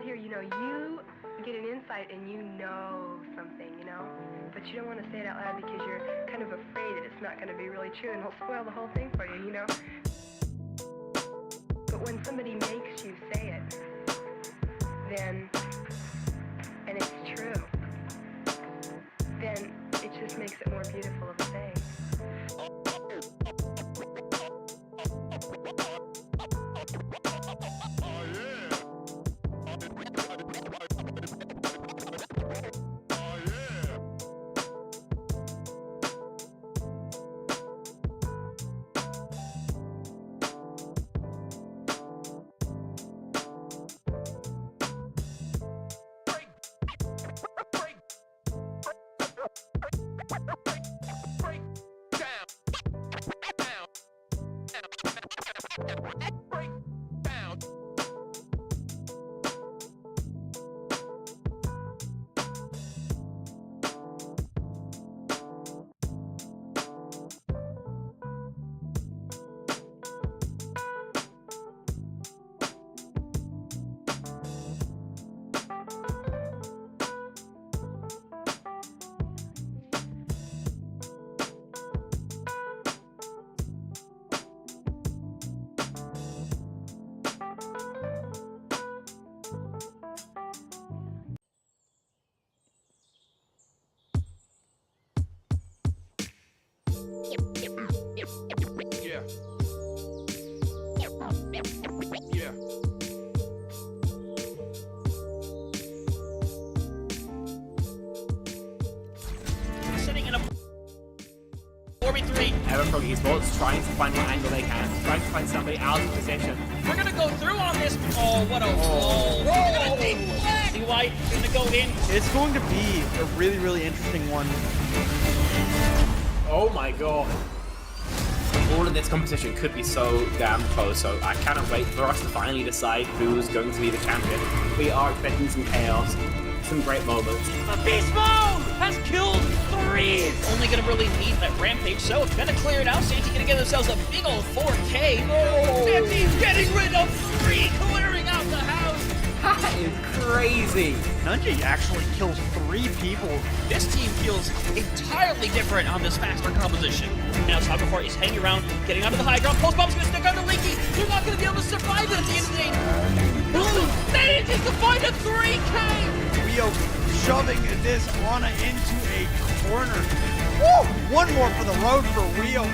here, you know, you get an insight and you know something, you know, but you don't want to say it out loud because you're kind of afraid that it's not going to be really true and it'll spoil the whole thing for you, you know. But when somebody makes you say it, then, and it's true, then it just makes it more beautiful of a thing. Sitting in a 4v3. Everfrog Esports trying to find the angle they can, trying to find somebody out of position. We're gonna go through on this. Oh, what a roll! We're gonna take flag. See White gonna go in. It's going to be a really, really interesting one. Oh my god. All of this competition could be so damn close, so I cannot wait for us to finally decide who's going to be the champion. We are expecting some chaos, some great moments. The Beast Mode has killed 3. Only gonna really need that Rampage, so it's gonna clear it out. Santi gonna get themselves a big old 4K. Oh. Santi's getting rid of 3, clearing out the house. That is crazy. Nunji actually kills 3 people. This team feels entirely different on this faster composition. Now Saga is hanging around, getting onto the high ground. Post bomb's gonna stick on the Linky. They're not gonna be able to survive it at the end of the day. They need to find a 3K. Rio shoving this Ana into a corner. Woo! One more for the road for Rio.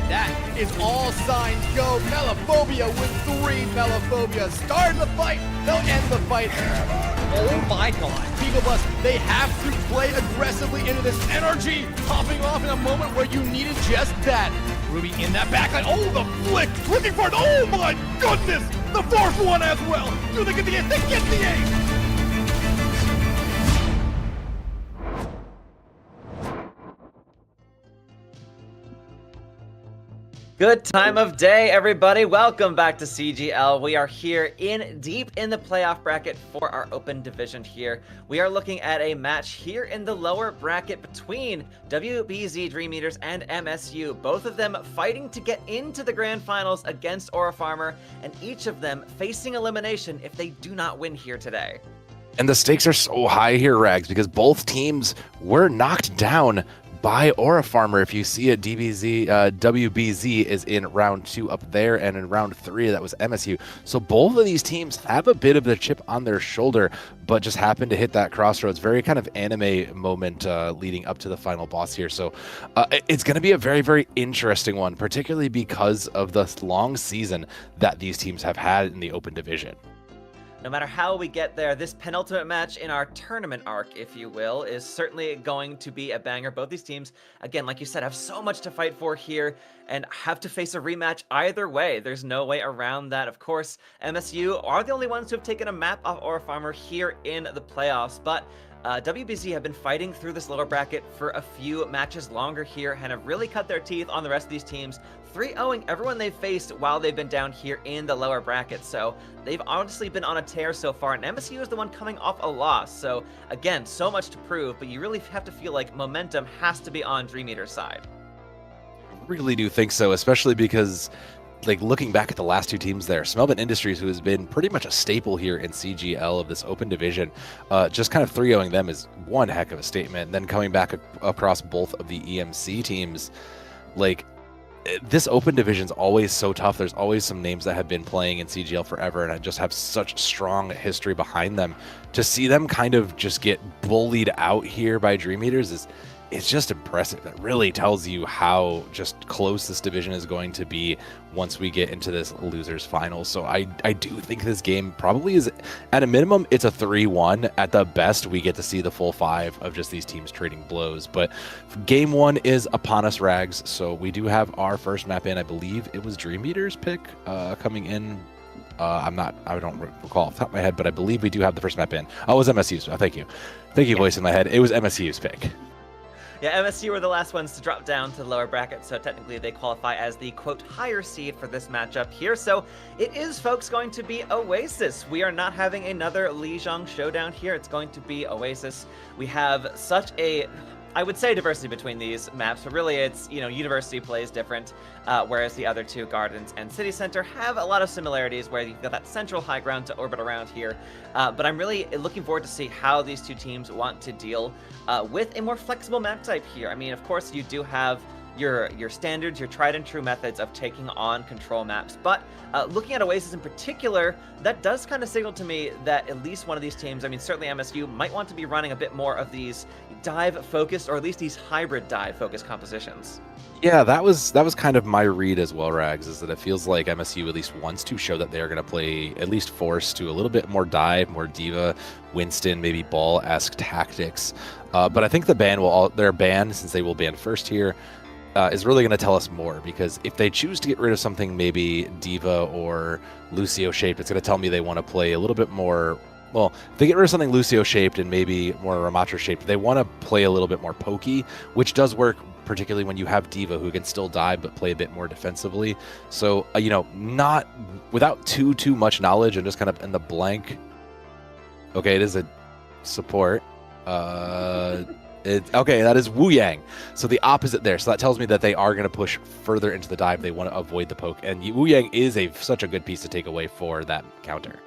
That is all signs go. Melophobia with 3. Melophobia start the fight. They'll end the fight. Oh my god. Beagle Bus, they have to play aggressively into this energy. Popping off in a moment where you needed just that. Ruby in that backline. Oh, the flick. Looking for it. Oh my goodness. The 4th one as well. Do they get the ace? They get the ace. Good time of day, everybody. Welcome back to CGL. We are here deep in the playoff bracket for our open division here. We are looking at a match here in the lower bracket between WBZ Dream Eaters and MSU. Both of them fighting to get into the grand finals against Aura Farmer, and each of them facing elimination if they do not win here today. And the stakes are so high here, Rags, because both teams were knocked down by Aura Farmer. If you see it, WBZ is in round 2 up there, and in round 3 that was MSU. So both of these teams have a bit of the chip on their shoulder, but just happened to hit that crossroads. Very kind of anime moment leading up to the final boss here. So it's going to be a very, very interesting one, particularly because of the long season that these teams have had in the open division. No matter how we get there, this penultimate match in our tournament arc, if you will, is certainly going to be a banger. Both these teams, again, like you said, have so much to fight for here and have to face a rematch either way. There's no way around that. Of course, MSU are the only ones who have taken a map off Aura Farmer here in the playoffs, but WBZ have been fighting through this lower bracket for a few matches longer here and have really cut their teeth on the rest of these teams, 3-0ing everyone they've faced while they've been down here in the lower bracket. So they've honestly been on a tear so far, and MSU is the one coming off a loss. So again, so much to prove, but you really have to feel like momentum has to be on Dream Eater's side. I really do think so, especially because like looking back at the last two teams there, Smelbin Industries, who has been pretty much a staple here in CGL of this open division, just kind of 3-0ing them is one heck of a statement. And then coming back across both of the EMC teams, like this open division is always so tough. There's always some names that have been playing in CGL forever and I just have such strong history behind them. To see them kind of just get bullied out here by Dream Eaters it's just impressive. It really tells you how just close this division is going to be once we get into this losers final. So I do think this game probably is, at a minimum, it's a 3-1. At the best, we get to see the full 5 of just these teams trading blows. But game 1 is upon us, Rags. So we do have our first map in. I believe it was Dream Eater's pick coming in. I don't recall off the top of my head, but I believe we do have the first map in. Oh, it was MSU's. Thank you. Thank you, voice in my head. It was MSU's pick. Yeah, MSU were the last ones to drop down to the lower bracket, so technically they qualify as the, quote, higher seed for this matchup here. So it is, folks, going to be Oasis. We are not having another Lijiang showdown here. It's going to be Oasis. We have such a, I would say, diversity between these maps, but really it's, you know, University plays different, whereas the other two, Gardens and City Center, have a lot of similarities where you've got that central high ground to orbit around here. But I'm really looking forward to see how these two teams want to deal with a more flexible map type here. I mean, of course, you do have your standards, your tried and true methods of taking on control maps. But looking at Oasis in particular, that does kind of signal to me that at least one of these teams, I mean, certainly MSU, might want to be running a bit more of these dive-focused, or at least these hybrid dive-focused compositions. Yeah, that was kind of my read as well, Rags, is that it feels like MSU at least wants to show that they're going to play at least force to a little bit more dive, more diva, Winston, maybe ball-esque tactics. But I think the ban their ban, since they will ban first here, is really going to tell us more, because if they choose to get rid of something maybe diva or Lucio shaped, it's going to tell me they want to play a little bit more. Well, if they get rid of something Lucio shaped and maybe more Ramatra shaped, they want to play a little bit more pokey, which does work particularly when you have diva who can still dive but play a bit more defensively. So you know, not without too much knowledge and just kind of in the blank. Okay, it is a support. Okay, that is Wu Yang. So the opposite there. So that tells me that they are going to push further into the dive. They want to avoid the poke. And Wu Yang is such a good piece to take away for that counter.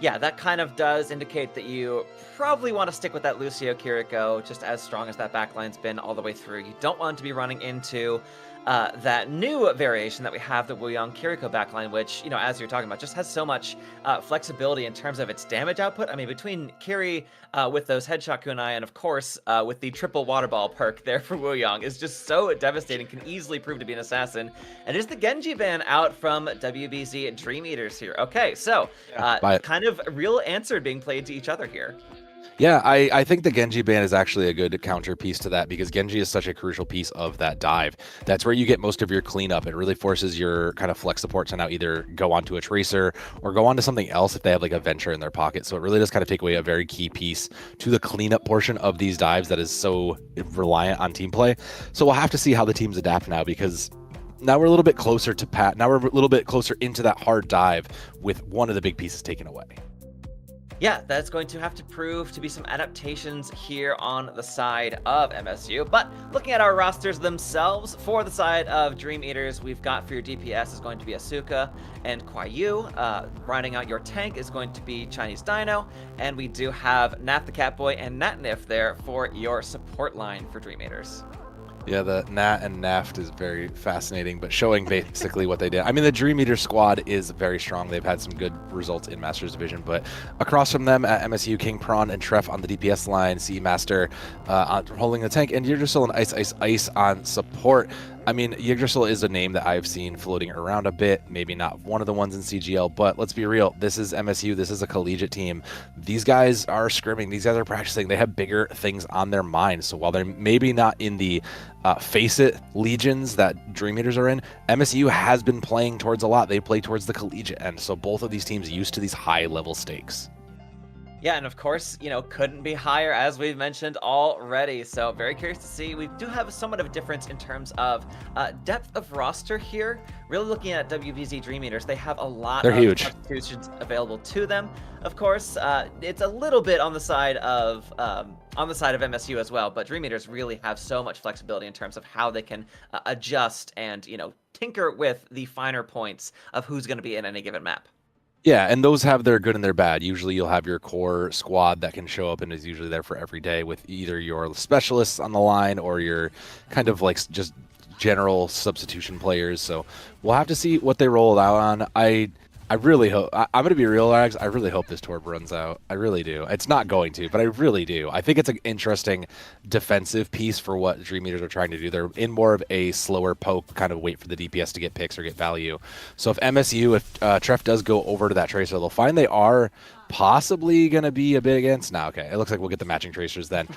Yeah, that kind of does indicate that you probably want to stick with that Lucio Kiriko, just as strong as that backline's been all the way through. You don't want to be running into that new variation that we have, the Wuyang Kiriko backline, which, you know, as you're talking about, just has so much flexibility in terms of its damage output. I mean, between Kiri with those headshot kunai and, of course, with the triple water ball perk there for Wuyang is just so devastating, can easily prove to be an assassin. And is the Genji ban out from WBZ Dream Eaters here? Okay, so kind of real answer being played to each other here. Yeah, I think the Genji ban is actually a good counter piece to that, because Genji is such a crucial piece of that dive. That's where you get most of your cleanup. It really forces your kind of flex support to now either go onto a tracer or go onto something else if they have like a venture in their pocket. So it really does kind of take away a very key piece to the cleanup portion of these dives that is so reliant on team play. So we'll have to see how the teams adapt now, because now we're a little bit closer to now we're a little bit closer into that hard dive with one of the big pieces taken away. Yeah, that's going to have to prove to be some adaptations here on the side of MSU. But looking at our rosters themselves, for the side of Dream Eaters, we've got for your DPS is going to be Asuka and Kuai Yu. Rounding out your tank is going to be Chinese Dino. And we do have Nat the Catboy and Natnif there for your support line for Dream Eaters. Yeah, the Nat and Naft is very fascinating, but showing basically what they did. I mean, the Dream Eater squad is very strong. They've had some good results in Masters Division, but across from them at MSU, King Prawn and Treff on the DPS line, CE Master holding the tank, and Yggdrasil and Ice on support. I mean, Yggdrasil is a name that I've seen floating around a bit, maybe not one of the ones in CGL, but let's be real, this is MSU, this is a collegiate team. These guys are scrimming, these guys are practicing, they have bigger things on their minds. So while they're maybe not in the face it legions that Dream Eaters are in, MSU has been playing towards a lot. They play towards the collegiate end, so both of these teams used to these high level stakes. Yeah, and of course, couldn't be higher as we've mentioned already. So very curious to see. We do have somewhat of a difference in terms of depth of roster here. Really looking at WBZ Dream Eaters, they have a lot They're of huge. substitutions available to them. Of course, it's a little bit on the side of MSU as well, but Dream Eaters really have so much flexibility in terms of how they can adjust and tinker with the finer points of who's going to be in any given map. Yeah, and those have their good and their bad. Usually you'll have your core squad that can show up and is usually there for every day with either your specialists on the line or your kind of like just general substitution players. So we'll have to see what they roll it out on. I really hope, I'm going to be real, Rags, I really hope this Torb runs out. I really do. It's not going to, but I really do. I think it's an interesting defensive piece for what Dream Eaters are trying to do. They're in more of a slower poke, kind of wait for the DPS to get picks or get value. So if MSU, if Treff does go over to that Tracer, they'll find they are possibly going to be a bit against. Now, okay, it looks like we'll get the matching Tracers then.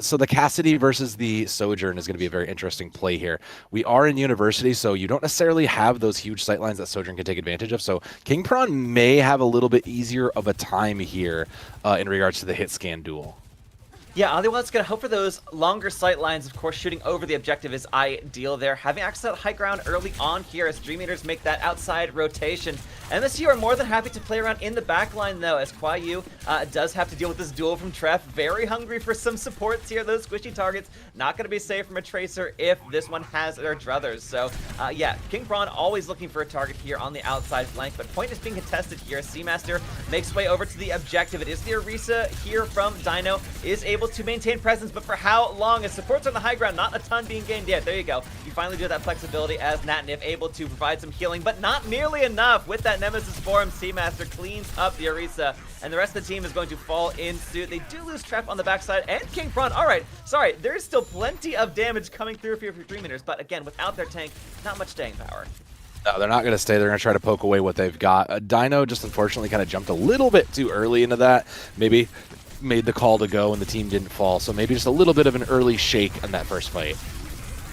So the Cassidy versus the Sojourn is going to be a very interesting play here. We are in University, so you don't necessarily have those huge sightlines that Sojourn can take advantage of. So King Prawn may have a little bit easier of a time here in regards to the hit scan duel. Yeah, Aliwad's going to hope for those longer sight lines. Of course, shooting over the objective is ideal there. Having access to high ground early on here as Dream Eaters make that outside rotation. MSU are more than happy to play around in the back line, though, as Kwayu does have to deal with this duel from Treff. Very hungry for some supports here. Those squishy targets not going to be safe from a Tracer if this one has their druthers. So, yeah, King Prawn always looking for a target here on the outside flank, but point is being contested here. Seamaster makes way over to the objective. It is the Orisa here from Dino, is able to maintain presence, but for how long? As supports on the high ground, not a ton being gained yet. There you go. You finally do that flexibility as Natnif able to provide some healing, but not nearly enough. With that Nemesis form, Seamaster cleans up the Orisa, and the rest of the team is going to fall in suit. They do lose Treff on the backside, and King Prawn. All right, sorry, there's still plenty of damage coming through for your Dream Eaters, but again, without their tank, not much staying power. No, they're not going to stay. They're going to try to poke away what they've got. Dino just unfortunately kind of jumped a little bit too early into that. Maybe made the call to go and the team didn't fall. So maybe just a little bit of an early shake in that first fight.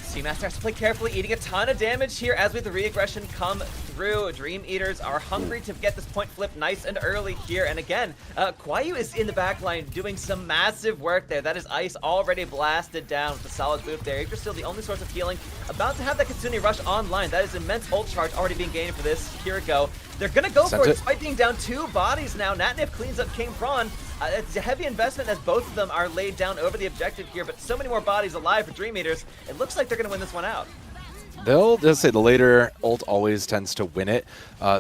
Seamaster has to play carefully, eating a ton of damage here as we have the re-aggression come through. Dream Eaters are hungry to get this point flip nice and early here. And again, Kwayu is in the back line doing some massive work there. That is Ice already blasted down with a solid boot there. You're still the only source of healing. About to have that Kitsune Rush online. That is immense ult charge already being gained for this Kiriko. They're going to go for it despite being down 2 bodies now. Natnif cleans up King Prawn. It's a heavy investment as both of them are laid down over the objective here, but so many more bodies alive for Dream Eaters. It looks like they're going to win this one out. They'll just say the later ult always tends to win it,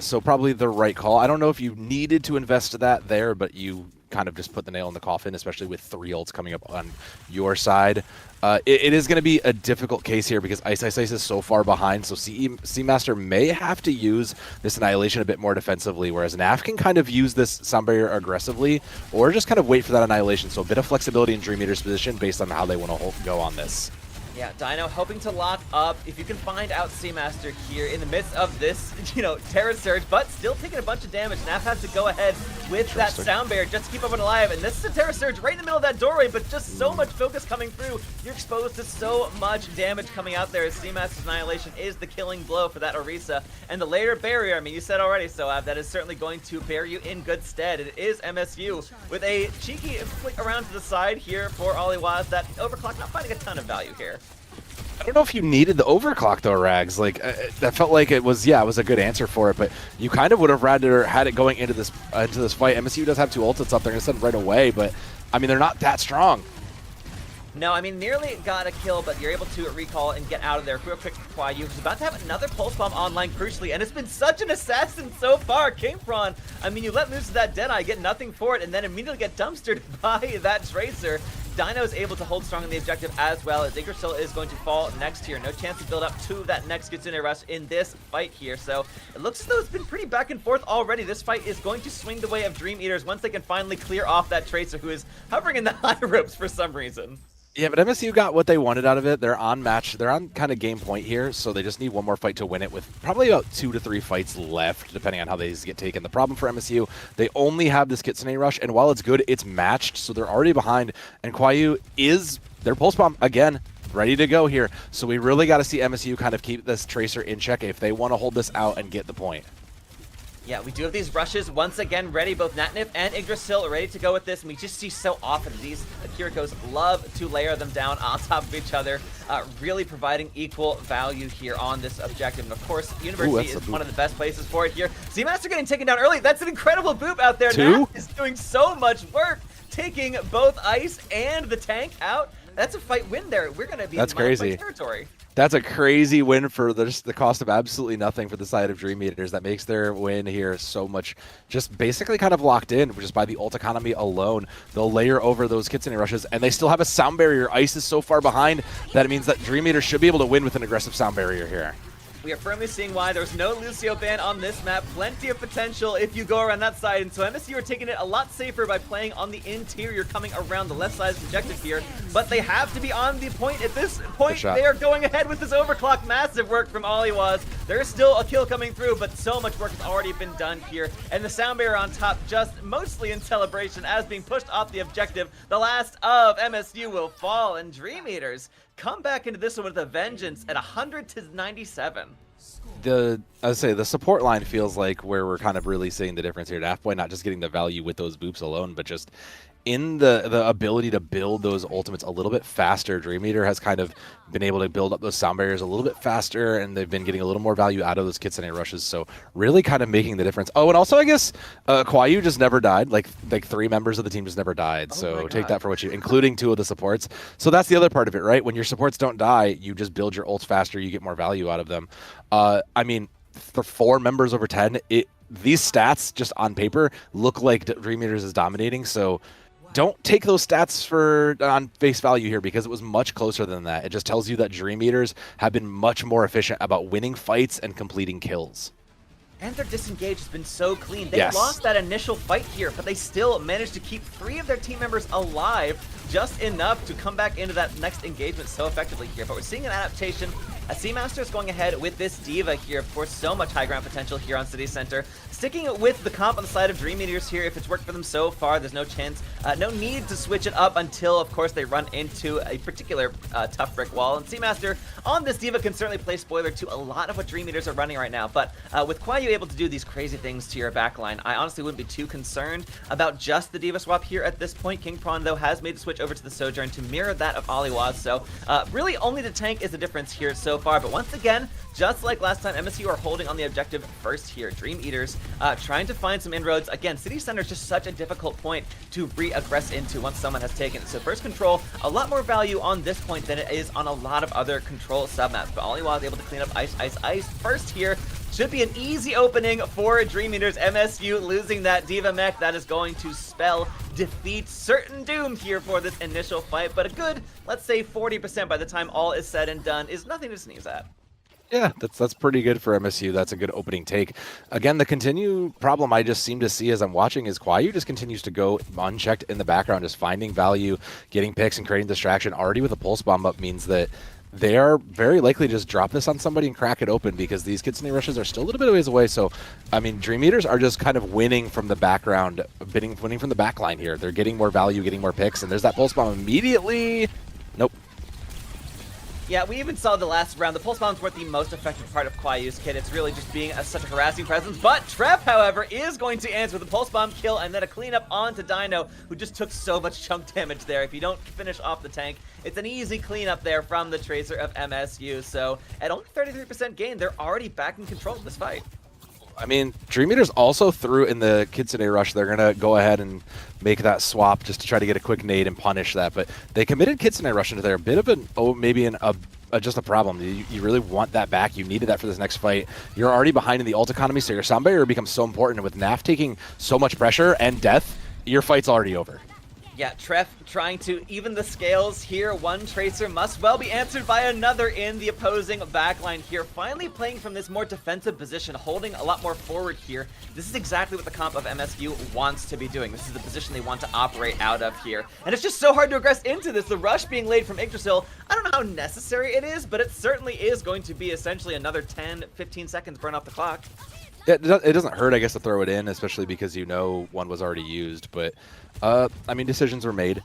so probably the right call. I don't know if you needed to invest that there, but you kind of just put the nail in the coffin, especially with 3 ults coming up on your side. It is going to be a difficult case here because Ice is so far behind, so Seamaster may have to use this Annihilation a bit more defensively, whereas Naf can kind of use this Sound Barrier aggressively, or just kind of wait for that Annihilation, so a bit of flexibility in Dream Eater's position based on how they want to go on this. Yeah, Dino hoping to lock up. If you can find out Seamaster here in the midst of this, Terror Surge, but still taking a bunch of damage. Naf has to go ahead with that Sound Barrier just to keep everyone alive. And this is a Terror Surge right in the middle of that doorway, but just so much focus coming through. You're exposed to so much damage coming out there as Seamaster's Annihilation is the killing blow for that Orisa. And the later barrier, I mean, you said already, so that is certainly going to bear you in good stead. It is MSU with a cheeky flick around to the side here for Aliwaz. That overclock not finding a ton of value here. I don't know if you needed the overclock though, Rags. Like that felt like it was a good answer for it, but you kind of would have rather had it going into this fight. MSU does have 2 ults up. They're going to send right away, but I mean they're not that strong. No, I mean nearly got a kill, but you're able to recall and get out of there real quick. Kwayu, who's about to have another pulse bomb online crucially, and it's been such an assassin so far. King Prawn, I mean you let loose that Deadeye, get nothing for it, and then immediately get dumpstered by that Tracer. Dino is able to hold strong on the objective as well, as Yggdrasil is going to fall next here. No chance to build up to that next Kitsune Rush in this fight here. So it looks as though it's been pretty back and forth already. This fight is going to swing the way of Dream Eaters once they can finally clear off that Tracer who is hovering in the high ropes for some reason. Yeah, but MSU got what they wanted out of it. They're on kind of game point here, so they just need one more fight to win it with probably about 2 to 3 fights left, depending on how these get taken. The problem for MSU, they only have this Kitsune Rush, and while it's good, it's matched, so they're already behind, and Kwayu is their pulse bomb, again, ready to go here. So we really got to see MSU kind of keep this Tracer in check if they want to hold this out and get the point. Yeah, we do have these rushes once again ready, both Natnif and Yggdrasil ready to go with this, and we just see so often these Kirikos love to layer them down on top of each other, really providing equal value here on this objective. And of course, University is one of the best places for it here. Seamaster getting taken down early. That's an incredible boop out there. Nat is doing so much work, taking both Ice and the tank out. That's a fight win there. We're going to be in crazy territory. That's a crazy win for the cost of absolutely nothing for the side of Dream Eaters. That makes their win here so much, just basically kind of locked in, just by the ult economy alone. They'll layer over those Kitsune rushes, and they still have a sound barrier. Ice is so far behind that it means that Dream Eaters should be able to win with an aggressive sound barrier here. We are firmly seeing why there's no Lucio ban on this map. Plenty of potential if you go around that side. And so MSU are taking it a lot safer by playing on the interior, coming around the left side of the objective here. But they have to be on the point. At this point, they are going ahead with this overclock. Massive work from Aliwaz. There's still a kill coming through, but so much work has already been done here. And the sound barrier on top, just mostly in celebration as being pushed off the objective. The last of MSU will fall, and Dream Eaters come back into this one with a vengeance at 100-97. The support line feels like where we're kind of really seeing the difference here. Daft Boy not just getting the value with those boops alone, but just in the ability to build those ultimates a little bit faster. Dream Eater has kind of been able to build up those sound barriers a little bit faster, and they've been getting a little more value out of those Kitsune rushes, so really kind of making the difference. Oh, and also I guess Kwayu just never died. Like 3 members of the team just never died, so take that for what you, including 2 of the supports. So that's the other part of it, right? When your supports don't die, you just build your ults faster, you get more value out of them. I mean, for 4 members over 10, these stats just on paper look like Dream Eaters is dominating, so don't take those stats on face value here, because it was much closer than that. It just tells you that Dream Eaters have been much more efficient about winning fights and completing kills. And their disengage has been so clean. They lost that initial fight here, but they still managed to keep 3 of their team members alive, just enough to come back into that next engagement so effectively here. But we're seeing an adaptation. Seamaster is going ahead with this D.Va here. Of course, so much high ground potential here on City Center. Sticking with the comp on the side of Dream Eaters here. If it's worked for them so far, there's no chance, no need to switch it up until, of course, they run into a particular tough brick wall. And Seamaster on this D.Va can certainly play spoiler to a lot of what Dream Eaters are running right now. But with Kwayu able to do these crazy things to your backline, I honestly wouldn't be too concerned about just the D.Va swap here at this point. King Prawn, though, has made the switch over to the Sojourn to mirror that of Aliwaz. So really only the tank is the difference here so far. But once again, just like last time, MSU are holding on the objective first here. Dream Eaters trying to find some inroads. Again, City Center is just such a difficult point to re-aggress into once someone has taken it. So first control, a lot more value on this point than it is on a lot of other control submaps. But Aliwaz able to clean up Ice first here. Should be an easy opening for Dream Eaters. MSU losing that D.Va mech. That is going to spell defeat, certain doom here for this initial fight. But a good, let's say 40% by the time all is said and done is nothing to sneeze at. Yeah, that's pretty good for MSU. That's a good opening take. Again, the continued problem I just seem to see as I'm watching is Kwayu just continues to go unchecked in the background, just finding value, getting picks, and creating distraction. Already with a pulse bomb up means that they are very likely to just drop this on somebody and crack it open, because these Kitsune rushes are still a little bit of ways away. So, I mean, Dream Eaters are just kind of winning from the background, winning from the back line here. They're getting more value, getting more picks, and there's that pulse bomb immediately. Nope. Yeah, we even saw the last round. The pulse bombs weren't the most effective part of Kwayu's kit. It's really just being such a harassing presence. But Trev, however, is going to answer with a pulse bomb kill and then a cleanup onto Dino, who just took so much chunk damage there. If you don't finish off the tank, it's an easy cleanup there from the Tracer of MSU. So at only 33% gain, they're already back in control of this fight. I mean, Dream Eaters also threw in the Kitsune rush. They're going to go ahead and make that swap just to try to get a quick nade and punish that. But they committed Kitsune rush into there. A bit of just a problem. You really want that back. You needed that for this next fight. You're already behind in the ult economy, so your sound barrier becomes so important. And with NAF taking so much pressure and death, your fight's already over. Yeah, Treff trying to even the scales here. One Tracer must well be answered by another in the opposing backline here. Finally playing from this more defensive position, holding a lot more forward here. This is exactly what the comp of MSU wants to be doing. This is the position they want to operate out of here. And it's just so hard to aggress into this. The rush being laid from Yggdrasil, I don't know how necessary it is, but it certainly is going to be essentially another 10-15 seconds burn off the clock. Yeah, it doesn't hurt, I guess, to throw it in, especially because you know one was already used. But, I mean, decisions were made.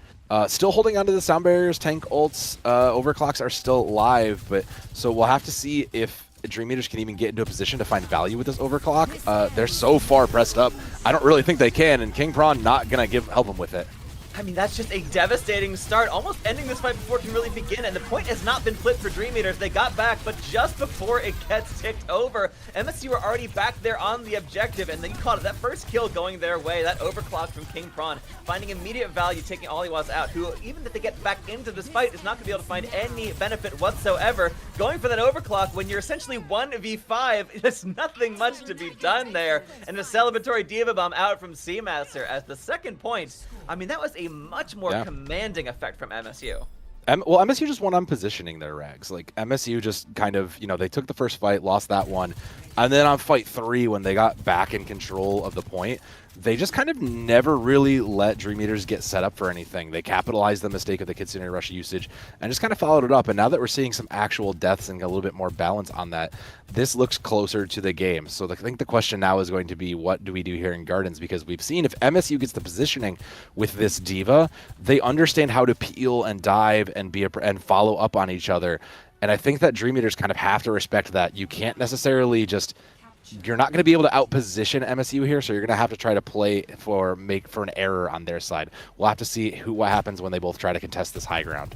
Still holding onto the sound barriers, tank ults, overclocks are still live. But so we'll have to see if Dream Eaters can even get into a position to find value with this overclock. They're so far pressed up. I don't really think they can, and King Prawn not going to help them with it. I mean, that's just a devastating start, almost ending this fight before it can really begin, and the point has not been flipped for Dream Eaters. They got back, but just before it gets ticked over, MSU are already back there on the objective, and then you caught it. That first kill going their way, that overclock from King Prawn, finding immediate value, taking Aliwaz out, who, even if they get back into this fight, is not going to be able to find any benefit whatsoever. Going for that overclock when you're essentially 1v5, there's nothing much to be done there, and the celebratory Diva Bomb out from Seamaster as the second point. I mean, that was a much more commanding effect from MSU. Well, MSU just won on positioning their Rags. Like, MSU just kind of, they took the first fight, lost that one, and then on fight 3, when they got back in control of the point, they just kind of never really let Dream Eaters get set up for anything. They capitalized the mistake of the Kitsune Rush usage and just kind of followed it up. And now that we're seeing some actual deaths and a little bit more balance on that, this looks closer to the game. So I think the question now is going to be, what do we do here in Gardens? Because we've seen if MSU gets the positioning with this Diva, they understand how to peel and dive and and follow up on each other. And I think that Dream Eaters kind of have to respect that. You can't necessarily just... You're not going to be able to outposition MSU here, so you're going to have to try to play for an error on their side. We'll have to see what happens when they both try to contest this high ground.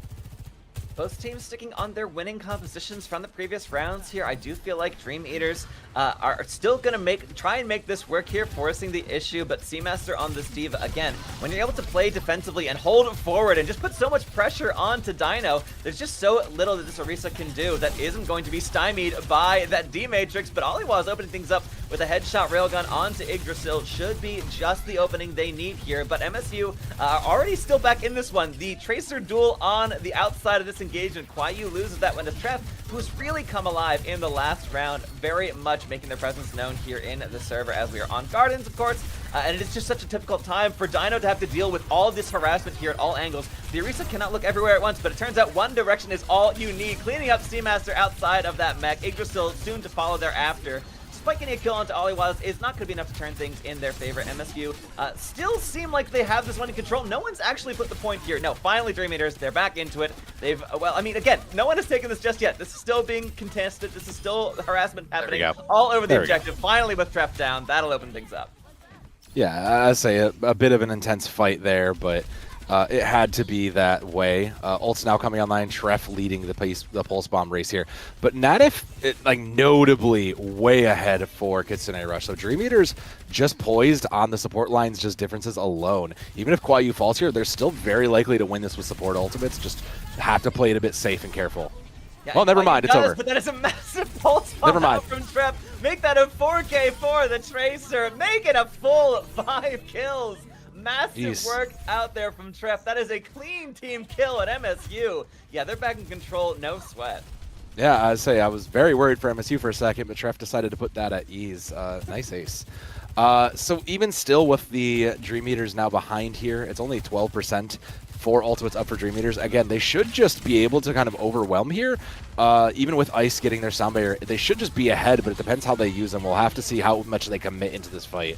Both teams sticking on their winning compositions from the previous rounds here. I do feel like Dream Eaters are still going to try and make this work here, forcing the issue, but Seamaster on this Diva, again, when you're able to play defensively and hold forward and just put so much pressure onto Dino, there's just so little that this Orisa can do that isn't going to be stymied by that D-Matrix, but Aliwaz opening things up with a headshot railgun onto Yggdrasil should be just the opening they need here, but MSU are already still back in this one. The Tracer duel on the outside of this engagement. Kwayu loses that one to Treff, who's really come alive in the last round, very much making their presence known here in the server as we are on Gardens, of course, and it is just such a difficult time for Dino to have to deal with all this harassment here at all angles. The Orisa cannot look everywhere at once, but it turns out one direction is all you need. Cleaning up Seamaster outside of that mech, Yggdrasil soon to follow thereafter. Despite getting a kill onto Aliwaz, is not going to be enough to turn things in their favor. MSU still seem like they have this one in control. No one's actually put the point here. No, finally Dream Eaters, they're back into it. They've, well, I mean, again, no one has taken this just yet. This is still being contested. This is still harassment happening all over the objective. Finally with Treff down, that'll open things up. Yeah, I'd say a bit of an intense fight there, but it had to be that way. Ult's now coming online, Treff leading the Pulse Bomb race here. But Natif, notably way ahead for Kitsune Rush. So Dream Eaters just poised on the support lines, just differences alone. Even if Kwayu falls here, they're still very likely to win this with support ultimates. Just have to play it a bit safe and careful. Yeah, well, never mind, it's over. But that is a massive pulse bomb from Treff. Make that a 4K for the Tracer. Make it a full 5 kills. Massive work out there from Treff. That is a clean team kill at MSU. Yeah, they're back in control, no sweat. Yeah, I'd say I was very worried for MSU for a second, but Treff decided to put that at ease. Nice ace. So even still with the Dream Eaters now behind here, it's only 12%. 4 ultimates up for Dream Eaters. Again, they should just be able to kind of overwhelm here. Even with Ice getting their sound barrier, they should just be ahead, but it depends how they use them. We'll have to see how much they commit into this fight.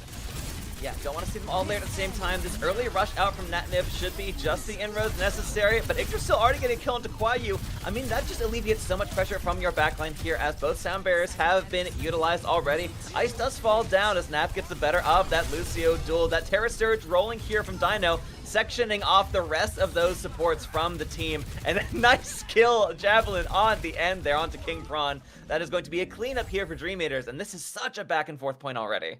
Yeah, don't want to see them all there at the same time. This early rush out from Natnif should be just the inroads necessary, but Yggdrasil already getting killed into Kwayu. I mean, that just alleviates so much pressure from your backline here as both sound barriers have been utilized already. Ice does fall down as Nap gets the better of that Lucio duel. That Terra Surge rolling here from Dino, sectioning off the rest of those supports from the team. And a nice kill Javelin on the end there onto King Prawn. That is going to be a cleanup here for Dream Eaters, and this is such a back and forth point already.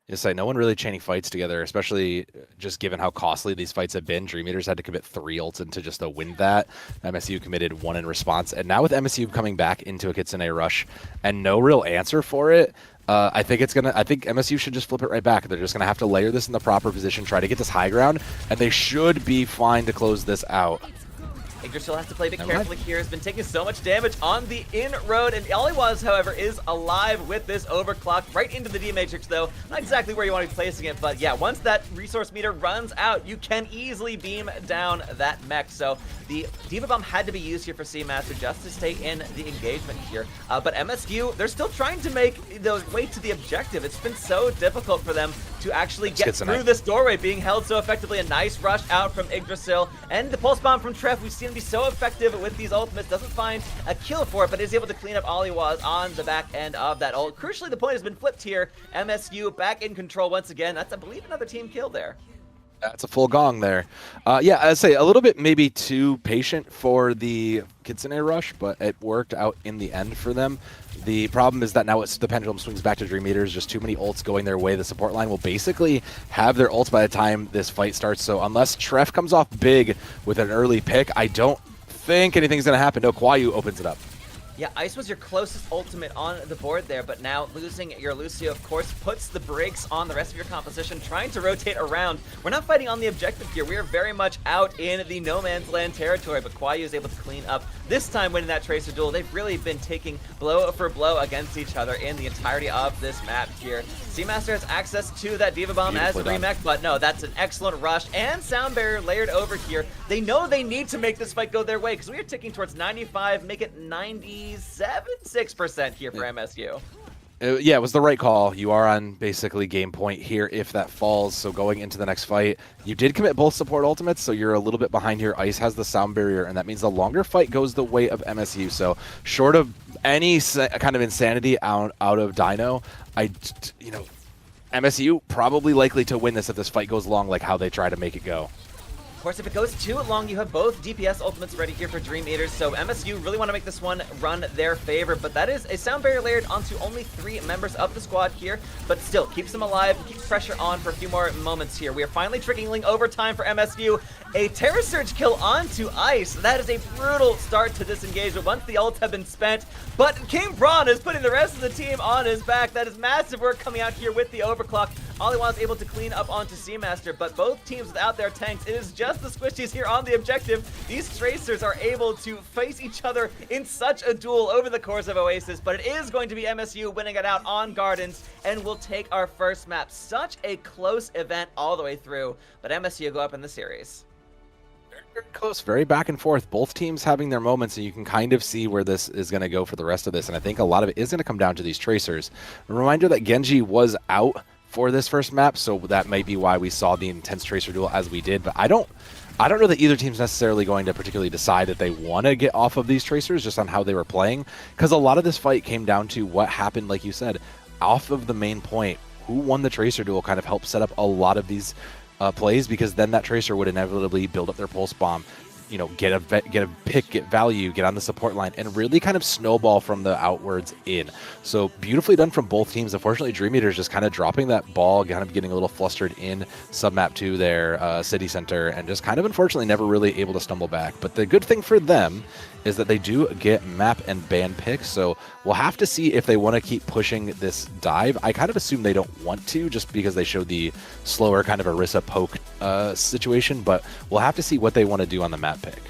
Yes, no one really chaining fights together, especially just given how costly these fights have been. Dream Eaters had to commit 3 ults into just to win that. MSU committed 1 in response. And now with MSU coming back into a Kitsune Rush and no real answer for it, I think MSU should just flip it right back. They're just going to have to layer this in the proper position, try to get this high ground, and they should be fine to close this out. Yggdrasil has to play a bit carefully here. Has been taking so much damage on the inroad, and Aliwaz, however, is alive with this overclock right into the D-Matrix, though. Not exactly where you want to be placing it, but yeah, once that resource meter runs out, you can easily beam down that mech. So the Diva Bomb had to be used here for Seamaster just to stay in the engagement here. But MSU, they're still trying to make the way to the objective. It's been so difficult for them to actually get get through tonight. this doorway being held so effectively. A nice rush out from Yggdrasil, and the pulse bomb from Treff. We've seen him be so effective with these ultimates. Doesn't find a kill for it, but is able to clean up Oliwaz on the back end of that ult. Crucially, the point has been flipped here. MSU back in control once again. That's, I believe, another team kill there. That's a full gong there. Yeah, I'd say a little bit maybe too patient for the Kitsune rush, but it worked out in the end for them. The problem is that now the pendulum swings back to Dream Eaters, just too many ults going their way. The support line will basically have their ults by the time this fight starts, so unless Treff comes off big with an early pick, I don't think anything's going to happen. No, Kwayu opens it up. Yeah, Ice was your closest ultimate on the board there, but now losing your Lucio, of course, puts the brakes on the rest of your composition, trying to rotate around. We're not fighting on the objective here. We are very much out in the no man's land territory, but Kwayu is able to clean up, this time winning that Tracer duel. They've really been taking blow for blow against each other in the entirety of this map here. Seamaster has access to that Diva Bomb as a remake, but no, that's an excellent rush, and Sound Barrier layered over here. They know they need to make this fight go their way, because we are ticking towards 95, make it 96% here for MSU. Yeah, it was the right call. You are on basically game point here if that falls. So going into the next fight, you did commit both support ultimates, so you're a little bit behind here. Ice has the Sound Barrier, and that means the longer fight goes the way of MSU. So short of any kind of insanity out of Dino, MSU probably likely to win this if this fight goes long, like how they try to make it go. Of course, if it goes too long, you have both DPS ultimates ready here for Dream Eaters, so MSU really want to make this one run their favor, but that is a Sound Barrier layered onto only 3 members of the squad here, but still keeps them alive, keeps pressure on for a few more moments here. We are finally trickling overtime for MSU. A Terror Surge kill onto Ice. That is a brutal start to this engagement once the ults have been spent, but King Braun is putting the rest of the team on his back. That is massive work coming out here with the overclock. Oliwaz able to clean up onto Seamaster, but both teams without their tanks. It is just the squishies here on the objective. These Tracers are able to face each other in such a duel over the course of Oasis, but it is going to be MSU winning it out on Gardens, and we'll take our first map. Such a close event all the way through, but MSU go up in the series. Very close, very back and forth. Both teams having their moments, and you can kind of see where this is going to go for the rest of this, and I think a lot of it is going to come down to these Tracers. A reminder that Genji was out for this first map, so that might be why we saw the intense Tracer duel as we did, but I don't know that either team's necessarily going to particularly decide that they want to get off of these Tracers just on how they were playing, because a lot of this fight came down to what happened, like you said, off of the main point. Who won the Tracer duel kind of helped set up a lot of these plays, because then that Tracer would inevitably build up their pulse bomb, you know, get a pick, get value, get on the support line, and really kind of snowball from the outwards in. So beautifully done from both teams. Unfortunately, Dream Eaters just kind of dropping that ball, kind of getting a little flustered in submap 2 their city center, and just kind of unfortunately never really able to stumble back. But the good thing for them is that they do get map and ban picks, so we'll have to see if they want to keep pushing this dive. I kind of assume they don't want to, just because they showed the slower kind of Orisa poke situation, but we'll have to see what they want to do on the map pick.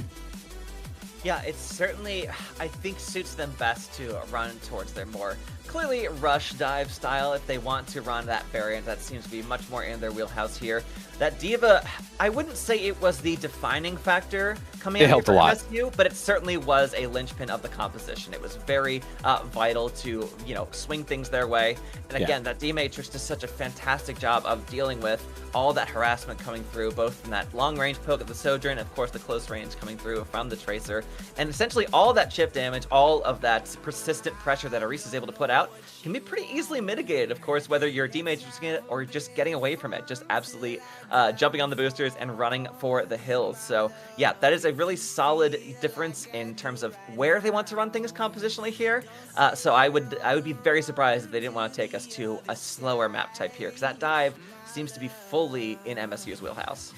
Yeah, it certainly, I think, suits them best to run towards their more clearly rush dive style if they want to run that variant. That seems to be much more in their wheelhouse here. That Diva, I wouldn't say it was the defining factor coming out here for MSU, but it certainly was a linchpin of the composition. It was very vital to, you know, swing things their way. And again, that D-Matrix does such a fantastic job of dealing with all that harassment coming through, both from that long-range poke of the Sojourn, and of course the close range coming through from the Tracer. And essentially all that chip damage, all of that persistent pressure that Orisa is able to put out can be pretty easily mitigated, of course, whether you're D-Matrixing it or just getting away from it, just absolutely jumping on the boosters and running for the hills. So yeah, that is a really solid difference in terms of where they want to run things compositionally here. So I would be very surprised if they didn't want to take us to a slower map type here, because that dive seems to be fully in MSU's wheelhouse.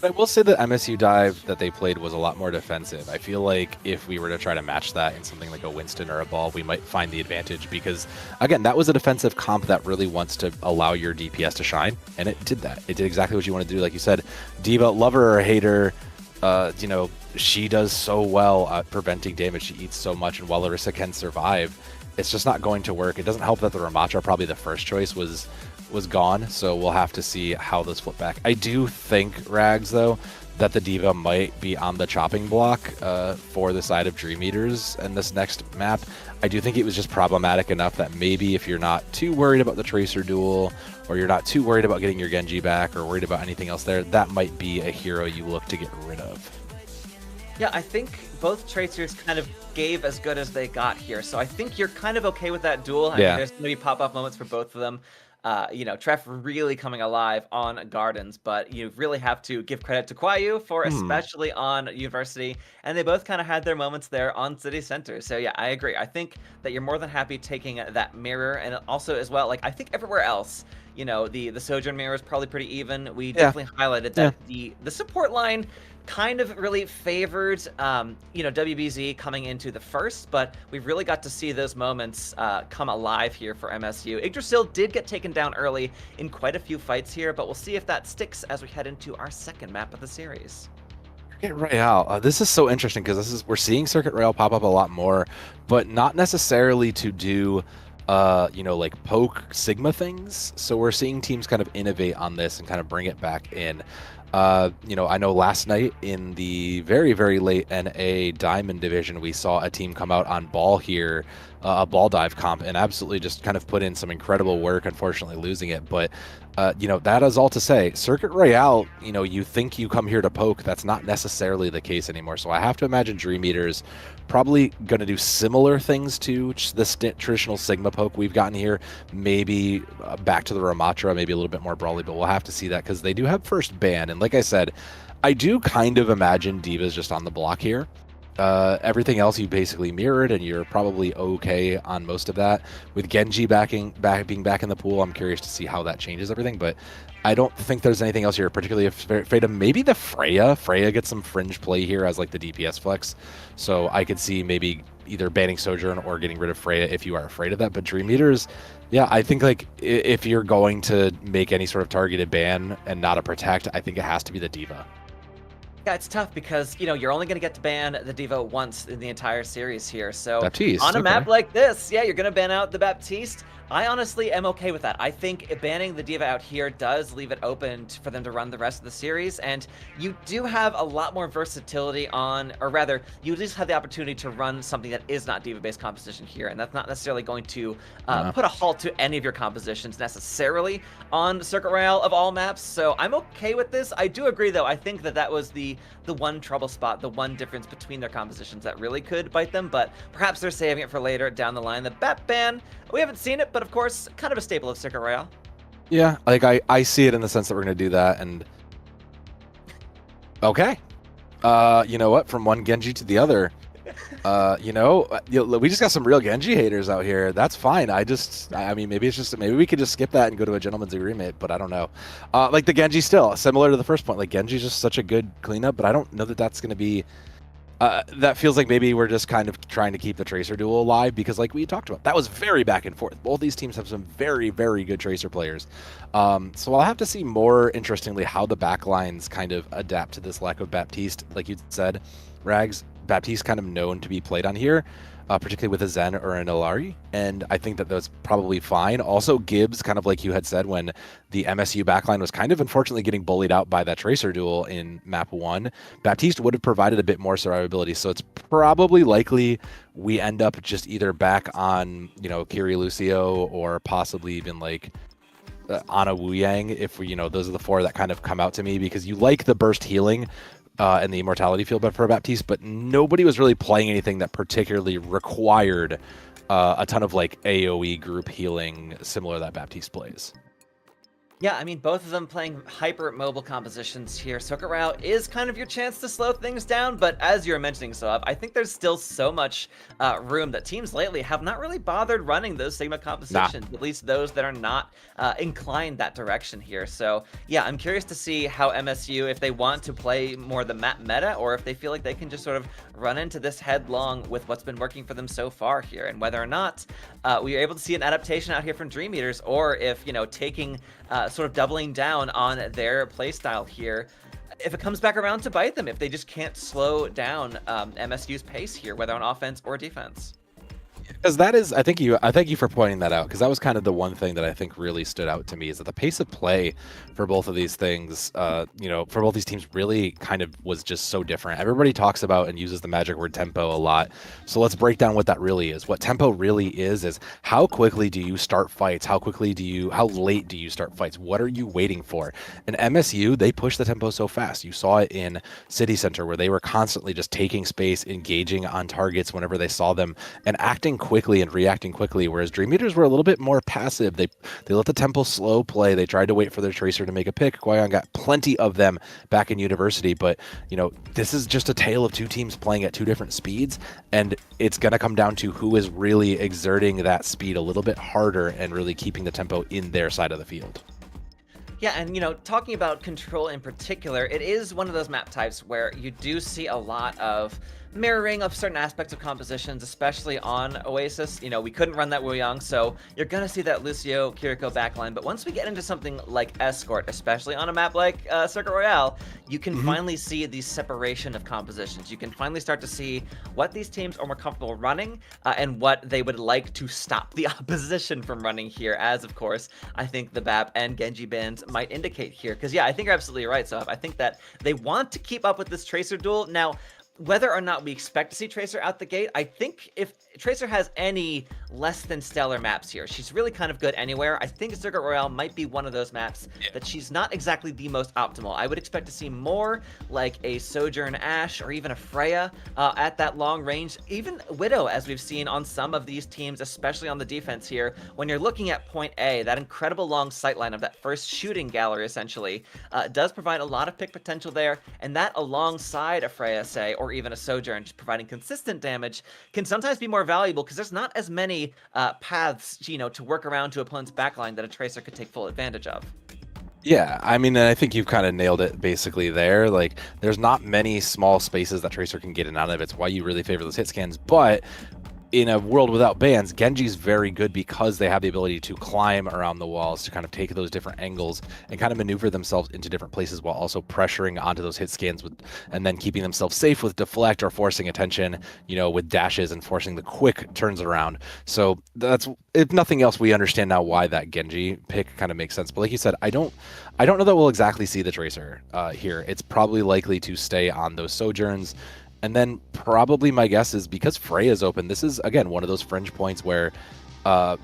I will say that MSU dive that they played was a lot more defensive. I feel like if we were to try to match that in something like a Winston or a Ball, we might find the advantage, because, again, that was a defensive comp that really wants to allow your DPS to shine, and it did that. It did exactly what you want to do. Like you said, Diva, lover or hater, you know, she does so well at preventing damage. She eats so much, and while Orisa can survive, it's just not going to work. It doesn't help that the Ramattra, probably the first choice, was gone, so we'll have to see how those flip back. I do think, Rags, though, that the D.Va might be on the chopping block for the side of Dream Eaters in this next map. I do think it was just problematic enough that maybe if you're not too worried about the Tracer duel, or you're not too worried about getting your Genji back, or worried about anything else there, that might be a hero you look to get rid of. Yeah, I think both Tracers kind of gave as good as they got here, so I think you're kind of okay with that duel. I mean, there's maybe pop-off moments for both of them. You know, Treff really coming alive on Gardens, but you really have to give credit to Kwayu for especially on University, and they both kind of had their moments there on City Center. So yeah, I agree. I think that you're more than happy taking that mirror, and also as well, like I think everywhere else, you know, the Sojourn mirror is probably pretty even. We definitely highlighted that the support line kind of really favored, you know, WBZ coming into the first, but we really got to see those moments come alive here for MSU. Yggdrasil did get taken down early in quite a few fights here, but we'll see if that sticks as we head into our second map of the series. Circuit Royale. This is so interesting because we're seeing Circuit Royale pop up a lot more, but not necessarily to do you know, like poke Sigma things. So we're seeing teams kind of innovate on this and kind of bring it back in. You know, I know last night in the very, very late NA Diamond division, we saw a team come out on ball here, a ball dive comp, and absolutely just kind of put in some incredible work, unfortunately losing it. But, you know, that is all to say, Circuit Royale, you know, you think you come here to poke, that's not necessarily the case anymore. So I have to imagine Dream Eaters probably going to do similar things to the traditional Sigma poke we've gotten here. Maybe back to the Ramatra, maybe a little bit more brawly, but we'll have to see that because they do have first ban. And like I said, I do kind of imagine D.Va's just on the block here. Everything else you basically mirrored, and you're probably okay on most of that. With Genji being back in the pool, I'm curious to see how that changes everything, but I don't think there's anything else you're particularly afraid of. Maybe the Freya. Freya gets some fringe play here as like the DPS flex, so I could see maybe either banning Sojourn or getting rid of Freya if you are afraid of that. But Dream Eaters, yeah, I think like if you're going to make any sort of targeted ban and not a protect, I think it has to be the D.Va. Yeah, it's tough because, you know, you're only going to get to ban the D.Va once in the entire series here. So Baptiste, on a map like this, yeah, you're going to ban out the Baptiste. I honestly am okay with that. I think banning the D.Va out here does leave it open for them to run the rest of the series, and you do have a lot more versatility on, or rather, you at least have the opportunity to run something that is not D.Va-based composition here, and that's not necessarily going to put a halt to any of your compositions necessarily on Circuit Royale of all maps, so I'm okay with this. I do agree, though. I think that that was the one trouble spot, the one difference between their compositions that really could bite them, but perhaps they're saving it for later down the line. The Bat ban, we haven't seen it, but of course, kind of a staple of Circuit Royale. Yeah, like I see it in the sense that we're going to do that, and okay. You know what? From one Genji to the other, you know, we just got some real Genji haters out here. That's fine. I mean, maybe we could just skip that and go to a gentleman's agreement, but I don't know. Like the Genji still, similar to the first point, like Genji's just such a good cleanup, but I don't know that that's going to be, that feels like maybe we're just kind of trying to keep the Tracer duel alive because like we talked about, that was very back and forth. Both these teams have some very, very good Tracer players. So I'll have to see more, interestingly, how the backlines kind of adapt to this lack of Baptiste. Like you said, Rags, Baptiste kind of known to be played on here, particularly with a Zen or an Ilari, and I think that that's probably fine. Also, Gibbs, kind of like you had said, when the MSU backline was kind of unfortunately getting bullied out by that Tracer duel in map 1, Baptiste would have provided a bit more survivability, so it's probably likely we end up just either back on, you know, Kiri Lucio or possibly even like Ana Wu Yang, if we, you know, those are the four that kind of come out to me, because you like the burst healing and the immortality field for Baptiste, but nobody was really playing anything that particularly required a ton of like AoE group healing similar to that Baptiste plays. Yeah, I mean, both of them playing hyper-mobile compositions here. Circuit Royale is kind of your chance to slow things down, but as you were mentioning, Soab, I think there's still so much room that teams lately have not really bothered running those Sigma compositions, at least those that are not inclined that direction here. So, yeah, I'm curious to see how MSU, if they want to play more the map meta, or if they feel like they can just sort of run into this headlong with what's been working for them so far here, and whether or not we are able to see an adaptation out here from Dream Eaters, or if, you know, taking sort of doubling down on their playstyle here, if it comes back around to bite them, if they just can't slow down MSU's pace here, whether on offense or defense. Because that is, I thank you for pointing that out, because that was kind of the one thing that I think really stood out to me is that the pace of play for both of these things, for both these teams really kind of was just so different. Everybody talks about and uses the magic word tempo a lot. So let's break down what that really is. What tempo really is how quickly do you start fights? How late do you start fights? What are you waiting for? In MSU, they push the tempo so fast. You saw it in City Center where they were constantly just taking space, engaging on targets whenever they saw them, and acting quickly and reacting quickly, whereas Dream Eaters were a little bit more passive. They let the tempo slow play. They tried to wait for their Tracer to make a pick. Qui-Gon got plenty of them back in University, but this is just a tale of two teams playing at two different speeds, and it's going to come down to who is really exerting that speed a little bit harder and really keeping the tempo in their side of the field. Yeah, and talking about control in particular, it is one of those map types where you do see a lot of mirroring of certain aspects of compositions, especially on Oasis. We couldn't run that Wu Yang, so you're gonna see that Lucio Kiriko backline. But once we get into something like Escort, especially on a map like Circuit Royale, you can finally see the separation of compositions. You can finally start to see what these teams are more comfortable running and what they would like to stop the opposition from running here, as of course I think the BAP and Genji bans might indicate here. Because yeah, I think you're absolutely right, so I think that they want to keep up with this Tracer duel. Now, whether or not we expect to see Tracer out the gate, I think if Tracer has any less than stellar maps here, she's really kind of good anywhere. I think Circuit Royale might be one of those maps that she's not exactly the most optimal. I would expect to see more like a Sojourn Ashe or even a Freya at that long range. Even Widow, as we've seen on some of these teams, especially on the defense here. When you're looking at point A, that incredible long sightline of that first shooting gallery, essentially, does provide a lot of pick potential there. And that alongside a Freya, say, or even a Sojourn, just providing consistent damage, can sometimes be more valuable because there's not as many paths, to work around to opponent's backline that a Tracer could take full advantage of. Yeah, I mean, I think you've kind of nailed it basically there. Like, there's not many small spaces that Tracer can get in and out of. It's why you really favor those hit scans. But in a world without bans, Genji's very good because they have the ability to climb around the walls to kind of take those different angles and kind of maneuver themselves into different places while also pressuring onto those hit scans and then keeping themselves safe with deflect or forcing attention, with dashes and forcing the quick turns around. So that's, if nothing else, we understand now why that Genji pick kind of makes sense. But like you said, I don't know that we'll exactly see the Tracer here. It's probably likely to stay on those Sojourns. And then probably my guess is because Freya's open, this is, again, one of those fringe points where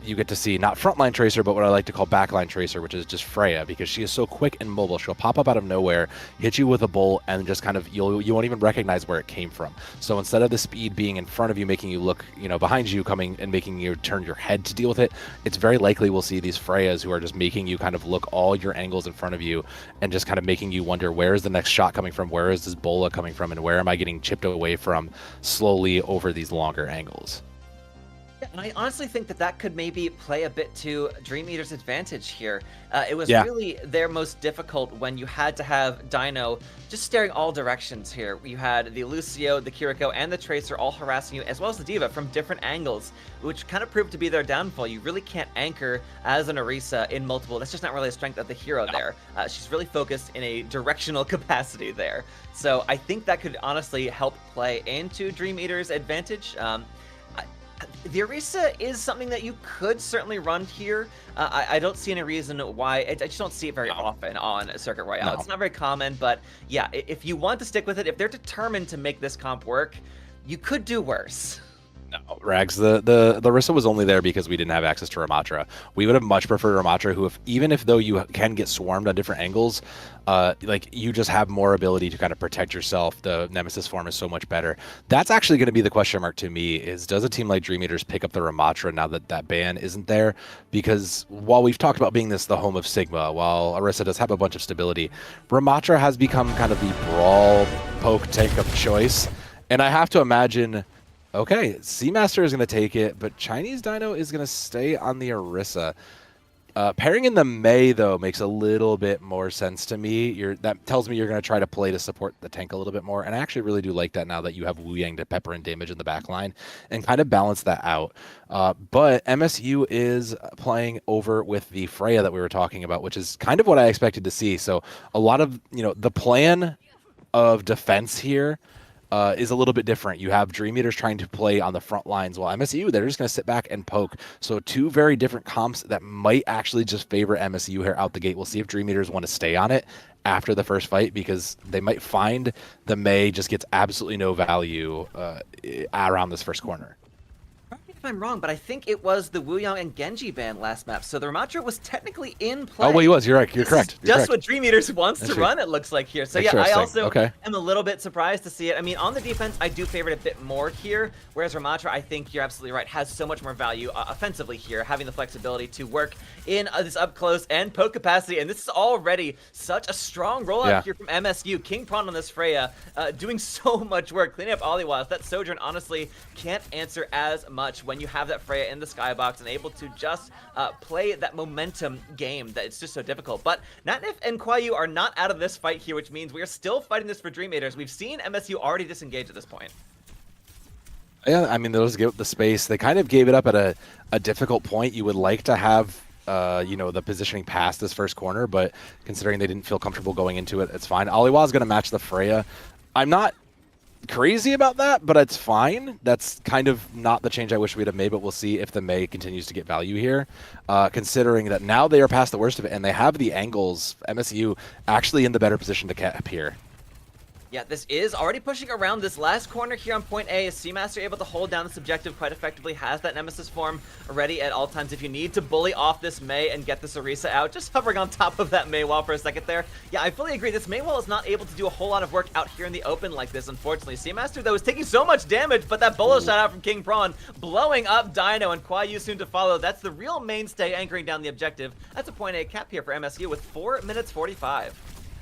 you get to see not frontline Tracer, but what I like to call backline Tracer, which is just Freya, because she is so quick and mobile. She'll pop up out of nowhere, hit you with a bolt, and just kind of, you won't even recognize where it came from. So instead of the speed being in front of you, making you look, behind you, coming and making you turn your head to deal with it, it's very likely we'll see these Freyas who are just making you kind of look all your angles in front of you and just kind of making you wonder, where is the next shot coming from? Where is this bola coming from? And where am I getting chipped away from slowly over these longer angles? And I honestly think that could maybe play a bit to Dream Eater's advantage here. It was really their most difficult when you had to have Dino just staring all directions here. You had the Lucio, the Kiriko, and the Tracer all harassing you, as well as the Diva from different angles, which kind of proved to be their downfall. You really can't anchor as an Orisa in multiple. That's just not really a strength of the hero there. She's really focused in a directional capacity there. So I think that could honestly help play into Dream Eater's advantage. The Orisa is something that you could certainly run here. I don't see any reason why. I just don't see it very often on Circuit Royale. It's not very common, but yeah, if you want to stick with it, if they're determined to make this comp work, you could do worse. No, Rags, the Orisa was only there because we didn't have access to Ramatra. We would have much preferred Ramatra, who, even if though you can get swarmed on different angles, you just have more ability to kind of protect yourself. The Nemesis form is so much better. That's actually going to be the question mark to me, is does a team like Dream Eaters pick up the Ramatra now that that ban isn't there? Because while we've talked about being the home of Sigma, while Orisa does have a bunch of stability, Ramatra has become kind of the brawl poke tank of choice. And I have to imagine, okay, Seamaster is going to take it, but Chinese Dino is going to stay on the Orisa. Pairing in the Mei, though, makes a little bit more sense to me. That tells me you're going to try to play to support the tank a little bit more, and I actually really do like that now that you have Wu Yang to pepper in damage in the back line and kind of balance that out. But MSU is playing over with the Freya that we were talking about, which is kind of what I expected to see. So a lot of, the plan of defense here is a little bit different. You have Dream Eaters trying to play on the front lines, while MSU, they're just going to sit back and poke. So two very different comps that might actually just favor MSU here out the gate. We'll see if Dream Eaters want to stay on it after the first fight, because they might find the Mei just gets absolutely no value around this first corner. If I'm wrong, but I think it was the Wuyong and Genji ban last map, so the Ramattra was technically in play. Oh, well, he was. You're right. You're correct. Just what Dream Eaters wants to run, it looks like here. So yeah, I also am a little bit surprised to see it. I mean, on the defense, I do favor it a bit more here, whereas Ramattra, I think you're absolutely right, has so much more value offensively here, having the flexibility to work in this up close and poke capacity, and this is already such a strong rollout here from MSU. King Prawn on this Freya, doing so much work, cleaning up Oliwas. That Sojourn honestly can't answer as much when you have that Freya in the skybox and able to just play that momentum game that it's just so difficult. But Natnif and Kwayu are not out of this fight here, which means we are still fighting this for Dream Eaters. We've seen MSU already disengage at this point. Yeah, I mean, they'll just give it the space. They kind of gave it up at a difficult point. You would like to have you know, the positioning past this first corner, but considering they didn't feel comfortable going into it, it's fine. Oliwa is going to match the Freya. I'm not crazy about that, but it's fine. That's kind of not the change I wish we'd have made, but we'll see if the Mei continues to get value here, considering that now they are past the worst of it, and they have the angles, MSU, actually in the better position to cap here. Yeah, this is already pushing around this last corner here on point A. Is Seamaster able to hold down this objective quite effectively? Has that Nemesis form ready at all times if you need to bully off this Mei and get this Orisa out. Just hovering on top of that Mei wall for a second there. Yeah, I fully agree. This Mei wall is not able to do a whole lot of work out here in the open like this, unfortunately. Seamaster, though, is taking so much damage, but that bolo shot out from King Prawn blowing up Dino and Kwayu soon to follow. That's the real mainstay anchoring down the objective. That's a point A cap here for MSU with 4 minutes 45.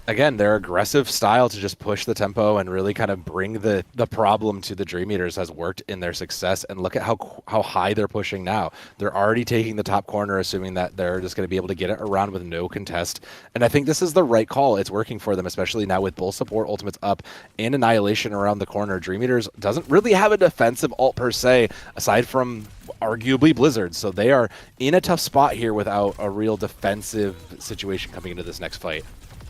Again, their aggressive style to just push the tempo and really kind of bring the problem to the Dream Eaters has worked in their success. And look at how high they're pushing now. They're already taking the top corner, assuming that they're just going to be able to get it around with no contest. And I think this is the right call. It's working for them, especially now with Bull support, ultimates up, and Annihilation around the corner. Dream Eaters doesn't really have a defensive ult per se, aside from arguably Blizzard. So they are in a tough spot here without a real defensive situation coming into this next fight.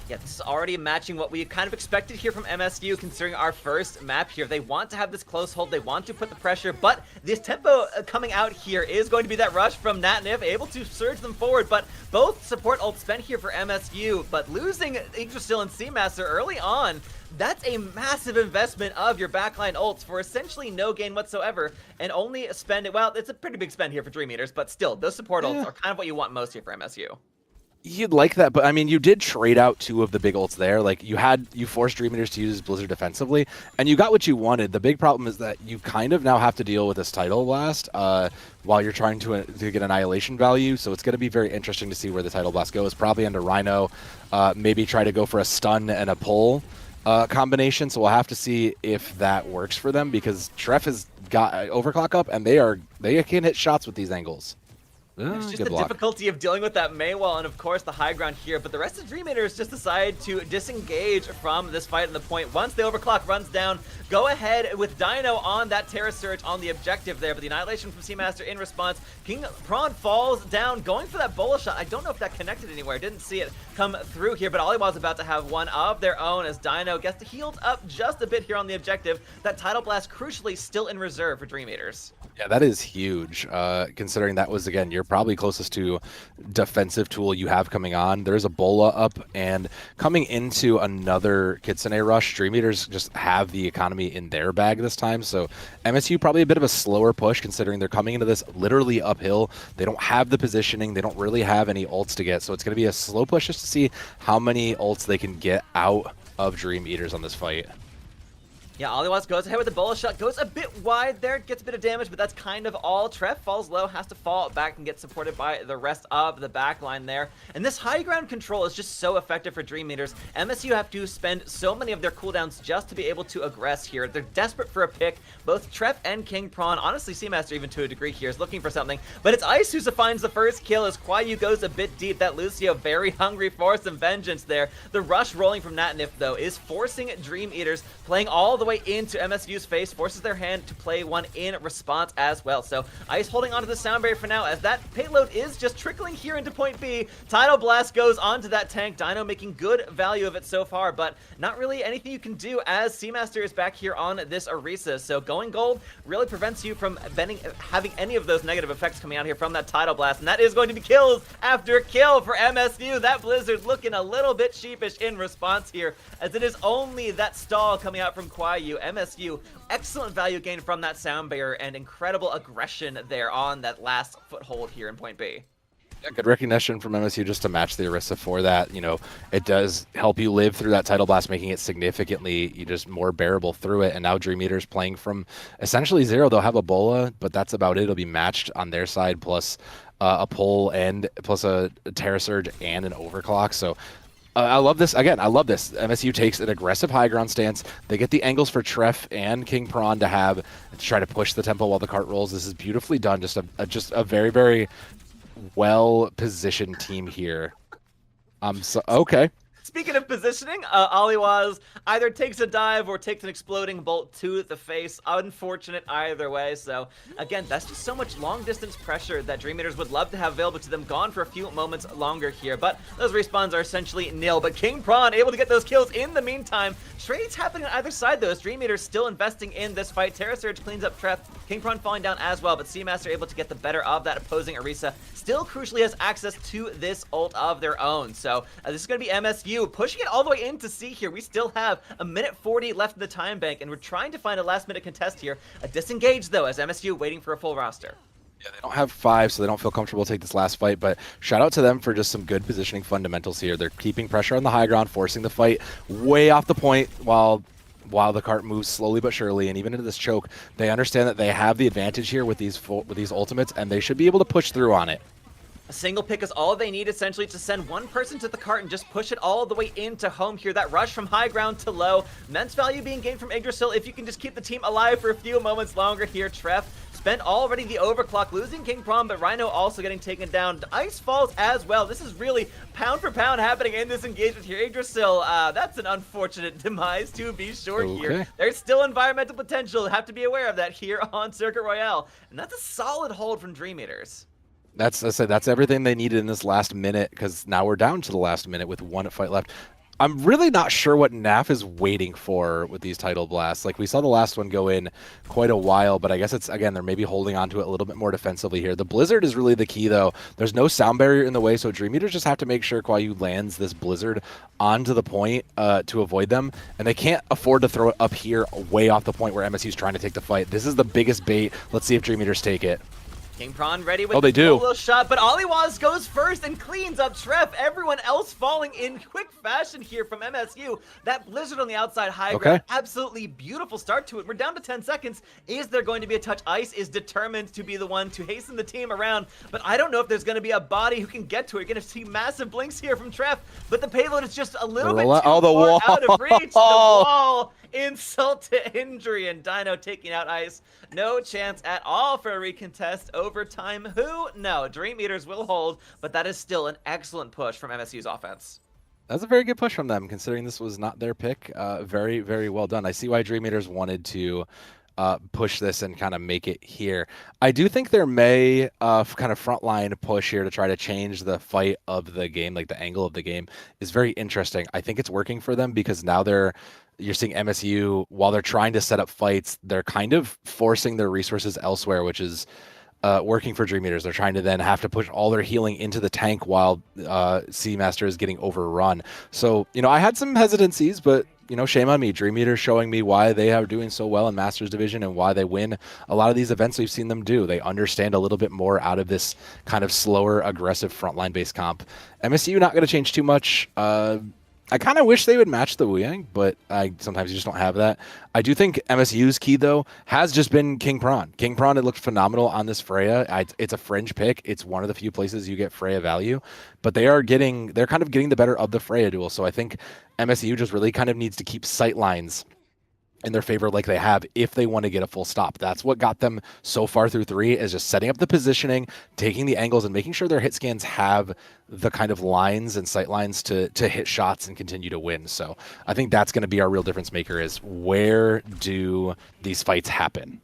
Yeah, this is already matching what we kind of expected here from MSU, considering our first map here. They want to have this close hold, they want to put the pressure, but this tempo coming out here is going to be that rush from Natnif, able to surge them forward, but both support ults spent here for MSU, but losing Yggdrasil and Seamaster early on, that's a massive investment of your backline ults for essentially no gain whatsoever, and only spend it, well, it's a pretty big spend here for Dream Eaters, but still, those support ults are kind of what you want most here for MSU. You'd like that, but I mean, you did trade out 2 of the big ults there. Like, you forced Dream Eaters to use Blizzard defensively, and you got what you wanted. The big problem is that you kind of now have to deal with this Tidal Blast while you're trying to get Annihilation value, so it's going to be very interesting to see where the Tidal Blast goes. Probably under Rhino, maybe try to go for a stun and a pull combination, so we'll have to see if that works for them, because Treff has got Overclock up, and they can hit shots with these angles. It's just the difficulty of dealing with that Mei wall and, of course, the high ground here. But the rest of Dream Eaters just decide to disengage from this fight in the point. Once the Overclock runs down, go ahead with Dino on that Terra Surge on the objective there. But the Annihilation from Seamaster in response. King Prawn falls down, going for that Bola shot. I don't know if that connected anywhere. Didn't see it come through here. But Oliwa's about to have one of their own as Dino gets healed up just a bit here on the objective. That Tidal Blast, crucially, still in reserve for Dream Eaters. Yeah, that is huge, considering that was, again, you're probably closest to defensive tool you have coming on. There's a Bola up, and coming into another Kitsune rush, Dream Eaters just have the economy in their bag this time, so MSU probably a bit of a slower push, considering they're coming into this literally uphill. They don't have the positioning, they don't really have any ults to get, so it's going to be a slow push just to see how many ults they can get out of Dream Eaters on this fight. Yeah, Oliwas goes ahead with the Bola shot, goes a bit wide there, gets a bit of damage, but that's kind of all. Treff falls low, has to fall back and get supported by the rest of the backline there. And this high ground control is just so effective for Dream Eaters. MSU have to spend so many of their cooldowns just to be able to aggress here. They're desperate for a pick. Both Treff and King Prawn, honestly Seamaster even to a degree here, is looking for something. But it's Ice who finds the first kill as Kwayu goes a bit deep. That Lucio very hungry for some vengeance there. The rush rolling from Natnif, though, is forcing Dream Eaters, playing all the the way into MSU's face, forces their hand to play one in response as well. So Ice holding onto the sound barrier for now, as that payload is just trickling here into point B. Tidal Blast goes onto that tank. Dino making good value of it so far, but not really anything you can do as Seamaster is back here on this Orisa. So going gold really prevents you from having any of those negative effects coming out here from that Tidal Blast, and that is going to be kills after kill for MSU. That Blizzard looking a little bit sheepish in response here, as it is only that stall coming out from Kwayu. MSU, excellent value gain from that sound barrier and incredible aggression there on that last foothold here in point B. Yeah, good recognition from MSU just to match the Orisa for that. You know, it does help you live through that Tidal Blast, making it significantly just more bearable through it. And now Dream Eater's playing from essentially zero. They'll have a Bola, but that's about it. It'll be matched on their side, plus a pull and plus a Terra Surge and an Overclock. So I love this. Again, I love this. MSU takes an aggressive high ground stance. They get the angles for Treff and King Prawn to try to push the tempo while the cart rolls. This is beautifully done. Just a very, very well-positioned team here. Okay. Speaking of positioning, Aliwaz either takes a dive or takes an exploding bolt to the face. Unfortunate either way. So again, that's just so much long-distance pressure that Dream Eaters would love to have available to them. Gone for a few moments longer here, but those respawns are essentially nil. But King Prawn able to get those kills in the meantime. Trades happening on either side though. Dream Eaters still investing in this fight. Terra Surge cleans up Treff. King Prawn falling down as well, but Seamaster able to get the better of that opposing Orisa. Still crucially has access to this ult of their own. So this is going to be MSU pushing it all the way into C here. We still have a minute 40 left in the time bank, and we're trying to find a last-minute contest here. A disengage, though, as MSU waiting for a full roster. Yeah, they don't have 5, so they don't feel comfortable to take this last fight, but shout out to them for just some good positioning fundamentals here. They're keeping pressure on the high ground, forcing the fight way off the point while the cart moves slowly but surely, and even into this choke. They understand that they have the advantage here with these ultimates, and they should be able to push through on it. A single pick is all they need, essentially, to send one person to the cart and just push it all the way into home here. That rush from high ground to low. Immense value being gained from Yggdrasil if you can just keep the team alive for a few moments longer here. Treff spent already the overclock, losing King Prawn, but Rhino also getting taken down. Ice falls as well. This is really pound for pound happening in this engagement here. Yggdrasil, that's an unfortunate demise to be sure here. There's still environmental potential. Have to be aware of that here on Circuit Royale. And that's a solid hold from Dream Eaters. That's everything they needed in this last minute, because now we're down to the last minute with one fight left. I'm really not sure what NAF is waiting for with these Tidal Blasts. Like, we saw the last one go in quite a while, but I guess it's, again, they're maybe holding on to it a little bit more defensively here. The Blizzard is really the key, though. There's no sound barrier in the way, so Dream Eaters just have to make sure Kwayu lands this Blizzard onto the point to avoid them, and they can't afford to throw it up here way off the point where MSU's trying to take the fight. This is the biggest bait. Let's see if Dream Eaters take it. King Prawn ready with they do. Solo shot, but Aliwaz goes first and cleans up Treff. Everyone else falling in quick fashion here from MSU. That Blizzard on the outside high ground, absolutely beautiful start to it. We're down to 10 seconds. Is there going to be a touch? Ice is determined to be the one to hasten the team around, but I don't know if there's going to be a body who can get to it. You're going to see massive blinks here from Treff, but the payload is just a little bit too far out of reach. The wall, insult to injury, and Dino taking out Ice. No chance at all for a recontest. Overtime, who? No, Dream Eaters will hold, but that is still an excellent push from MSU's offense. That's a very good push from them, considering this was not their pick. Very, very well done. I see why Dream Eaters wanted to push this and kind of make it here. I do think there may kind of frontline push here to try to change the fight of the game, like the angle of the game is very interesting. I think it's working for them because now you're seeing MSU, while they're trying to set up fights, they're kind of forcing their resources elsewhere, which is working for Dream Eaters. They're trying to then have to push all their healing into the tank while Seamaster is getting overrun. So, I had some hesitancies, but, shame on me. Dream Eaters showing me why they are doing so well in Masters Division and why they win a lot of these events we've seen them do. They understand a little bit more out of this kind of slower, aggressive frontline-based comp. MSU not going to change too much. I kind of wish they would match the Wuyang, but sometimes you just don't have that. I do think MSU's key, though, has just been King Prawn. King Prawn, it looked phenomenal on this Freya. It's a fringe pick. It's one of the few places you get Freya value, but they're kind of getting the better of the Freya duel. So I think MSU just really kind of needs to keep sight lines in their favor like they have if they want to get a full stop. That's what got them so far through 3, is just setting up the positioning, taking the angles, and making sure their hit scans have the kind of lines and sight lines to hit shots and continue to win. So I think that's going to be our real difference maker, is where do these fights happen?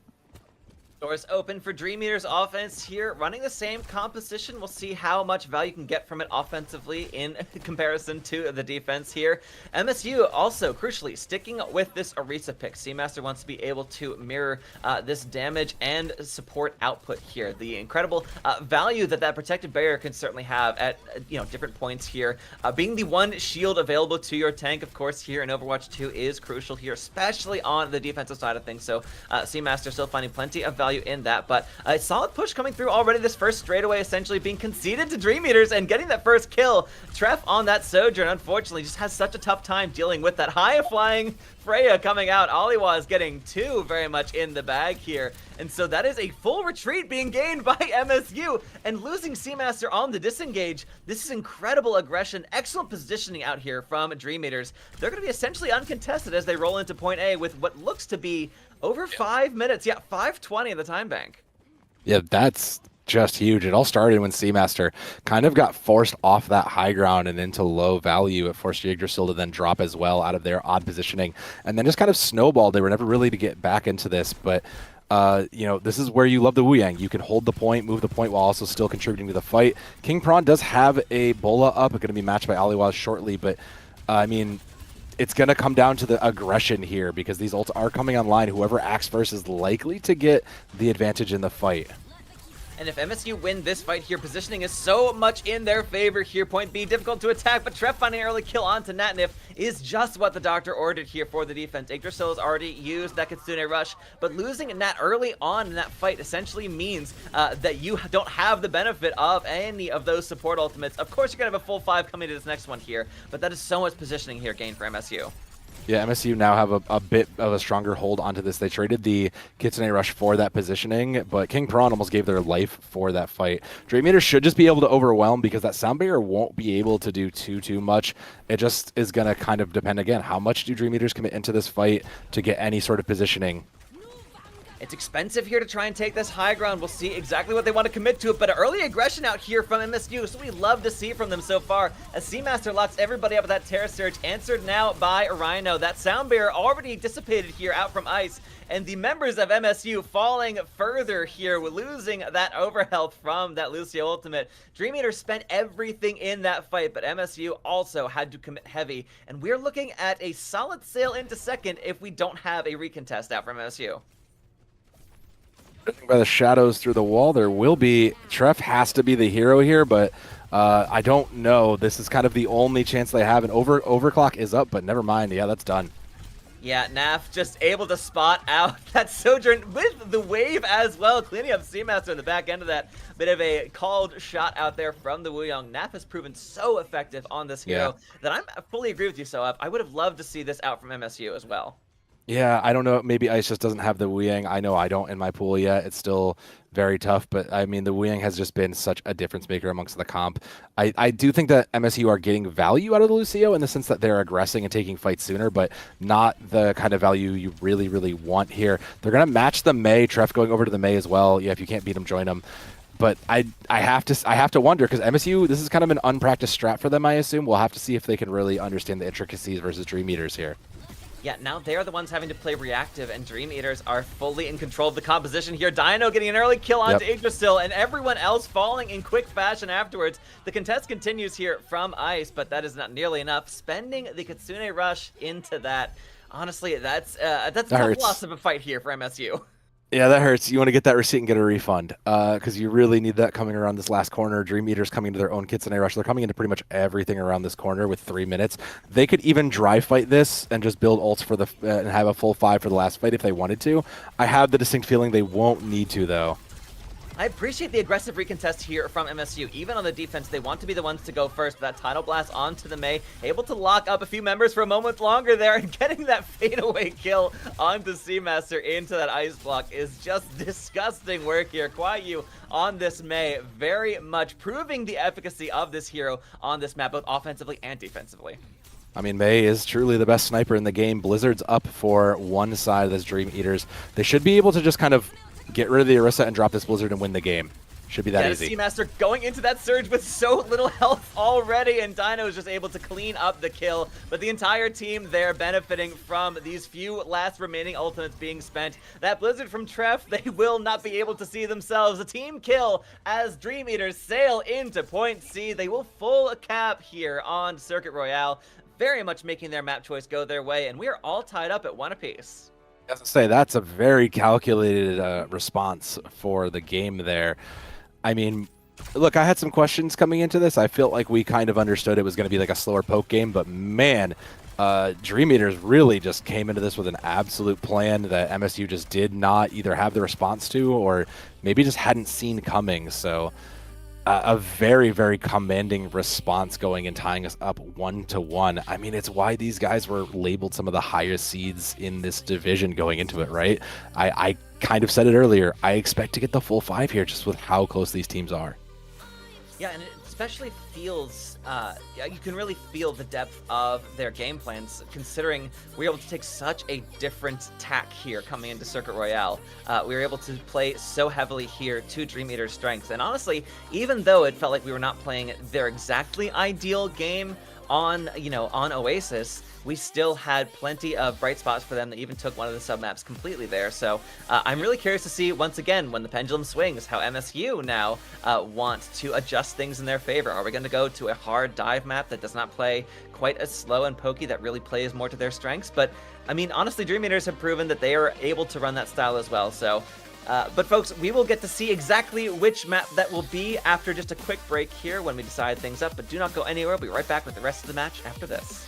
Doors open for Dream Eater's offense here, running the same composition. We'll see how much value you can get from it offensively in comparison to the defense here. MSU also, crucially, sticking with this Orisa pick. Seamaster wants to be able to mirror this damage and support output here. The incredible value that protected barrier can certainly have at different points here. Being the one shield available to your tank, of course, here in Overwatch 2 is crucial here, especially on the defensive side of things. So Seamaster still finding plenty of value in that, but a solid push coming through already. This first straightaway essentially being conceded to Dream Eaters and getting that first kill. Treff on that Sojourn, unfortunately, just has such a tough time dealing with that high-flying Freya coming out. Aliwa is getting 2 very much in the bag here, and so that is a full retreat being gained by MSU, and losing Seamaster on the disengage. This is incredible aggression, excellent positioning out here from Dream Eaters. They're going to be essentially uncontested as they roll into point A with what looks to be over 5 minutes. Yeah, 5:20 in the time bank. Yeah, that's just huge. It all started when Seamaster kind of got forced off that high ground and into low value. It forced Yggdrasil to then drop as well out of their odd positioning, and then just kind of snowballed. They were never really to get back into this, but this is where you love the Wu Yang. You can hold the point, move the point while also still contributing to the fight. King Prawn does have a Bola up. It's going to be matched by Aliwa shortly, but I mean, it's going to come down to the aggression here because these ults are coming online. Whoever acts first is likely to get the advantage in the fight. And if MSU win this fight here, positioning is so much in their favor here. Point B, difficult to attack, but Treff finding an early kill onto Natnif is just what the doctor ordered here for the defense. Yggdrasil has already used that Kitsune Rush, but losing Nat early on in that fight essentially means that you don't have the benefit of any of those support ultimates. Of course, you're going to have a full 5 coming to this next one here, but that is so much positioning here gained for MSU. Yeah, MSU now have a bit of a stronger hold onto this. They traded the Kitsune Rush for that positioning, but King Prawn almost gave their life for that fight. Dream Eaters should just be able to overwhelm because that sound barrier won't be able to do too much. It just is going to kind of depend, again, how much do Dream Eaters commit into this fight to get any sort of positioning. It's expensive here to try and take this high ground. We'll see exactly what they want to commit to it, but early aggression out here from MSU, so we love to see from them so far. As Seamaster locks everybody up with that Terra Surge, answered now by Rhino. That sound barrier already dissipated here out from Ice, and the members of MSU falling further here, losing that overhealth from that Lucio ultimate. Dream Eater spent everything in that fight, but MSU also had to commit heavy, and we're looking at a solid sail into second if we don't have a recontest out from MSU. By the shadows through the wall, there will be. Treff has to be the hero here, but I don't know. This is kind of the only chance they have, and overclock is up, but never mind. Yeah, that's done. Yeah, Naf just able to spot out that Sojourn with the wave as well, cleaning up Seamaster in the back end of that. Bit of a called shot out there from the Wuyong. Naf has proven so effective on this hero that I fully agree with you, Soap. I would have loved to see this out from MSU as well. Yeah, I don't know. Maybe Ice just doesn't have the Wu Yang. I know I don't in my pool yet. It's still very tough, but I mean, the Wu Yang has just been such a difference maker amongst the comp. I do think that MSU are getting value out of the Lucio in the sense that they're aggressing and taking fights sooner, but not the kind of value you really want here. They're going to match the Mei. Treff going over to the Mei as well. Yeah, if you can't beat him, join him. But I have to wonder, because MSU, this is kind of an unpracticed strat for them, I assume. We'll have to see if they can really understand the intricacies versus Dream Eaters here. Yeah, now they're the ones having to play reactive, and Dream Eaters are fully in control of the composition here. Dino getting an early kill onto Yggdrasil, and everyone else falling in quick fashion afterwards. The contest continues here from Ice, but that is not nearly enough. Spending the Kitsune Rush into that. Honestly, that's a tough loss of a fight here for MSU. Yeah, that hurts. You want to get that receipt and get a refund because you really need that coming around this last corner. Dream Eaters coming to their own Kitsune Rush. They're coming into pretty much everything around this corner with 3 minutes. They could even dry fight this and just build ults for the and have a full 5 for the last fight if they wanted to. I have the distinct feeling they won't need to, though. I appreciate the aggressive recontest here from MSU. Even on the defense, they want to be the ones to go first. That Tidal Blast onto the Mei, able to lock up a few members for a moment longer there, and getting that fadeaway kill onto Seamaster into that ice block is just disgusting work here. Kwaiyu on this Mei, very much proving the efficacy of this hero on this map, both offensively and defensively. I mean, Mei is truly the best sniper in the game. Blizzard's up for one side of this Dream Eaters. They should be able to just kind of get rid of the Orisa and drop this Blizzard and win the game. Should be that easy. Seamaster going into that surge with so little health already, and Dino is just able to clean up the kill. But the entire team there benefiting from these few last remaining ultimates being spent. That Blizzard from Treff, they will not be able to see themselves. A team kill as Dream Eaters sail into point C. They will full cap here on Circuit Royale, very much making their map choice go their way, and we are all tied up at 1 apiece. I was gonna say, that's a very calculated response for the game there. I mean, look, I had some questions coming into this. I felt like we kind of understood it was going to be like a slower poke game, but man, Dream Eaters really just came into this with an absolute plan that MSU just did not either have the response to or maybe just hadn't seen coming. So a very, very commanding response going and tying us up 1-1. I mean, it's why these guys were labeled some of the highest seeds in this division going into it, right? I kind of said it earlier. I expect to get the full 5 here just with how close these teams are. Yeah, and it especially feels, you can really feel the depth of their game plans, considering we were able to take such a different tack here coming into Circuit Royale. We were able to play so heavily here to Dream Eater's strengths, and honestly, even though it felt like we were not playing their exactly ideal game on, on Oasis, we still had plenty of bright spots for them that even took one of the sub-maps completely there. So I'm really curious to see, once again, when the pendulum swings, how MSU now want to adjust things in their favor. Are we going to go to a hard dive map that does not play quite as slow and pokey, that really plays more to their strengths? But, I mean, honestly, Dream Eaters have proven that they are able to run that style as well. So, but folks, we will get to see exactly which map that will be after just a quick break here when we decide things up. But do not go anywhere. We'll be right back with the rest of the match after this.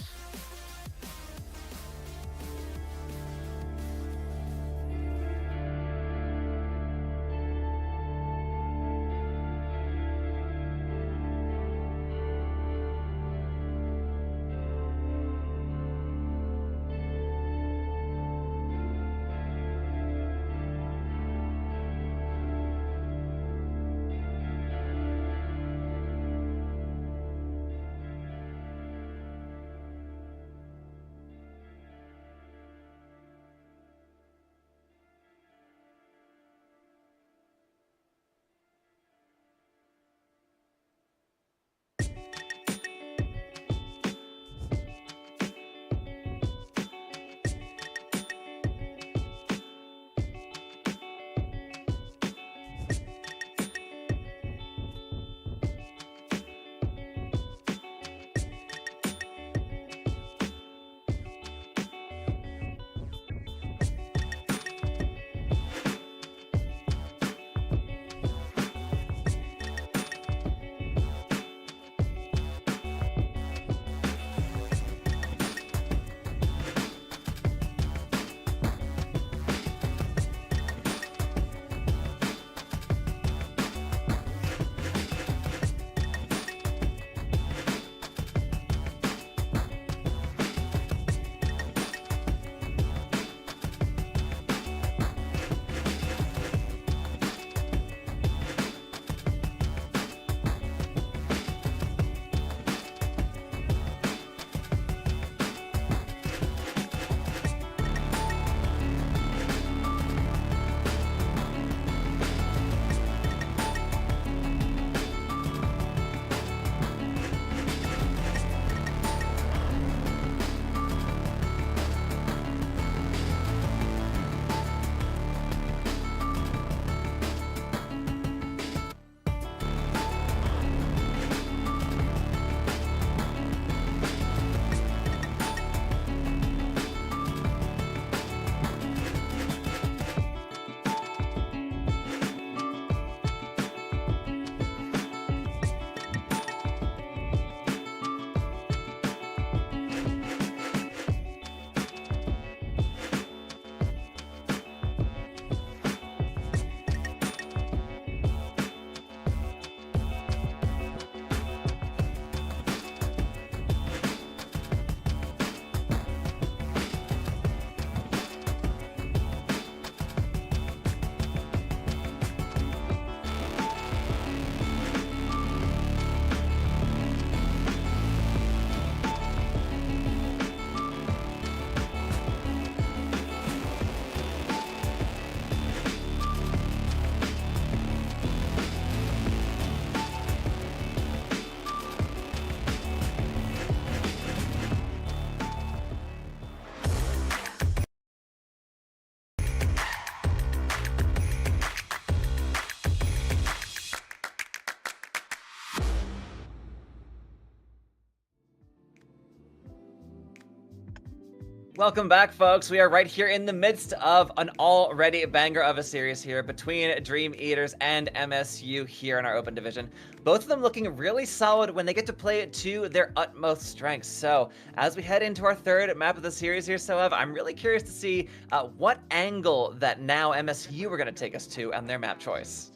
Welcome back, folks. We are right here in the midst of an already banger of a series here between Dream Eaters and MSU here in our open division. Both of them looking really solid when they get to play it to their utmost strengths. So as we head into our third map of the series here, Soev, I'm really curious to see what angle that now MSU are going to take us to and their map choice.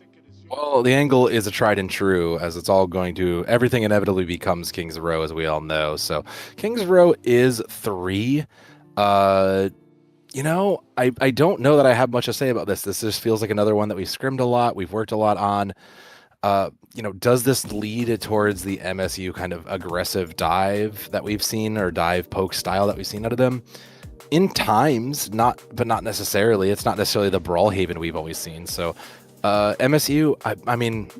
Well, the angle is a tried and true, as it's all going to, everything inevitably becomes King's Row, as we all know. So King's Row is 3. You know, I don't know that I have much to say about this. This just feels like another one that we've scrimmed a lot, we've worked a lot on. You know, does this lead towards the MSU kind of aggressive dive that we've seen, or dive poke style that we've seen out of them? In times, but not necessarily. It's not necessarily the Brawl Haven we've always seen. So MSU, I mean,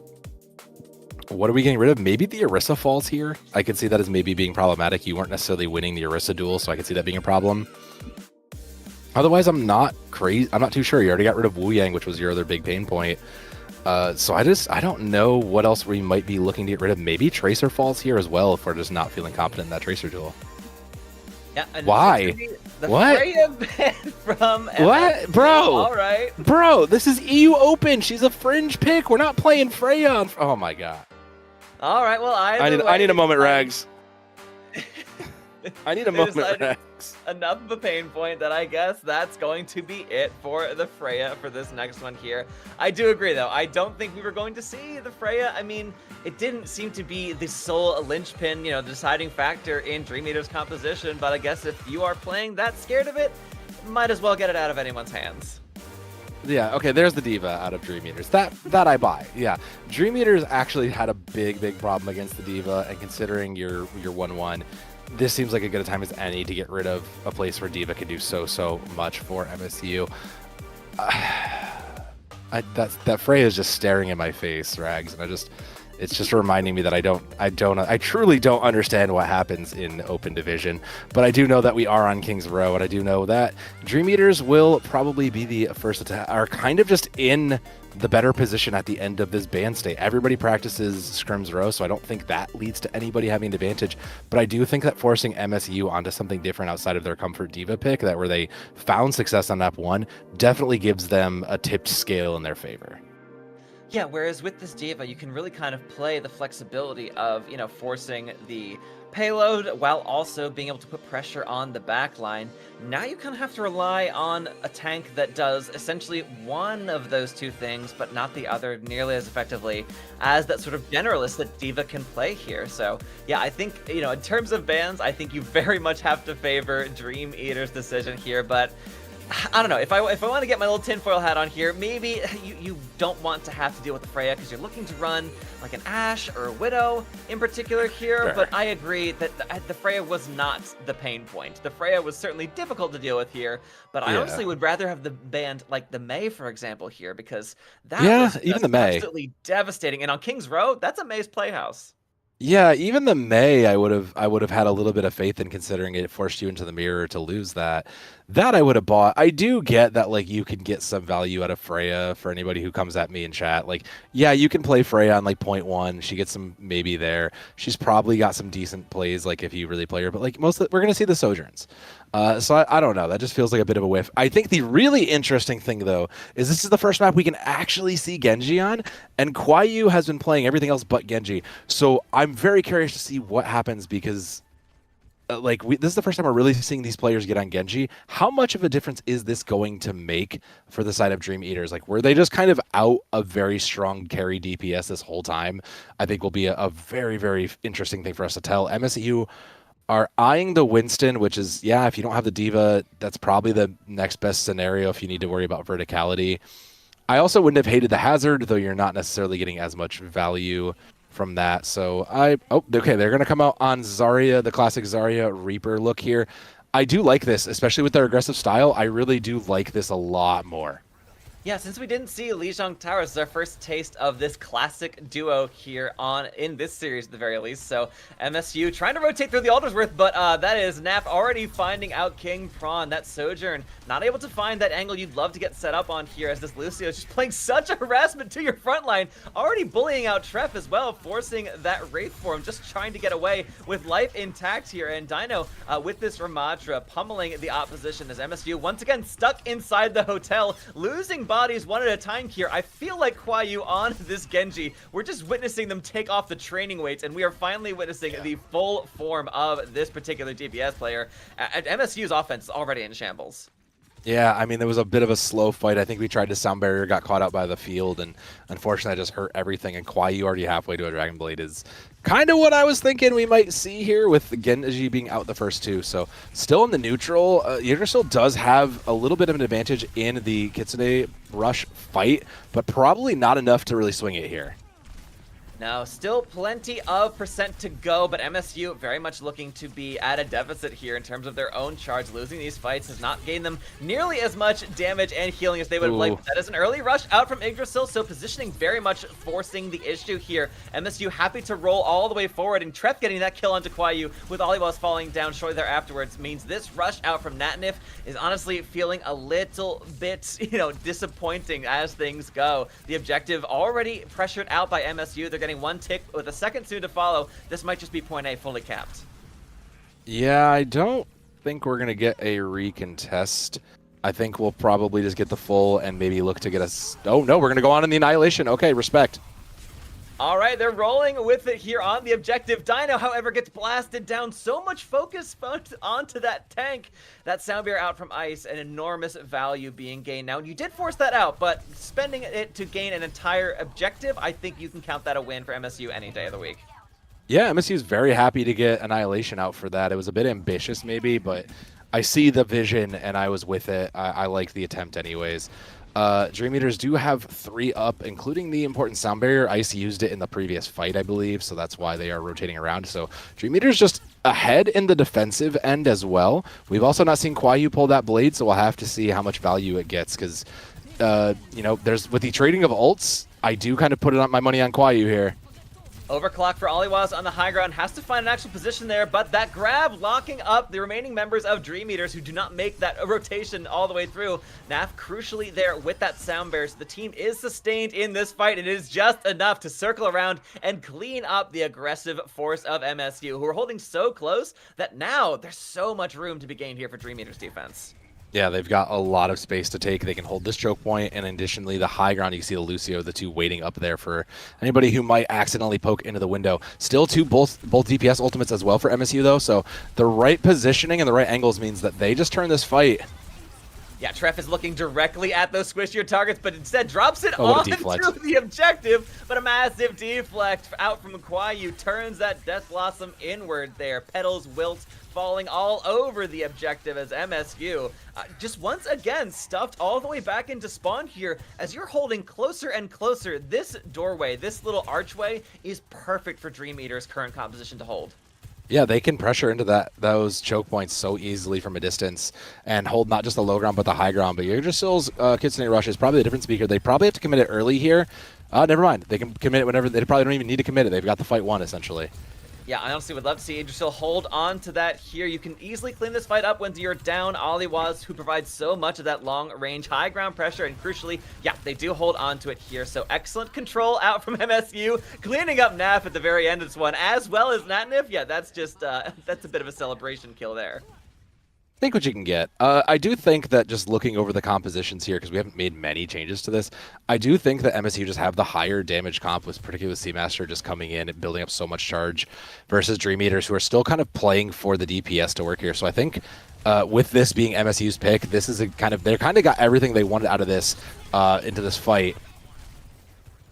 what are we getting rid of? Maybe the Orisa falls here. I could see that as maybe being problematic. You weren't necessarily winning the Orisa duel, so I could see that being a problem. Otherwise, I'm not crazy. I'm not too sure. You already got rid of Wu Yang, which was your other big pain point. So I don't know what else we might be looking to get rid of. Maybe Tracer falls here as well if we're just not feeling confident in that Tracer duel. Yeah. Why? What? From what, MSU. bro? All right, bro. This is EU Open. She's a fringe pick. We're not playing Freya on. Oh my god. All right. Well, I need a moment, Rags. I need a moment, Rags. Enough of a pain point that I guess that's going to be it for the Freya for this next one here. I do agree, though. I don't think we were going to see the Freya. I mean, it didn't seem to be the sole linchpin, you know, deciding factor in Dream Eater's composition. But I guess if you are playing that scared of it, might as well get it out of anyone's hands. Yeah, okay, there's the Diva out of Dream Eaters. That I buy. Yeah. Dream Eaters actually had a big problem against the Diva, and considering your 1-1, this seems like as good a time as any to get rid of a place where Diva can do so much for MSU. That Freya is just staring in my face, Rags, and it's just reminding me that I truly don't understand what happens in Open Division, but I do know that we are on King's Row, and I do know that Dream Eaters will probably be the first attack, are kind of just in the better position at the end of this ban state. Everybody practices Scrims Row, so I don't think that leads to anybody having an advantage, but I do think that forcing MSU onto something different outside of their comfort Diva pick, that where they found success on map 1, definitely gives them a tipped scale in their favor. Yeah, whereas with this Diva, you can really kind of play the flexibility of, you know, forcing the payload while also being able to put pressure on the back line. Now you kind of have to rely on a tank that does essentially one of those two things, but not the other nearly as effectively as that sort of generalist that Diva can play here. So yeah, I think, you know, in terms of bans, I think you very much have to favor Dream Eater's decision here, but I don't know, if I want to get my little tinfoil hat on here, maybe you don't want to have to deal with the Freya because you're looking to run like an Ashe or a Widow in particular here, sure. But I agree that the Freya was not the pain point. The Freya was certainly difficult to deal with here, but I honestly would rather have the band like the Mei, for example, here, because that was even the Mei absolutely devastating. And on King's Row, that's a Mei's playhouse. Yeah, even the Mei, I would have had a little bit of faith in, considering it forced you into the mirror to lose that. That I would have bought. I do get that, like, you can get some value out of Freya for anybody who comes at me in chat. Like, yeah, you can play Freya on like 0.1. She gets some maybe there. She's probably got some decent plays, like if you really play her. But like we're gonna see the Sojourns. So I don't know. That just feels like a bit of a whiff. I think the really interesting thing, though, is this is the first map we can actually see Genji on, and Kwai Yu has been playing everything else but Genji. So I'm very curious to see what happens, because this is the first time we're really seeing these players get on Genji. How much of a difference is this going to make for the side of Dream Eaters? Like, were they just kind of out a very strong carry DPS this whole time? I think will be a very, very interesting thing for us to tell. MSU are eyeing the Winston, which is, yeah, if you don't have the Diva, that's probably the next best scenario if you need to worry about verticality. I also wouldn't have hated the Hazard, though you're not necessarily getting as much value from that. So okay, they're going to come out on Zarya, the classic Zarya Reaper look here. I do like this, especially with their aggressive style. I really do like this a lot more. Yeah, since we didn't see Lijiang Towers, this is our first taste of this classic duo here in this series at the very least. So MSU trying to rotate through the Aldersworth, but that is Nap already finding out King Prawn. That Sojourn not able to find that angle you'd love to get set up on here, as this Lucio is just playing such a harassment to your front line, already bullying out Treff as well, forcing that Wraith form, just trying to get away with life intact here. And Dino with this Ramadra pummeling the opposition as MSU once again stuck inside the hotel, losing bodies one at a time here. I feel like Kwayu on this Genji, we're just witnessing them take off the training weights, and we are finally witnessing the full form of this particular DPS player. MSU's offense is already in shambles. Yeah, I mean, there was a bit of a slow fight. I think we tried to sound barrier, got caught out by the field, and unfortunately I just hurt everything. And Kwayu already halfway to a Dragon Blade is kind of what I was thinking we might see here, with Genji being out the first two. So still in the neutral, Yggdrasil does have a little bit of an advantage in the Kitsune rush fight, but probably not enough to really swing it here. Now, still plenty of percent to go, but MSU very much looking to be at a deficit here in terms of their own charge. Losing these fights has not gained them nearly as much damage and healing as they would have liked. That is an early rush out from Yggdrasil, so positioning very much forcing the issue here. MSU happy to roll all the way forward, and Treff getting that kill onto Kwayu with Oliwas falling down shortly there afterwards means this rush out from Natnif is honestly feeling a little bit, disappointing as things go. The objective already pressured out by MSU. They're getting one tick with a second soon to follow. This might just be point A fully capped. Yeah, I don't think we're going to get a recontest. I think we'll probably just get the full and maybe look to get us. Oh, no, we're going to go on in the Annihilation. Okay, respect. All right, they're rolling with it here on the objective. Dino, however, gets blasted down. So much focus onto that tank. That sound barrier out from ice, an enormous value being gained. Now, you did force that out, but spending it to gain an entire objective, I think you can count that a win for MSU any day of the week. Yeah, MSU is very happy to get Annihilation out for that. It was a bit ambitious maybe, but I see the vision and I was with it. I liked the attempt anyways. Dream Eaters do have 3 up, including the important sound barrier. Ice used it in the previous fight, I believe, so that's why they are rotating around. So Dream Eaters just ahead in the defensive end as well. We've also not seen Kwayu pull that blade, so we'll have to see how much value it gets, because, there's with the trading of ults, I do kind of put my money on Kwayu here. Overclock for Oliwas on the high ground, has to find an actual position there, but that grab locking up the remaining members of Dream Eaters who do not make that rotation all the way through. Naf crucially there with that sound barrier, so the team is sustained in this fight, and it is just enough to circle around and clean up the aggressive force of MSU, who are holding so close that now there's so much room to be gained here for Dream Eaters defense. Yeah, they've got a lot of space to take. They can hold this choke point, and additionally, the high ground, you can see the Lucio, the 2 waiting up there for anybody who might accidentally poke into the window. Still both DPS ultimates as well for MSU, though, so the right positioning and the right angles means that they just turn this fight. Yeah, Treff is looking directly at those squishier targets, but instead drops it onto the objective. But a massive deflect out from Kwayu turns that Death Blossom inward there. Petals wilt falling all over the objective as MSU just once again stuffed all the way back into spawn here. As you're holding closer and closer, this doorway, this little archway, is perfect for Dream Eater's current composition to hold. Yeah, they can pressure into those choke points so easily from a distance and hold not just the low ground but the high ground. But Yggdrasil's Kitsune Rush is probably a different speaker. They probably have to commit it early here. Never mind. They can commit it whenever. They probably don't even need to commit it. They've got the fight won, essentially. Yeah, I honestly would love to see Yggdrasil hold on to that here. You can easily clean this fight up when you're down Oliwas, who provides so much of that long-range high ground pressure, and crucially, yeah, they do hold on to it here. So excellent control out from MSU, cleaning up Naf at the very end of this one, as well as Natnif. Yeah, that's just, that's a bit of a celebration kill there. Think what you can get. I do think that just looking over the compositions here, because we haven't made many changes to this, I do think that MSU just have the higher damage comp, with particularly with Seamaster just coming in and building up so much charge, versus Dream Eaters, who are still kind of playing for the DPS to work here. So I think with this being MSU's pick, this is they kind of got everything they wanted out of this into this fight.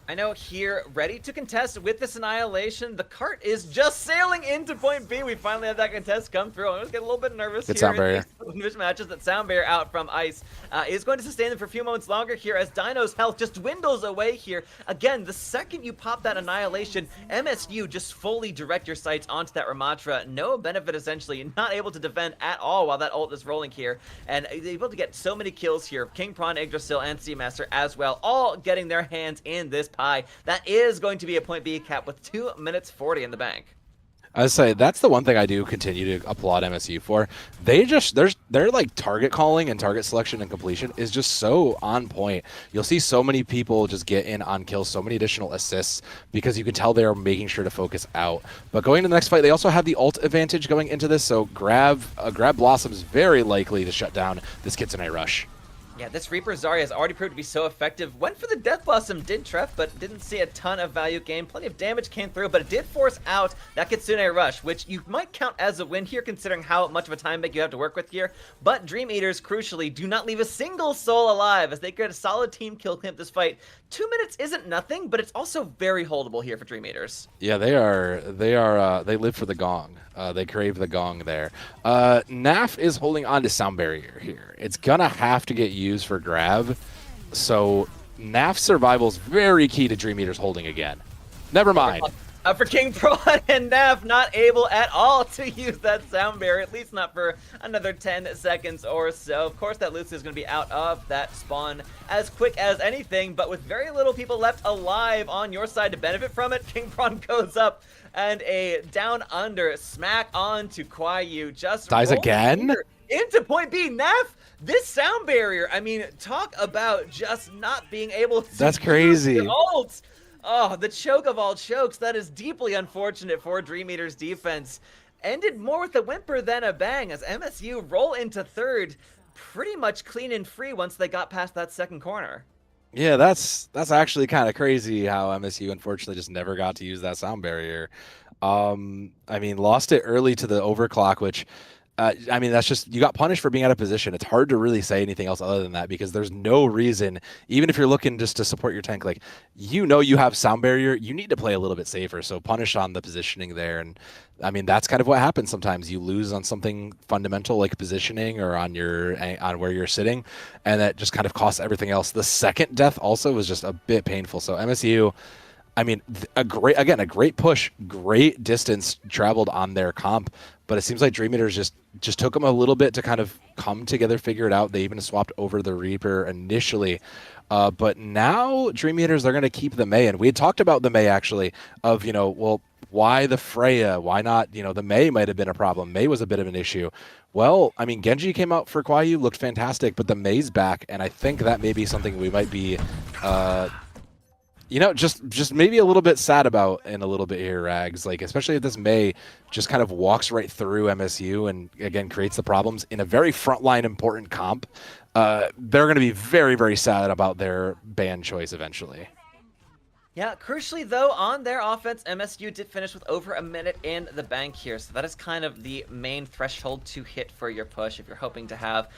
I know here, ready to contest with this Annihilation. The cart is just sailing into point B. We finally have that contest come through. I'm just getting a little bit nervous Good here sound barrier. in these matches. That sound barrier out from Ice is going to sustain them for a few moments longer here as Dino's health just dwindles away here. Again, the second you pop that Annihilation, MSU just fully direct your sights onto that Ramatra. No benefit essentially, not able to defend at all while that ult is rolling here. And able to get so many kills here. King Prawn, Yggdrasil, and Seamaster as well, all getting their hands in this pie. That is going to be a point B cap with 2 minutes 40 in the bank. I say that's the one thing I do continue to applaud MSU for. Their like target calling and target selection and completion is just so on point. You'll see so many people just get in on kills, so many additional assists because you can tell they are making sure to focus out. But going to the next fight, they also have the ult advantage going into this, so Grab Blossom is very likely to shut down this Kitsune rush. Yeah, this Reaper Zarya has already proved to be so effective. Went for the Death Blossom, did tref, but didn't see a ton of value gain. Plenty of damage came through, but it did force out that Kitsune Rush, which you might count as a win here, considering how much of a time bank you have to work with here. But Dream Eaters, crucially, do not leave a single soul alive as they get a solid team kill clamp this fight. 2 minutes isn't nothing, but it's also very holdable here for Dream Eaters. Yeah, they live for the gong. They crave the gong there. NAF is holding on to Sound Barrier here. It's gonna have to get used for grab. So NAF's survival is very key to Dream Eaters holding again. Never mind. For King Prawn and NAF, not able at all to use that sound barrier, at least not for another 10 seconds or so. Of course, that Lucio is going to be out of that spawn as quick as anything, but with very little people left alive on your side to benefit from it, King Prawn goes up and a down under smack on to Kwayu. Just dies again? Into point B. NAF, this sound barrier, I mean, talk about just not being able to That's crazy. use your ult. Oh, the choke of all chokes. That is deeply unfortunate for Dream Eater's defense. Ended more with a whimper than a bang as MSU roll into third pretty much clean and free once they got past that second corner. Yeah, that's actually kind of crazy how MSU unfortunately just never got to use that sound barrier. I mean, lost it early to the overclock, which I mean, that's just, you got punished for being out of position. It's hard to really say anything else other than that because there's no reason, even if you're looking just to support your tank, like, you know, you have sound barrier, you need to play a little bit safer. So punish on the positioning there. And I mean, that's kind of what happens sometimes. You lose on something fundamental like positioning or on where you're sitting, and that just kind of costs everything else. The second death also was just a bit painful. So MSU, I mean, a great push, great distance traveled on their comp, but it seems like Dream Eaters just took them a little bit to kind of come together, figure it out. They even swapped over the Reaper initially, but now Dream Eaters, they're going to keep the Mei, and we had talked about the Mei actually of, you know, well, why the Freya? Why not, you know, the Mei might have been a problem. Mei was a bit of an issue. Well, I mean, Genji came out for Kwayu, looked fantastic, but the Mei's back, and I think that may be something we might be you know, just maybe a little bit sad about in a little bit here, Rags. Like, especially if this Mei just kind of walks right through MSU and, again, creates the problems in a very frontline important comp. They're going to be very, very sad about their ban choice eventually. Yeah, crucially though, on their offense, MSU did finish with over a minute in the bank here, so that is kind of the main threshold to hit for your push if you're hoping to have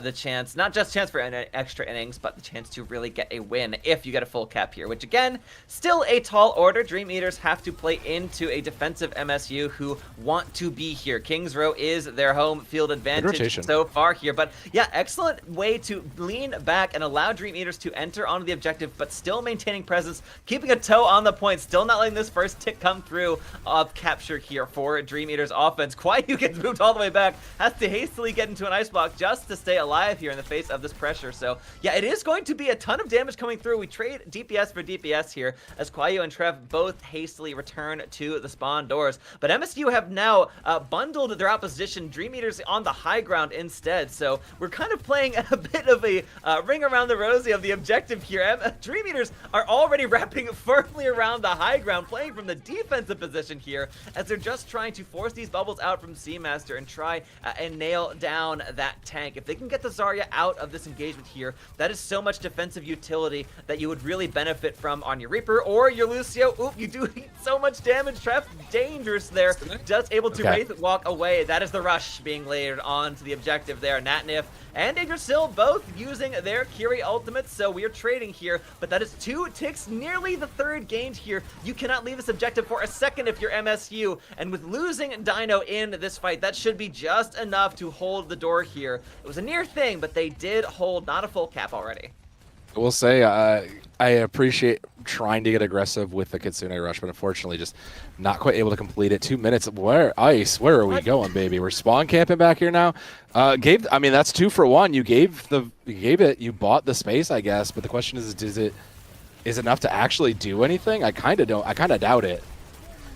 the chance, not just chance for extra innings, but the chance to really get a win if you get a full cap here, which again, still a tall order. Dream Eaters have to play into a defensive MSU who want to be here. Kings Row is their home field advantage so far here, but yeah, excellent way to lean back and allow Dream Eaters to enter onto the objective, but still maintaining presence, keeping a toe on the point, still not letting this first tick come through of capture here for Dream Eaters offense. Kwayu gets moved all the way back, has to hastily get into an ice block just to stay alive here in the face of this pressure. So yeah, it is going to be a ton of damage coming through. We trade DPS for DPS here as Kwayu and Trev both hastily return to the spawn doors. But MSU have now bundled their opposition, Dream Eaters on the high ground instead. So we're kind of playing a bit of a ring around the rosy of the objective here. Dream Eaters are already wrapping firmly around the high ground, playing from the defensive position here as they're just trying to force these bubbles out from Seamaster and try and nail down that tank. If they can get the Zarya out of this engagement here, that is so much defensive utility that you would really benefit from on your Reaper or your Lucio. Oop, you do so much damage. Trev, dangerous there, just able to Wraith walk away. That is the rush being layered onto the objective there. Natnif and Yggdrasil both using their Curie ultimates, so we are trading here, but that is 2 ticks nearly the the third gained here. You cannot leave this objective for a second if you're MSU, and with losing Dino in this fight, that should be just enough to hold the door here. It was a near thing, but they did hold not a full cap already. I will say I appreciate trying to get aggressive with the Kitsune Rush, but unfortunately just not quite able to complete it. 2 minutes. Where Ice? Where are we going, baby? We're spawn camping back here now. I mean, that's 2 for 1. You gave it. You bought the space, I guess. But the question is it enough to actually do anything? I kind of don't. I kind of doubt it.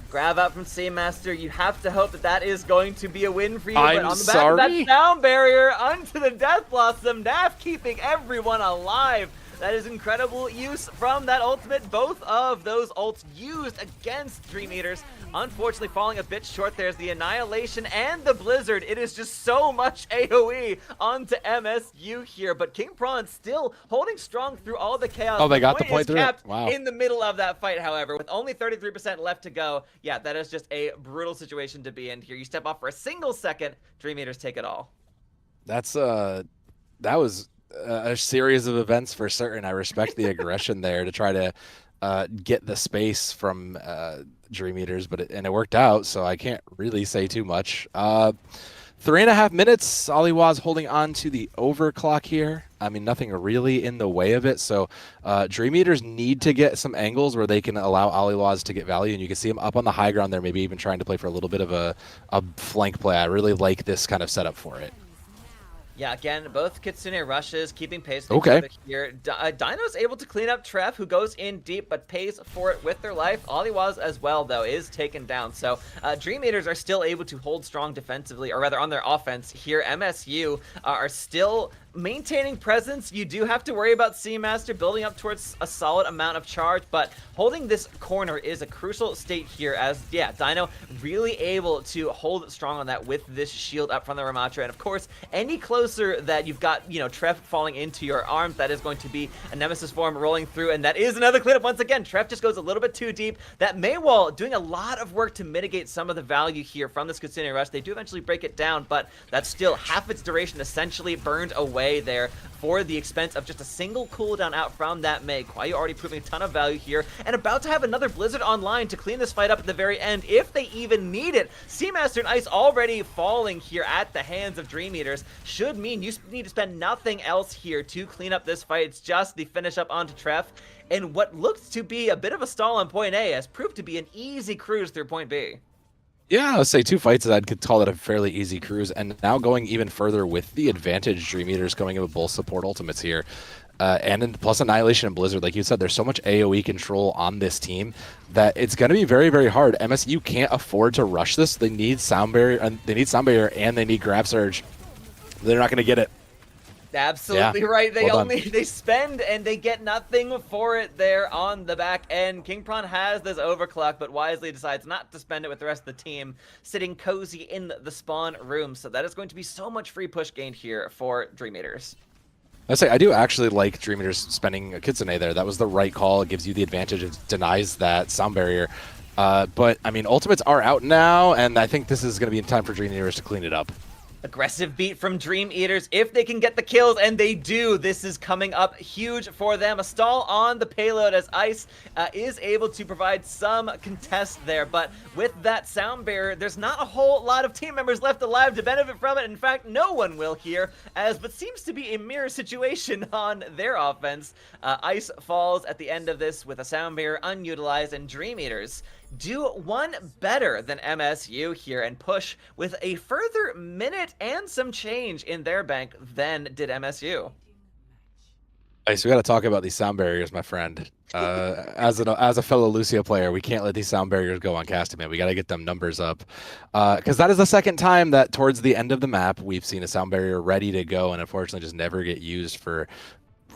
Grab out from Seamaster. You have to hope that that is going to be a win for you. I'm but on the back sorry? of that sound barrier, onto the Death Blossom. Naf keeping everyone alive. That is incredible use from that ultimate. Both of those ults used against Dream Eaters. Unfortunately, falling a bit short. There's the Annihilation and the Blizzard. It is just so much AoE onto MSU here. But King Prawn still holding strong through all the chaos. Oh, they got the point is through capped it. Wow. in the middle of that fight, however, with only 33% left to go. Yeah, that is just a brutal situation to be in here. You step off for a single second, Dream Eaters take it all. That was a series of events for certain. I respect the aggression there to try to get the space from Dream Eaters, but it worked out, so I can't really say too much. 3.5 minutes. Aliwaz holding on to the overclock here. I mean, nothing really in the way of it. So Dream Eaters need to get some angles where they can allow Aliwaz to get value, and you can see him up on the high ground there, maybe even trying to play for a little bit of a flank play. I really like this kind of setup for it. Yeah, again, both Kitsune rushes, keeping pace. Okay. Here, Dino's able to clean up Treff, who goes in deep, but pays for it with their life. Aliwaz as well, though, is taken down. So Dream Eaters are still able to hold strong defensively, or rather on their offense. Here, MSU are still maintaining presence. You do have to worry about Seamaster building up towards a solid amount of charge, but holding this corner is a crucial state here as, yeah, Dino really able to hold strong on that with this shield up from the Ramatra. And of course, any closer that you've got, you know, Treff falling into your arms, that is going to be a Nemesis form rolling through, and that is another cleanup once again. Treff just goes a little bit too deep. That Maywall doing a lot of work to mitigate some of the value here from this Kitsune Rush. They do eventually break it down, but that's still half its duration essentially burned away there for the expense of just a single cooldown out from that Mei. Kwayu already proving a ton of value here, and about to have another Blizzard online to clean this fight up at the very end, if they even need it. Seamaster and Ice already falling here at the hands of Dream Eaters should mean you need to spend nothing else here to clean up this fight. It's just the finish up onto Treff, and what looked to be a bit of a stall on point A has proved to be an easy cruise through point B. Yeah, I would say 2 fights that I could call it a fairly easy cruise, and now going even further with the advantage Dream Eaters going in with both support ultimates here. And then plus Annihilation and Blizzard, like you said, there's so much AoE control on this team that it's going to be very, very hard. MSU can't afford to rush this. They need Sound Barrier, and they need Grab Surge. They're not going to get it. Absolutely right. They spend and they get nothing for it there on the back end. King Prawn has this overclock, but wisely decides not to spend it with the rest of the team, sitting cozy in the spawn room. So that is going to be so much free push gained here for Dream Eaters. I do actually like Dream Eaters spending a Kitsune there. That was the right call. It gives you the advantage. It denies that Sound Barrier. But, I mean, ultimates are out now, and I think this is going to be in time for Dream Eaters to clean it up. Aggressive beat from Dream Eaters if they can get the kills, and they do. This is coming up huge for them. A stall on the payload as Ice is able to provide some contest there, but with that Sound Barrier, there's not a whole lot of team members left alive to benefit from it. In fact, no one will here, as what seems to be a mirror situation on their offense. Ice falls at the end of this with a Sound Barrier unutilized, and Dream Eaters do one better than MSU here and push with a further minute and some change in their bank than did MSU. Ice, we got to talk about these sound barriers, my friend. As a fellow Lucio player, we can't let these sound barriers go uncasted, man. We got to get them numbers up. Because that is the second time that towards the end of the map, we've seen a sound barrier ready to go and unfortunately just never get used for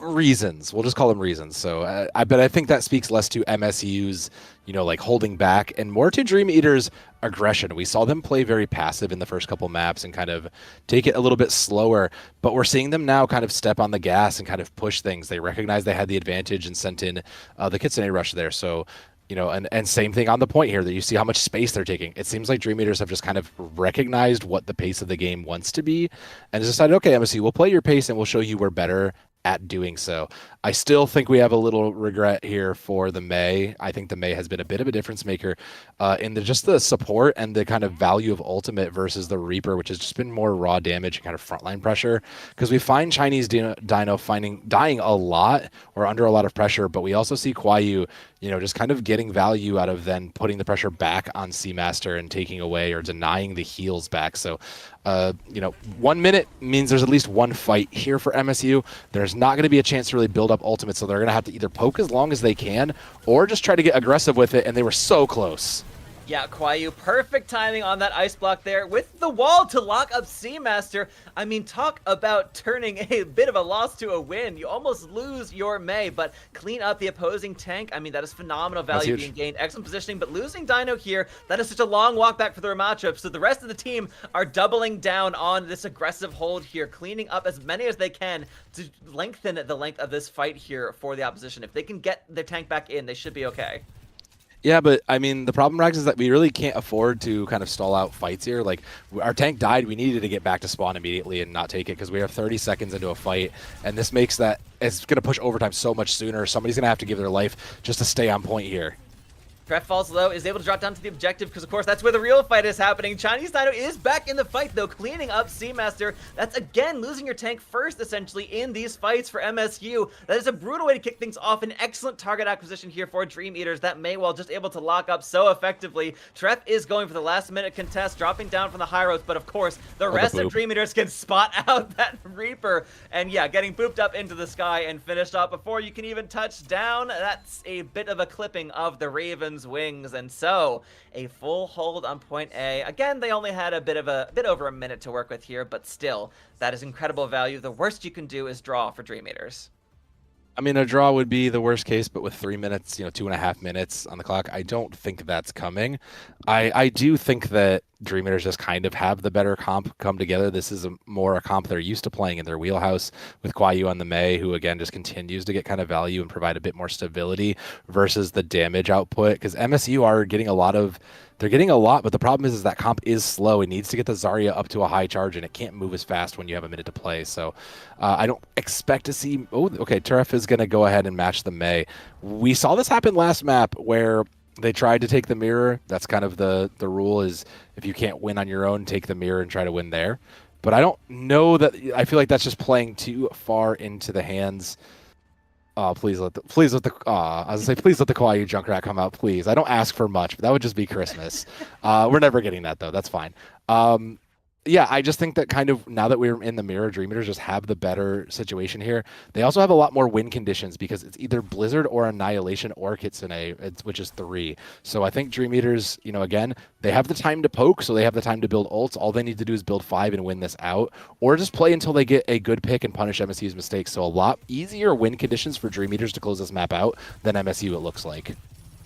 reasons. We'll just call them reasons. So I think that speaks less to MSU's, like holding back and more to Dream Eaters' aggression. We saw them play very passive in the first couple maps and kind of take it a little bit slower, but we're seeing them now kind of step on the gas and kind of push things. They recognize they had the advantage and sent in the Kitsune Rush there. So, and same thing on the point here that you see how much space they're taking. It seems like Dream Eaters have just kind of recognized what the pace of the game wants to be and decided, okay, MSU, we'll play your pace and we'll show you we're better at doing so. I still think we have a little regret here for the Mei. I think the Mei has been a bit of a difference maker in just the support and the kind of value of ultimate versus the Reaper, which has just been more raw damage and kind of frontline pressure. Because we find Chinese Dino dying a lot or under a lot of pressure, but we also see Kuayu, just kind of getting value out of then putting the pressure back on Seamaster and taking away or denying the heals back. So 1 minute means there's at least one fight here for MSU. There's not going to be a chance to really build up ultimate, so they're going to have to either poke as long as they can or just try to get aggressive with it, and they were so close. Yeah, Kuayu, perfect timing on that ice block there with the wall to lock up Seamaster. I mean, talk about turning a bit of a loss to a win. You almost lose your Mei, but clean up the opposing tank. I mean, that is phenomenal value being gained. Excellent positioning, but losing Dino here, that is such a long walk back for their matchup. So the rest of the team are doubling down on this aggressive hold here, cleaning up as many as they can to lengthen the length of this fight here for the opposition. If they can get their tank back in, they should be okay. Yeah, but I mean, the problem, Rags, is that we really can't afford to kind of stall out fights here. Like, our tank died, we needed to get back to spawn immediately and not take it because we are 30 seconds into a fight, and this makes that it's going to push overtime so much sooner. Somebody's going to have to give their life just to stay on point here. Treff falls low, is able to drop down to the objective because, of course, that's where the real fight is happening. Chinese Dino is back in the fight, though, cleaning up Seamaster. That's, again, losing your tank first, essentially, in these fights for MSU. That is a brutal way to kick things off. An excellent target acquisition here for Dream Eaters. That Maywell just able to lock up so effectively. Treff is going for the last-minute contest, dropping down from the high roads, but, of course, the rest of Dream Eaters can spot out that Reaper. And, yeah, getting booped up into the sky and finished off before you can even touch down. That's a bit of a clipping of the Ravens' wings, and so a full hold on point A. Again, they only had a bit over a minute to work with here, but still, that is incredible value. The worst you can do is draw for Dream Eaters. I mean, a draw would be the worst case, but with 3 minutes, 2.5 minutes on the clock, I don't think that's coming. I do think that Dream Eaters just kind of have the better comp come together. This is more a comp they're used to playing in their wheelhouse with Kuayu on the Mei, who again just continues to get kind of value and provide a bit more stability versus the damage output. Because MSU are getting a lot, but the problem is that comp is slow. It needs to get the Zarya up to a high charge, and it can't move as fast when you have a minute to play. So I don't expect to see. Oh, okay, Turf is going to go ahead and match the Mei. We saw this happen last map where they tried to take the mirror. That's kind of the rule is if you can't win on your own, take the mirror and try to win there. But I don't know that. I feel like that's just playing too far into the hands. Please let the Kuayu Junkrat come out, please. I don't ask for much, but that would just be Christmas. We're never getting that though. That's fine. Yeah, I just think that kind of now that we're in the mirror, Dream Eaters just have the better situation here. They also have a lot more win conditions because it's either Blizzard or Annihilation or Kitsune, which is 3. So I think Dream Eaters, again, they have the time to poke, so they have the time to build ults. All they need to do is build 5 and win this out, or just play until they get a good pick and punish MSU's mistakes. So a lot easier win conditions for Dream Eaters to close this map out than MSU, it looks like.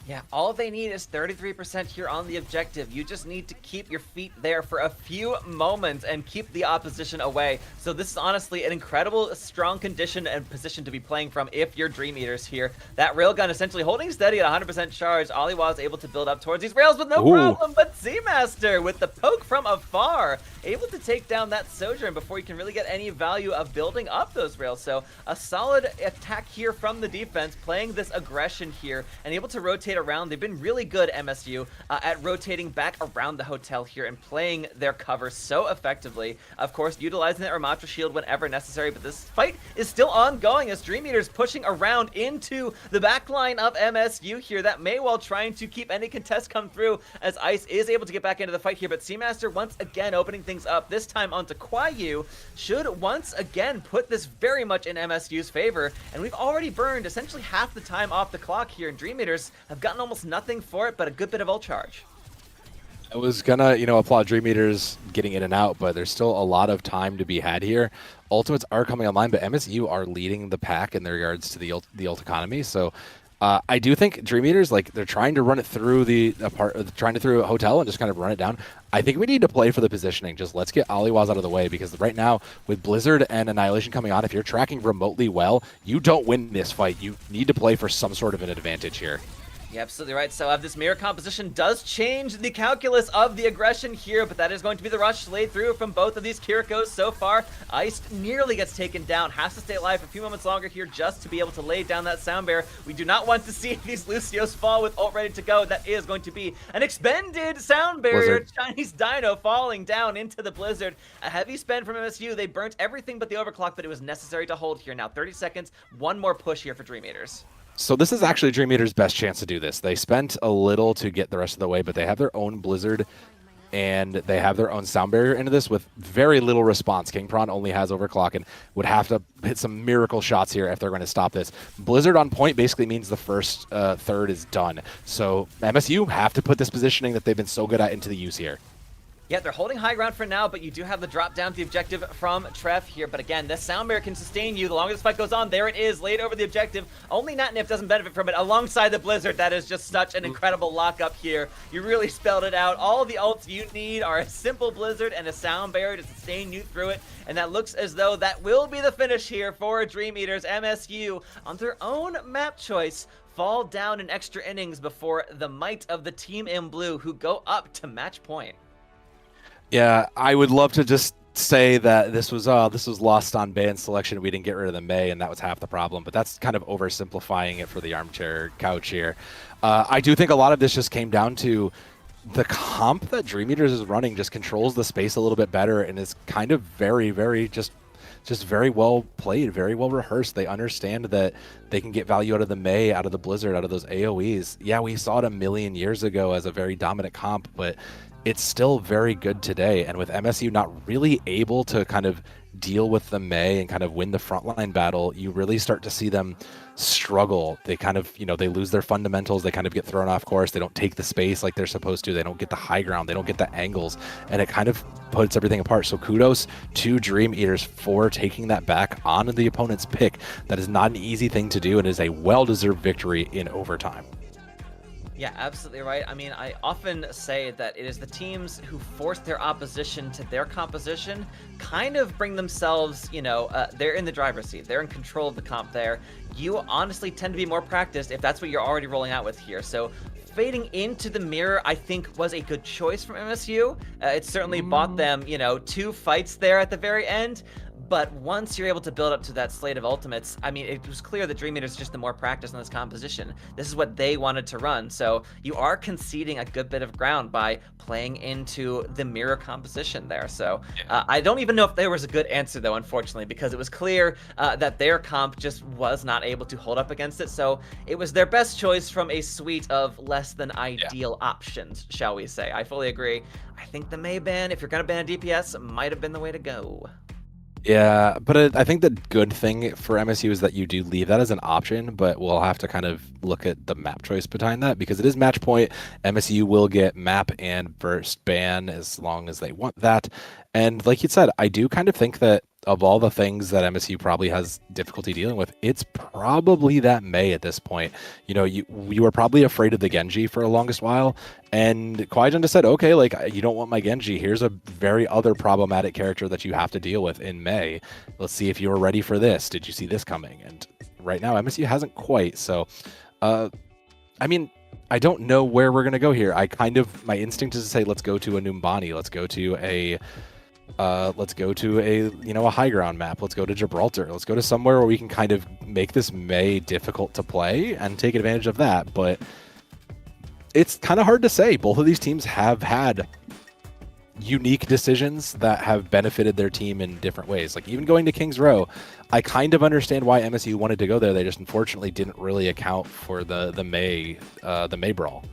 Yeah, all they need is 33% here on the objective. You just need to keep your feet there for a few moments and keep the opposition away. So this is honestly an incredible, strong condition and position to be playing from if you're Dream Eaters here. That railgun essentially holding steady at 100% charge. Aliwa is able to build up towards these rails with no problem, but Seamaster with the poke from afar, able to take down that Sojourn before you can really get any value of building up those rails. So a solid attack here from the defense, playing this aggression here and able to rotate around. They've been really good, MSU, at rotating back around the hotel here and playing their cover so effectively. Of course, utilizing the Ramatra shield whenever necessary, but this fight is still ongoing as Dream Eaters pushing around into the backline of MSU here. That Maywell trying to keep any contest come through as Ice is able to get back into the fight here, but Seamaster once again opening things up, this time onto Kuayu, should once again put this very much in MSU's favor, and we've already burned essentially half the time off the clock here, and Dream Eaters have gotten almost nothing for it, but a good bit of ult charge. I was gonna, applaud Dream Eaters getting in and out, but there's still a lot of time to be had here. Ultimates are coming online, but MSU are leading the pack in their regards to the ult economy. So I do think Dream Eaters, they're trying to run it through through a hotel and just kind of run it down. I think we need to play for the positioning. Just let's get Aliwaz out of the way, because right now with Blizzard and Annihilation coming on, if you're tracking remotely well, you don't win this fight. You need to play for some sort of an advantage here. You're absolutely right. So this mirror composition does change the calculus of the aggression here, but that is going to be the rush laid through from both of these Kirikos so far. Iced nearly gets taken down, has to stay alive for a few moments longer here just to be able to lay down that sound barrier. We do not want to see these Lucios fall with ult ready to go. That is going to be an expended sound barrier. Blizzard. Chinese Dino falling down into the Blizzard. A heavy spend from MSU. They burnt everything but the overclock, but it was necessary to hold here. Now 30 seconds, one more push here for Dream Eaters. So this is actually Dream Eater's best chance to do this. They spent a little to get the rest of the way, but they have their own Blizzard and they have their own sound barrier into this with very little response. King Prawn only has overclock and would have to hit some miracle shots here if they're going to stop this. Blizzard on point basically means the first third is done. So MSU have to put this positioning that they've been so good at into the use here. Yeah, they're holding high ground for now, but you do have the drop down to the objective from Trev here. But again, this sound barrier can sustain you. The longer this fight goes on, there it is, laid over the objective. Only Natnif doesn't benefit from it alongside the Blizzard. That is just such an incredible lockup here. You really spelled it out. All the ults you need are a simple Blizzard and a sound barrier to sustain you through it. And that looks as though that will be the finish here for Dream Eaters. MSU, on their own map choice, fall down in extra innings before the might of the team in blue, who go up to match point. Yeah, I would love to just say that this was lost on ban selection. We didn't get rid of the Mei, and that was half the problem. But that's kind of oversimplifying it for the armchair couch here. I do think a lot of this just came down to the comp that Dream Eaters is running just controls the space a little bit better and is kind of very, very just very well played, very well rehearsed. They understand that they can get value out of the Mei, out of the Blizzard, out of those AoEs. Yeah, we saw it a million years ago as a very dominant comp, but it's still very good today. And with MSU not really able to kind of deal with the Mei and kind of win the frontline battle, you really start to see them struggle. They kind of, they lose their fundamentals. They kind of get thrown off course. They don't take the space like they're supposed to. They don't get the high ground. They don't get the angles. And it kind of puts everything apart. So kudos to Dream Eaters for taking that back on the opponent's pick. That is not an easy thing to do and is a well-deserved victory in overtime. Yeah, absolutely right. I mean, I often say that it is the teams who force their opposition to their composition kind of bring themselves, they're in the driver's seat. They're in control of the comp there. You honestly tend to be more practiced if that's what you're already rolling out with here. So fading into the mirror, I think, was a good choice from MSU. It certainly bought them, 2 fights there at the very end. But once you're able to build up to that slate of ultimates, I mean, it was clear that Dream Eaters just the more practice on this composition. This is what they wanted to run. So you are conceding a good bit of ground by playing into the mirror composition there. So I don't even know if there was a good answer, though, unfortunately, because it was clear that their comp just was not able to hold up against it. So it was their best choice from a suite of less than ideal options, shall we say. I fully agree. I think the Mei ban, if you're going to ban a DPS, might have been the way to go. Yeah, but I think the good thing for MSU is that you do leave that as an option, but we'll have to kind of look at the map choice behind that because it is match point. MSU will get map and burst ban as long as they want that. And like you said, I do kind of think that of all the things that MSU probably has difficulty dealing with, it's probably that Mei at this point. You were probably afraid of the Genji for the longest while, and Kwaijan just said, okay, like, you don't want my Genji. Here's a very other problematic character that you have to deal with in Mei. Let's see if you were ready for this. Did you see this coming? And right now, MSU hasn't quite. So, I mean, I don't know where we're going to go here. My instinct is to say, let's go to a Numbani. Let's go to a high ground map. Let's go to Gibraltar. Let's go to somewhere where we can kind of make this Mei difficult to play and take advantage of that. But it's kind of hard to say. Both of these teams have had unique decisions that have benefited their team in different ways. Like even going to Kings Row, I kind of understand why MSU wanted to go there. They just unfortunately didn't really account for the Mei brawl.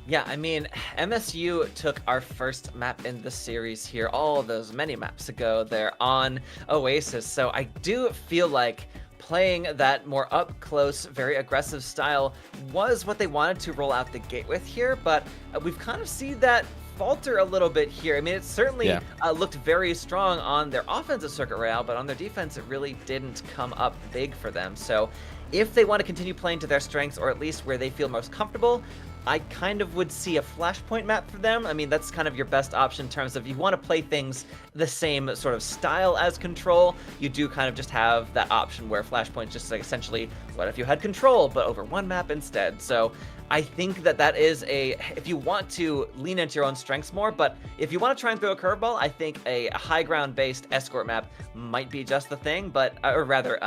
Yeah, I mean, MSU took our first map in the series here all those many maps ago there on Oasis, so I do feel like playing that more up-close, very aggressive style was what they wanted to roll out the gate with here, but we've kind of seen that falter a little bit here. I mean, it certainly looked very strong on their offensive circuit royale, but on their defense, it really didn't come up big for them. So if they want to continue playing to their strengths, or at least where they feel most comfortable, I kind of would see a Flashpoint map for them. I mean, that's kind of your best option in terms of you want to play things the same sort of style as Control. You do kind of just have that option where Flashpoint's just like essentially, what if you had Control, but over one map instead? So I think that is if you want to lean into your own strengths more, but if you want to try and throw a curveball, I think a high ground based escort map might be just the thing, but, or rather,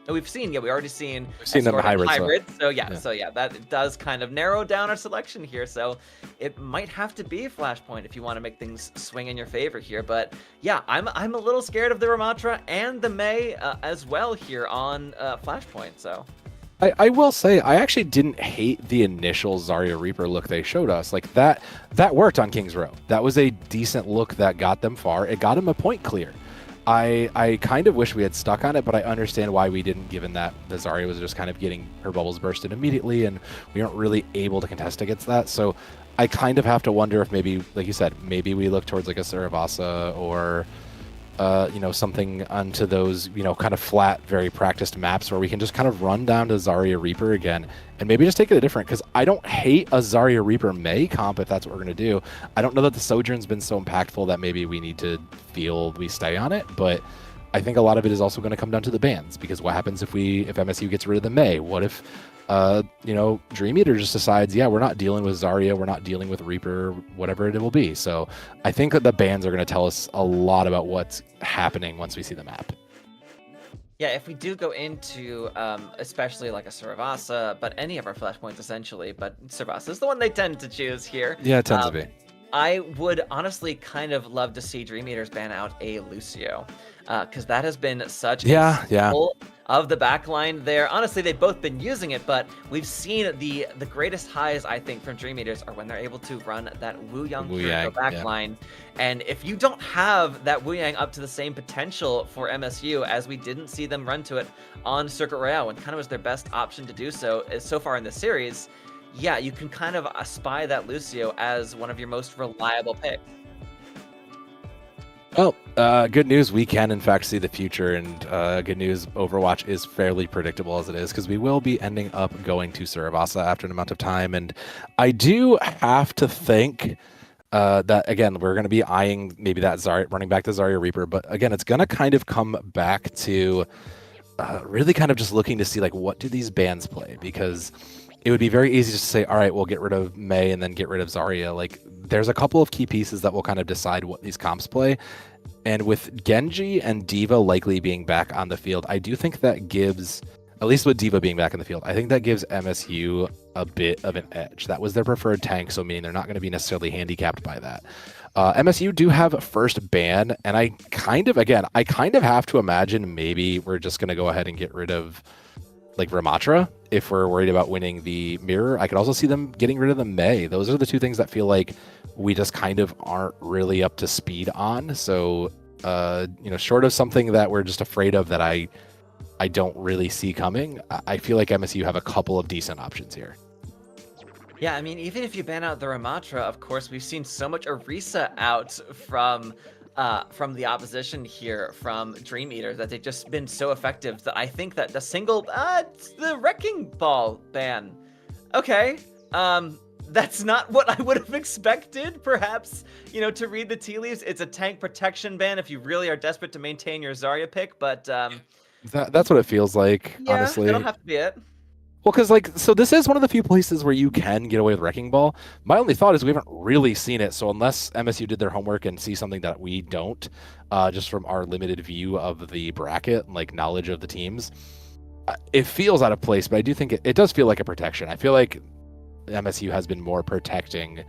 we already seen them hybrid. So yeah, that does kind of narrow down our selection here. So it might have to be Flashpoint if you want to make things swing in your favor here. But yeah, I'm a little scared of the Ramatra and the Mei as well here on Flashpoint, so. I will say, I actually didn't hate the initial Zarya Reaper look they showed us. Like, that worked on King's Row. That was a decent look that got them far. It got them a point clear. I kind of wish we had stuck on it, but I understand why we didn't, given that the Zarya was just kind of getting her bubbles bursted immediately, and we aren't really able to contest against that. So I kind of have to wonder if maybe, like you said, maybe we look towards like a Saravasa or something onto those, kind of flat, very practiced maps where we can just kind of run down to Zarya Reaper again and maybe just take it a different, because I don't hate a Zarya Reaper Mei comp if that's what we're going to do. I don't know that the Sojourn's been so impactful that maybe we need to feel we stay on it, but I think a lot of it is also going to come down to the bans, because what happens if MSU gets rid of the Mei? What if Dream Eater just decides, yeah, we're not dealing with Zarya, we're not dealing with Reaper, whatever it will be. So I think that the bans are going to tell us a lot about what's happening once we see the map. Yeah, if we do go into, especially like a Saravasa, but any of our Flashpoints essentially, but Saravasa is the one they tend to choose here. Yeah, it tends to be. I would honestly kind of love to see Dream Eaters ban out a Lucio, because that has been such a staple of the backline there. Honestly, they've both been using it, but we've seen the greatest highs, I think, from Dream Eaters are when they're able to run that Wu Yang backline. Yeah. And if you don't have that Wu Yang up to the same potential for MSU, as we didn't see them run to it on Circuit Royale, and kind of was their best option to do so far in the series, yeah, you can kind of spy that Lucio as one of your most reliable picks. Well, good news, we can in fact see the future, and good news, Overwatch is fairly predictable as it is, because we will be ending up going to Saravasa after an amount of time, and I do have to think that, again, we're going to be eyeing maybe that Zarya, running back to Zarya Reaper, but again, it's going to kind of come back to really kind of just looking to see, like, what do these bans play, because it would be very easy just to say, all right, we'll get rid of Mei and then get rid of Zarya. Like, there's a couple of key pieces that will kind of decide what these comps play. And with Genji and D.Va likely being back on the field, I do think that gives, at least with D.Va being back in the field, I think that gives MSU a bit of an edge. That was their preferred tank, so meaning they're not going to be necessarily handicapped by that. MSU do have a first ban, and I kind of have to imagine maybe we're just going to go ahead and get rid of like Ramatra if we're worried about winning the mirror. I could also see them getting rid of the Mei. Those are the two things that feel like we just kind of aren't really up to speed on. So, short of something that we're just afraid of that I don't really see coming, I feel like MSU have a couple of decent options here. Yeah, I mean, even if you ban out the Ramatra, of course, we've seen so much Orisa out from the opposition here, from Dream Eater, that they've just been so effective that I think that the single, the Wrecking Ball ban. Okay, that's not what I would have expected, perhaps, to read the tea leaves. It's a tank protection ban if you really are desperate to maintain your Zarya pick, but... that's what it feels like, yeah, honestly. That'll have to be it. Well, because, so this is one of the few places where you can get away with Wrecking Ball. My only thought is we haven't really seen it, so unless MSU did their homework and see something that we don't, just from our limited view of the bracket, like knowledge of the teams, it feels out of place, but I do think it does feel like a protection. I feel like MSU has been more protecting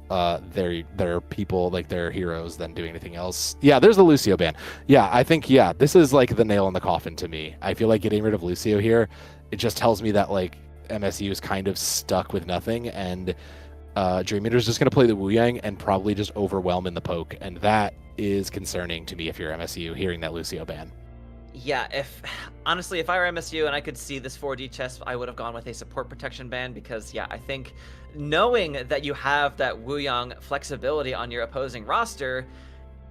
their people, like their heroes, than doing anything else. Yeah, there's the Lucio ban. Yeah, I think, this is like the nail in the coffin to me. I feel like getting rid of Lucio here, it just tells me that like MSU is kind of stuck with nothing, and Dream Eater is just going to play the Wu Yang and probably just overwhelm in the poke, and that is concerning to me if you're MSU hearing that Lucio ban. Yeah, honestly, if I were MSU and I could see this 4D chest, I would have gone with a support protection ban, because, yeah, I think knowing that you have that Wu Yang flexibility on your opposing roster,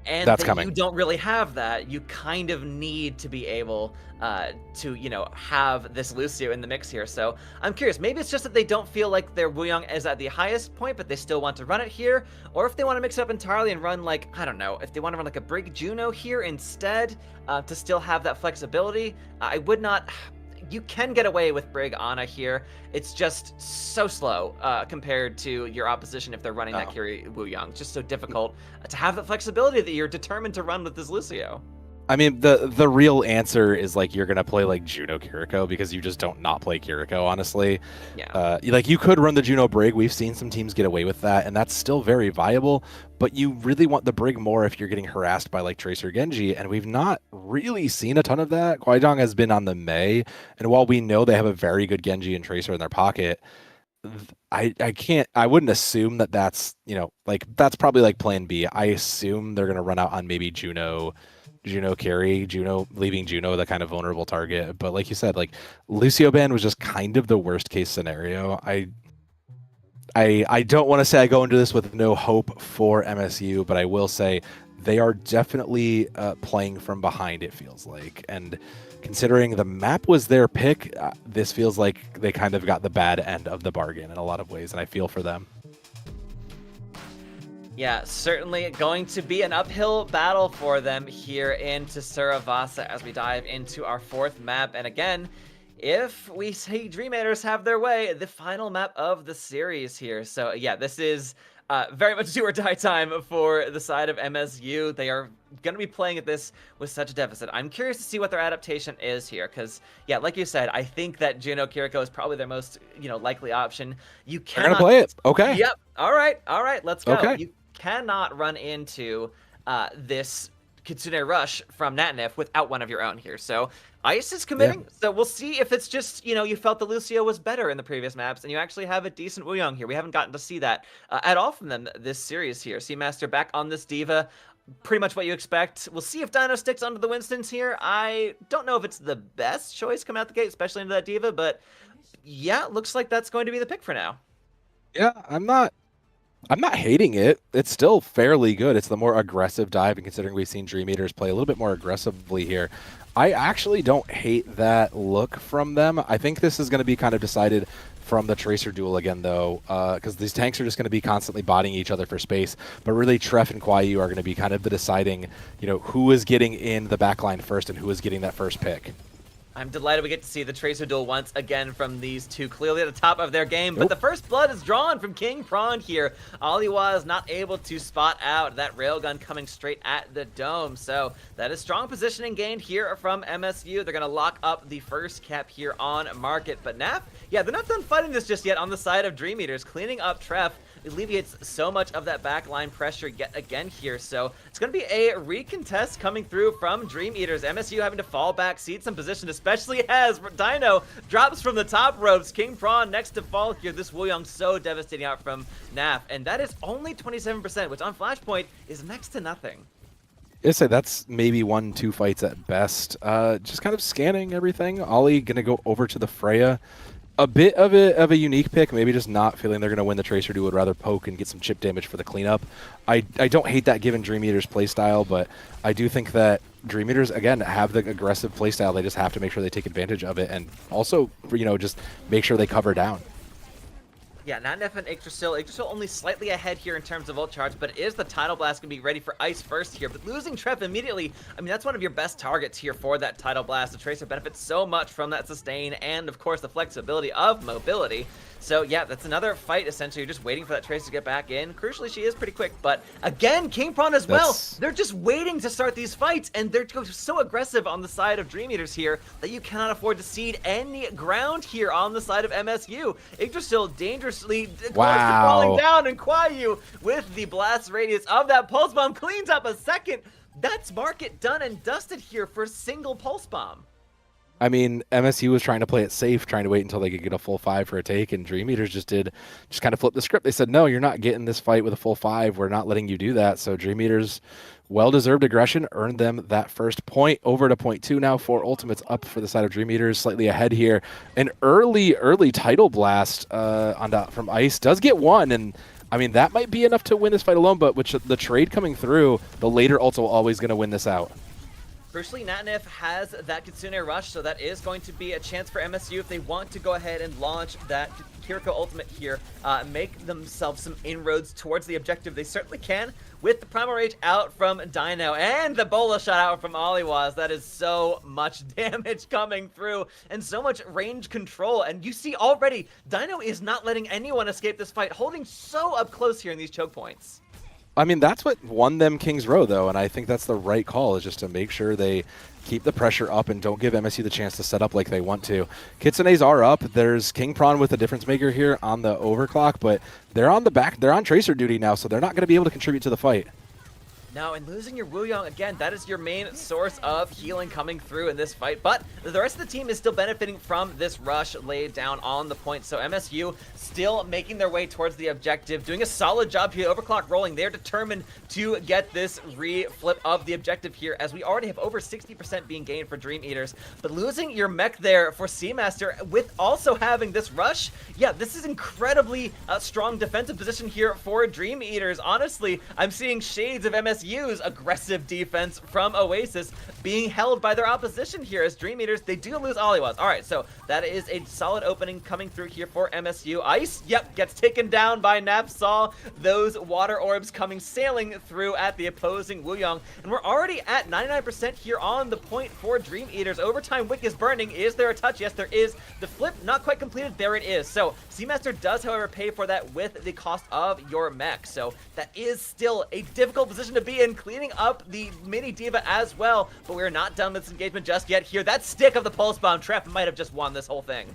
And That's that coming. you don't really have that. You kind of need to be able to, have this Lucio in the mix here. So I'm curious, maybe it's just that they don't feel like their Wuyong is at the highest point, but they still want to run it here. Or if they want to mix it up entirely and run like, I don't know, if they want to run like a Brig Juno here instead to still have that flexibility. I would not... You can get away with Brig Ana here. It's just so slow compared to your opposition if they're running that Kiri Wuyong. It's just so difficult to have that flexibility that you're determined to run with this Lucio. I mean, the real answer is like you're gonna play like Juno Kiriko because you just don't not play Kiriko, honestly. Yeah. Like you could run the Juno Brig. We've seen some teams get away with that, and that's still very viable. But you really want the Brig more if you're getting harassed by like Tracer Genji, and we've not really seen a ton of that. Kwaijdong has been on the Mei, and while we know they have a very good Genji and Tracer in their pocket, I wouldn't assume that that's like that's probably like Plan B. I assume they're gonna run out on maybe Juno carry, leaving Juno the kind of vulnerable target. But like you said, like Lucio ban was just kind of the worst case scenario. I don't want to say I go into this with no hope for MSU, but I will say they are definitely playing from behind, it feels like. And considering the map was their pick, this feels like they kind of got the bad end of the bargain in a lot of ways, and I feel for them. Yeah, certainly going to be an uphill battle for them here in Tsaravaasa as we dive into our fourth map. And again, if we see Dream Eaters have their way, the final map of the series here. So yeah, this is very much do or die time for the side of MSU. They are going to be playing at this with such a deficit. I'm curious to see what their adaptation is here, because yeah, like you said, I think that Juno Kiriko is probably their most likely option. You cannot play it. Okay. Yep. All right. Let's go. Okay. You cannot run into this Kitsune Rush from Natanef without one of your own here. So Ice is committing. Yeah. So we'll see if it's just, you felt the Lucio was better in the previous maps and you actually have a decent Wuyong here. We haven't gotten to see that at all from them this series here. Seamaster back on this Diva. Pretty much what you expect. We'll see if Dino sticks onto the Winstons here. I don't know if it's the best choice coming out the gate, especially into that Diva, but yeah, looks like that's going to be the pick for now. Yeah, I'm not hating it. It's still fairly good. It's the more aggressive dive, and considering we've seen Dream Eaters play a little bit more aggressively here, I actually don't hate that look from them. I think this is going to be kind of decided from the Tracer duel again, though, because these tanks are just going to be constantly botting each other for space. But really, Treff and Kwaiyu are going to be kind of the deciding, who is getting in the backline first and who is getting that first pick. I'm delighted we get to see the Tracer duel once again from these two, clearly at the top of their game. But the first blood is drawn from King Prawn here. Aliwa is not able to spot out that railgun coming straight at the dome. So that is strong positioning gained here from MSU. They're going to lock up the first cap here on Market. But NAF, yeah, they're not done fighting this just yet on the side of Dream Eaters. Cleaning up Treff alleviates so much of that backline pressure yet again here. So it's going to be a recontest coming through from Dream Eaters. MSU having to fall back, cede some position, especially as Dino drops from the top ropes. King Prawn next to fall here. This Wuyong so devastating out from NAF. And that is only 27%, which on Flashpoint is next to nothing. I'd say that's maybe 1-2 fights at best. Just kind of scanning everything. Ollie going to go over to the Freya. A bit of a unique pick, maybe just not feeling they're going to win the Tracer duel, would rather poke and get some chip damage for the cleanup. I don't hate that given Dream Eaters playstyle, but I do think that Dream Eaters, again, have the aggressive playstyle. They just have to make sure they take advantage of it and also, just make sure they cover down. Yeah, Natanef and Yggdrasil. Yggdrasil only slightly ahead here in terms of ult charge, but is the Tidal Blast going to be ready for Ice first here? But losing Treff immediately, I mean, that's one of your best targets here for that Tidal Blast. The Tracer benefits so much from that sustain and, of course, the flexibility of mobility. So, yeah, that's another fight, essentially. You're just waiting for that Tracer to get back in. Crucially, she is pretty quick, but again, King Prawn as well. They're just waiting to start these fights, and they're so aggressive on the side of Dream Eaters here that you cannot afford to cede any ground here on the side of MSU. Yggdrasil dangerously close to falling down, and Kwaiyu with the blast radius of that Pulse Bomb cleans up a second. That's Market done and dusted here for a single Pulse Bomb. I mean, MSU was trying to play it safe, trying to wait until they could get a full 5 for a take, and Dream Eaters just kind of flip the script. They said, no, you're not getting this fight with a full 5. We're not letting you do that. So Dream Eaters, well-deserved aggression, earned them that first point. Over to point 2 now. 4 ultimates up for the side of Dream Eaters, slightly ahead here. An early Tidal Blast from Ice does get one, and I mean, that might be enough to win this fight alone, but with the trade coming through, the later ulti will always going to win this out. Crucially, Natnef has that Kitsune Rush, so that is going to be a chance for MSU if they want to go ahead and launch that Kiriko ultimate here, make themselves some inroads towards the objective. They certainly can with the Primal Rage out from Dino and the Bola shot out from Aliwaz. That is so much damage coming through and so much range control. And you see already, Dino is not letting anyone escape this fight, holding so up close here in these choke points. I mean, that's what won them King's Row, though, and I think that's the right call, is just to make sure they keep the pressure up and don't give MSU the chance to set up like they want to. Kitsunes are up. There's King Prawn with a difference maker here on the overclock, but they're on the back. They're on Tracer duty now, so they're not going to be able to contribute to the fight. Now, in losing your Wuyong, again, that is your main source of healing coming through in this fight, but the rest of the team is still benefiting from this rush laid down on the point, so MSU still making their way towards the objective, doing a solid job here, overclock rolling. They're determined to get this re-flip of the objective here, as we already have over 60% being gained for Dream Eaters, but losing your mech there for Seamaster with also having this rush, yeah, this is incredibly strong defensive position here for Dream Eaters. Honestly, I'm seeing shades of MSU's aggressive defense from Oasis being held by their opposition here as Dream Eaters. They do lose Aliwaz. All right, so that is a solid opening coming through here for MSU. Ice, yep, gets taken down by Napsal. Those water orbs coming sailing through at the opposing Wuyong. And we're already at 99% here on the point for Dream Eaters. Overtime Wick is burning. Is there a touch? Yes, there is. The flip not quite completed. There it is. So Seamaster does, however, pay for that with the cost of your mech. So that is still a difficult position to be in, cleaning up the mini diva as well, but we're not done with this engagement just yet here. That stick of the pulse bomb trap might have just won this whole thing.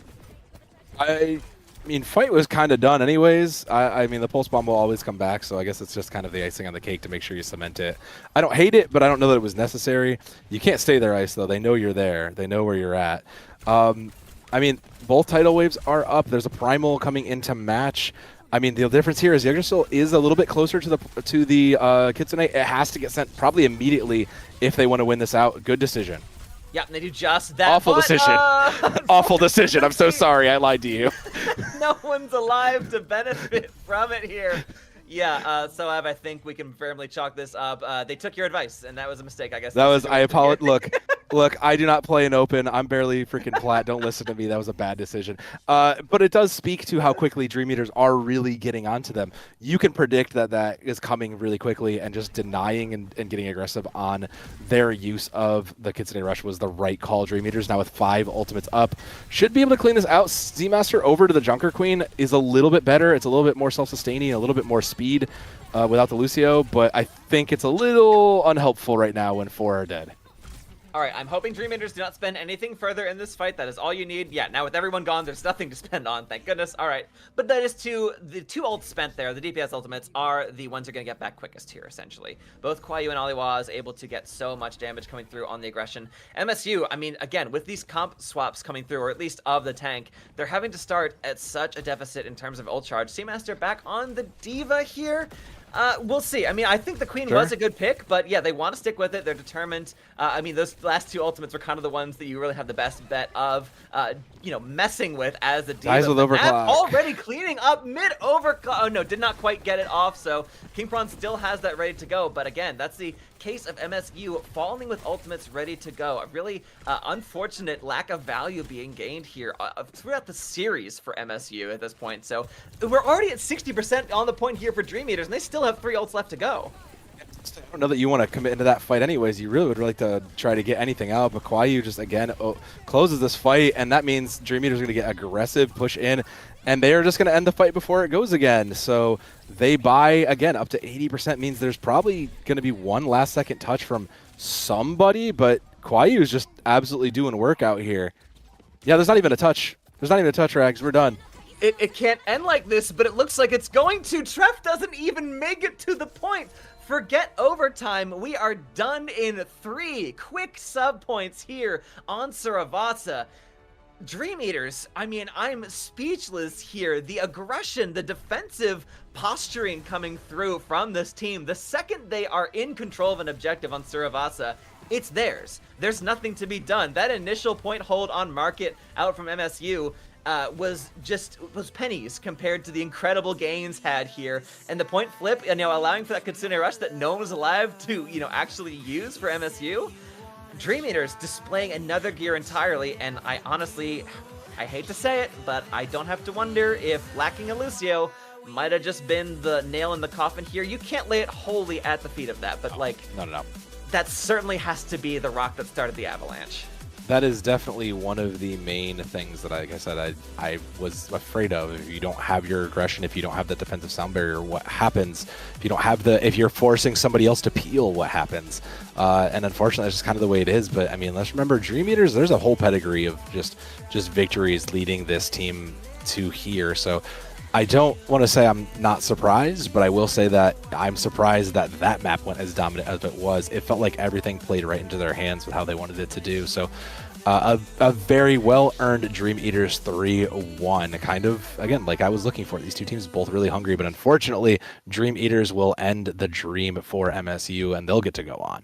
I mean, fight was kind of done anyways. I mean, the pulse bomb will always come back, so I guess it's just kind of the icing on the cake to make sure you cement it. I don't hate it, but I don't know that it was necessary. You can't stay there, Ice, though. They know you're there. They know where you're at. I mean, both tidal waves are up. There's a primal coming into match. I mean, the difference here is Yggdrasil is a little bit closer to the Kitsune. It has to get sent probably immediately if they want to win this out. Good decision. Yeah, they do just that. Awful decision. Awful decision. I'm so sorry. I lied to you. No one's alive to benefit from it here. Yeah, so I think we can firmly chalk this up. They took your advice, and that was a mistake, I guess. That was, I apologize. Look, I do not play an open. I'm barely freaking plat. Don't listen to me. That was a bad decision. But it does speak to how quickly Dream Eaters are really getting onto them. You can predict that is coming really quickly, and just denying and getting aggressive on their use of the Kitsune Rush was the right call. Dream Eaters now with 5 ultimates up should be able to clean this out. Seamaster over to the Junker Queen is a little bit better. It's a little bit more self-sustaining, a little bit more speed without the Lucio, but I think it's a little unhelpful right now when 4 are dead. All right, I'm hoping Dream Eaters do not spend anything further in this fight. That is all you need. Yeah, now with everyone gone, there's nothing to spend on, thank goodness. All right, but that is the 2 ults spent there, the DPS ultimates, are the ones you're going to get back quickest here, essentially. Both Kwayu and Aliwaz able to get so much damage coming through on the aggression. MSU, I mean, again, with these comp swaps coming through, or at least of the tank, they're having to start at such a deficit in terms of ult charge. Seamaster back on the Diva here. We'll see. I mean, I think the Queen was a good pick, but yeah, they want to stick with it. They're determined. I mean, those last 2 ultimates were kind of the ones that you really have the best bet of, messing with as a Diva. Guys with overclock. Already cleaning up mid-overclock. Oh, no, did not quite get it off, so King Prawn still has that ready to go. But again, that's the case of MSU falling with ultimates ready to go. A really unfortunate lack of value being gained here throughout the series for MSU at this point. So we're already at 60% on the point here for Dream Eaters, and they still have 3 ults left to go. I don't know that you want to commit into that fight anyways. You really would like to try to get anything out, but Kwayu just, again, closes this fight, and that means Dream Eaters are going to get aggressive, push in, and they are just going to end the fight before it goes again. So they buy, again, up to 80%, means there's probably going to be one last-second touch from somebody, but Kwayu is just absolutely doing work out here. Yeah, there's not even a touch. There's not even a touch, Rags. We're done. It can't end like this, but it looks like it's going to. Treff doesn't even make it to the point. Forget overtime. We are done in 3 quick sub points here on Suriavasa. Dream Eaters, I mean, I'm speechless here. The aggression, the defensive posturing coming through from this team. The second they are in control of an objective on Suriavasa, it's theirs. There's nothing to be done. That initial point hold on Market out from MSU, was pennies compared to the incredible gains had here, and the point flip, and allowing for that Kitsune Rush that no one was alive to actually use for MSU. Dream Eaters displaying another gear entirely, and I hate to say it, but I don't have to wonder if lacking a Lucio might have just been the nail in the coffin here. You can't lay it wholly at the feet of that, but No. that certainly has to be the rock that started the avalanche. That is definitely one of the main things that, like I said, I was afraid of. If you don't have your aggression, if you don't have the defensive sound barrier, what happens? If you're forcing somebody else to peel, what happens? And unfortunately, that's just kind of the way it is. But I mean, let's remember, Dream Eaters, there's a whole pedigree of just victories leading this team to here. So I don't want to say I'm not surprised, but I will say that I'm surprised that that map went as dominant as it was. It felt like everything played right into their hands with how they wanted it to do. So a very well-earned Dream Eaters 3-1, kind of, again, like I was looking for. These two teams both really hungry, but unfortunately, Dream Eaters will end the dream for MSU, and they'll get to go on.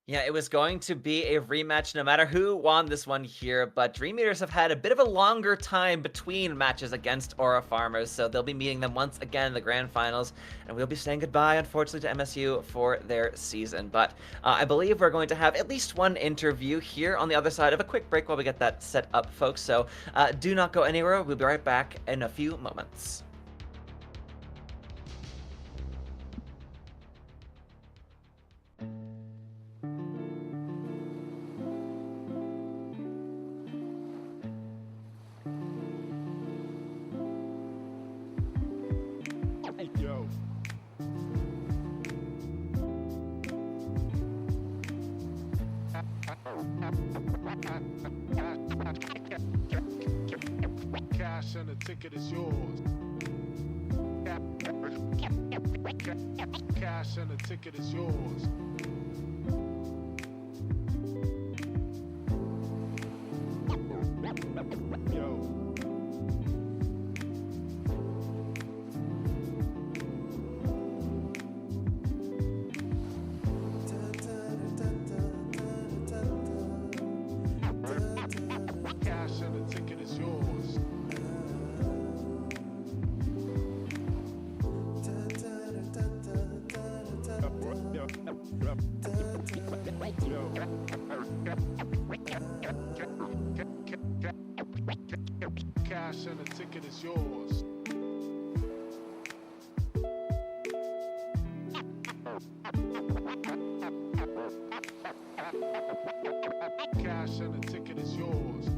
Yeah, it was going to be a rematch no matter who won this one here, but Dream Eaters have had a bit of a longer time between matches against Aura Farmers, so they'll be meeting them once again in the grand finals, and we'll be saying goodbye, unfortunately, to MSU for their season. But I believe we're going to have at least one interview here on the other side of a quick break while we get that set up, folks, so do not go anywhere. We'll be right back in a few moments. Cash and the ticket is yours. Cash and the ticket is yours. Yo. Cash and the ticket is yours. Cash and the ticket is yours. Cash and the ticket is yours.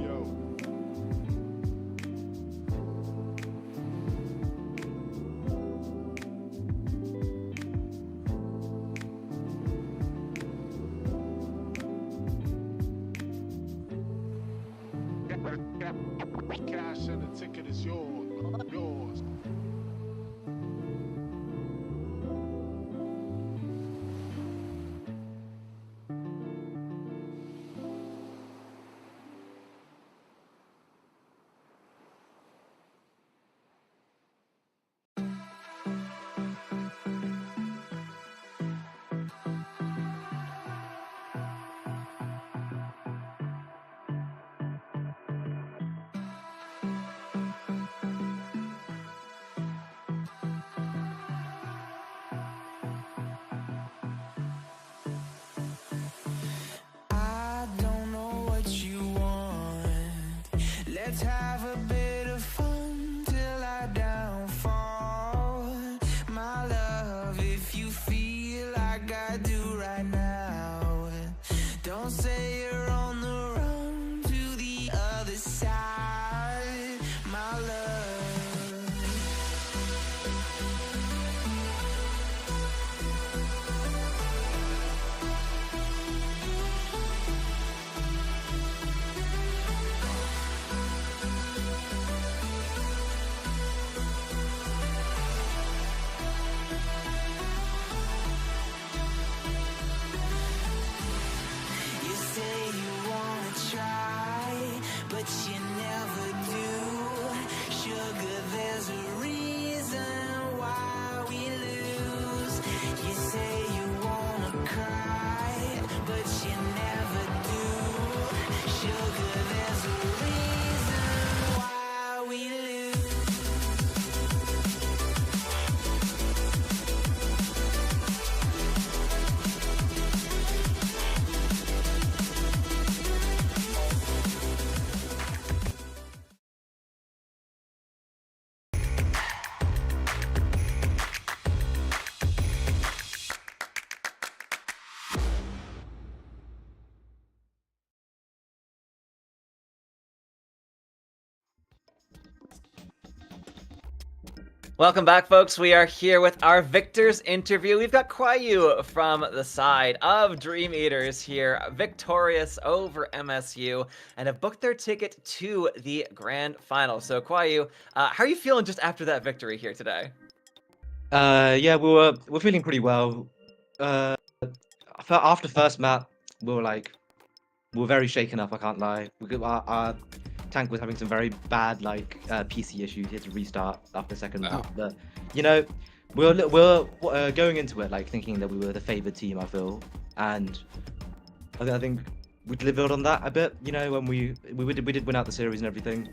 Yo. Cash and the ticket is yours. Yours. Welcome back, folks. We are here with our victors interview. We've got Kwayu from the side of Dream Eaters here, victorious over MSU, and have booked their ticket to the grand final. So, Kwayu, how are you feeling just after that victory here today? Yeah, we're feeling pretty well. After first map, we were very shaken up. I can't lie. Our tank was having some very bad PC issues. He had to restart after second map. But you know, we're going into it thinking that we were the favored team. I feel, and I think we delivered on that a bit. You know, when we did win out the series and everything.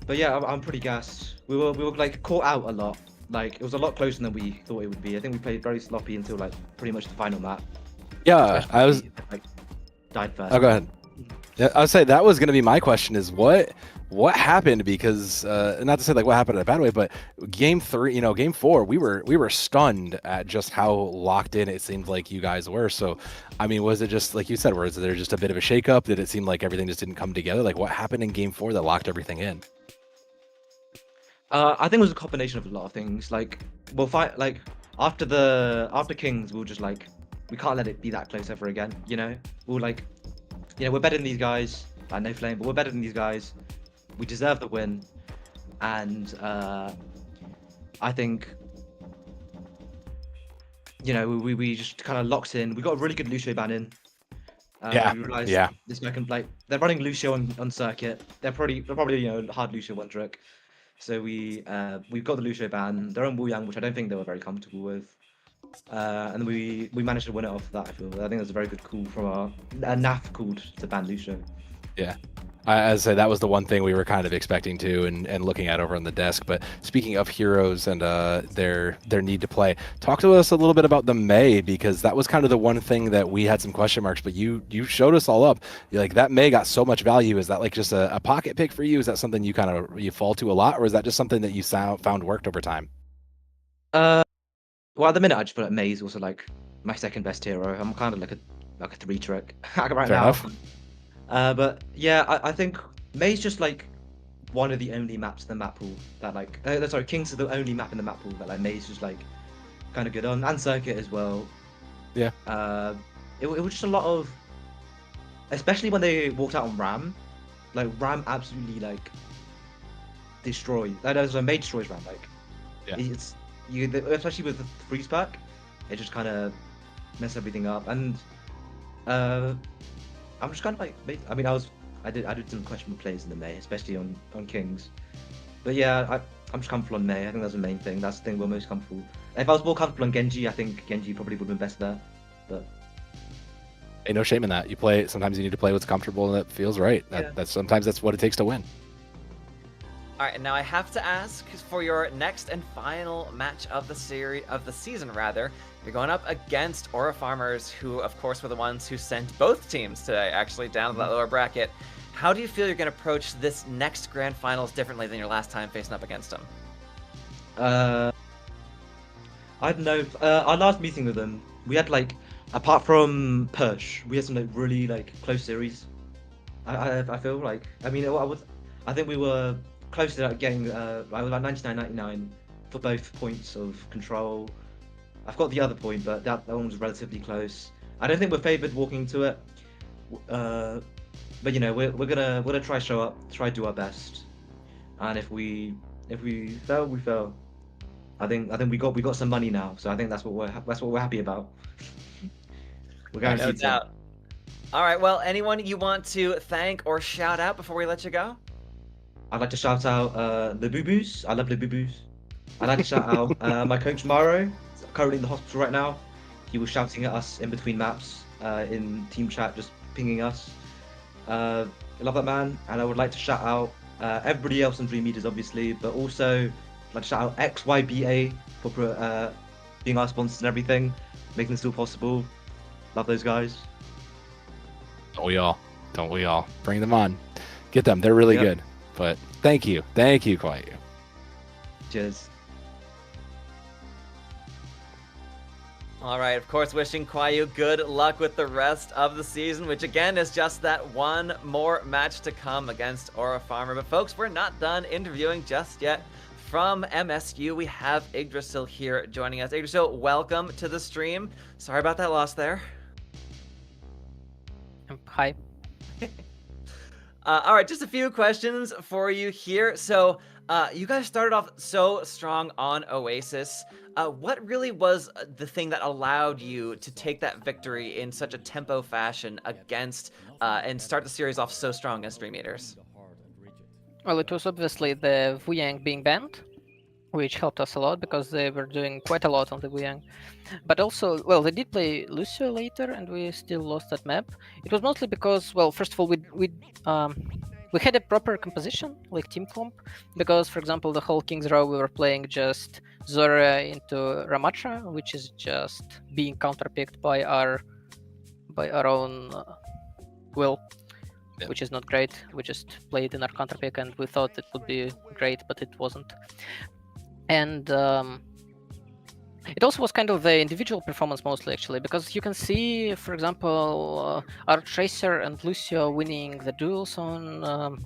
But yeah, I'm pretty gassed. We were caught out a lot. It was a lot closer than we thought it would be. I think we played very sloppy until pretty much the final map. Yeah, I was. Died first. Oh, go ahead. Yeah, I would say that was going to be my question: is what happened? Because not to say what happened in a bad way, but game 3, game 4, we were stunned at just how locked in it seemed like you guys were. So, I mean, was it just like you said? Was there just a bit of a shakeup? Did it seem like everything just didn't come together? What happened in game 4 that locked everything in? I think it was a combination of a lot of things. After Kings, we were just we can't let it be that close ever again. We're we're better than these guys. No flame, but we're better than these guys. We deserve the win, and I think we just kind of locked in. We got a really good Lucio ban in. We realized this guy can play. They're running Lucio on circuit. They're probably hard Lucio one trick. So we've got the Lucio ban. They're on Wu Yang, which I don't think they were very comfortable with. And we managed to win it off that. I think that's a very good call from our NAF called to ban Lucio. Yeah. I'd say that was the one thing we were kind of expecting to and looking at over on the desk. But speaking of heroes and their need to play, talk to us a little bit about the Mei, because that was kind of the one thing that we had some question marks. But you showed us all up. That Mei got so much value. Is that just a pocket pick for you? Is that something you kind of fall to a lot, or is that just something that you found worked over time? Well, at the minute I just feel like Mei is also my second best hero. I'm kind of like a 3 trick right Fair now. enough. But yeah, I think Mei's just one of the only maps in the map pool that sorry, Kings are the only map in the map pool that Mei's just kind of good on, and circuit as well. Yeah. It was just a lot of, especially when they walked out on Ram, Ram absolutely destroyed. Mei destroys Ram. Yeah. Especially with the freeze perk, it just kind of messed everything up. And I'm just kind of I did some questionable plays in the Mei, especially on Kings. But yeah, I'm just comfortable on Mei. I think that's the main thing. That's the thing we're most comfortable. If I was more comfortable on Genji, I think Genji probably would have been best there. But Hey, no shame in that. Sometimes you need to play what's comfortable and that feels right. Sometimes that's what it takes to win. All right, and now I have to ask for your next and final match of the season. You're going up against Aura Farmers, who, of course, were the ones who sent both teams today, actually, down to that lower bracket. How do you feel you're going to approach this next grand finals differently than your last time facing up against them? I don't know. Our last meeting with them, we had apart from Push, we had some really close series. I feel I think we were close to getting I was 99.99 for both points of control. I've got the other point, but that one was relatively close. I don't think we're favored walking into it, but we're gonna try show up, try do our best, and if we fail, we fail. I think we got some money now, so I think that's what we're happy about. We're guaranteed. No doubt. All right. Well, anyone you want to thank or shout out before we let you go? I'd like to shout out the Boo Boos. I love the Boo Boos. I'd like to shout out my coach Maro, currently in the hospital right now. He was shouting at us in between maps in team chat, just pinging us. I love that man, and I would like to shout out everybody else on Dream Eaters, obviously, but also I'd like to shout out XYBA for being our sponsors and everything, making this all possible. Love those guys. Don't we all? Bring them on. Get them. They're really good. But thank you, Kwayu. Cheers. All right, of course, wishing Kwayu good luck with the rest of the season, which again is just that one more match to come against Aura Farmer. But folks, we're not done interviewing just yet. from MSU, we have Yggdrasil here joining us. Yggdrasil, welcome to the stream. Sorry about that loss there. Hi. All right, just a few questions for you here. So, you guys started off so strong on Oasis. What really was the thing that allowed you to take that victory in such a tempo fashion against and start the series off so strong against Dream Eaters? Well, it was obviously the Wuyang being banned, which helped us a lot because they were doing quite a lot on the Wuyang. But also, well, they did play Lucio later, and we still lost that map. It was mostly because, well, first of all, we had a proper composition, like team comp, because, for example, the whole King's Row we were playing just Zorya into Ramatra, which is just being counterpicked by our own will. Yeah. Which is not great. We just played in our counterpick and we thought it would be great, but it wasn't. And it also was kind of the individual performance mostly, actually, because you can see, for example, our Tracer and Lucio winning the duels on on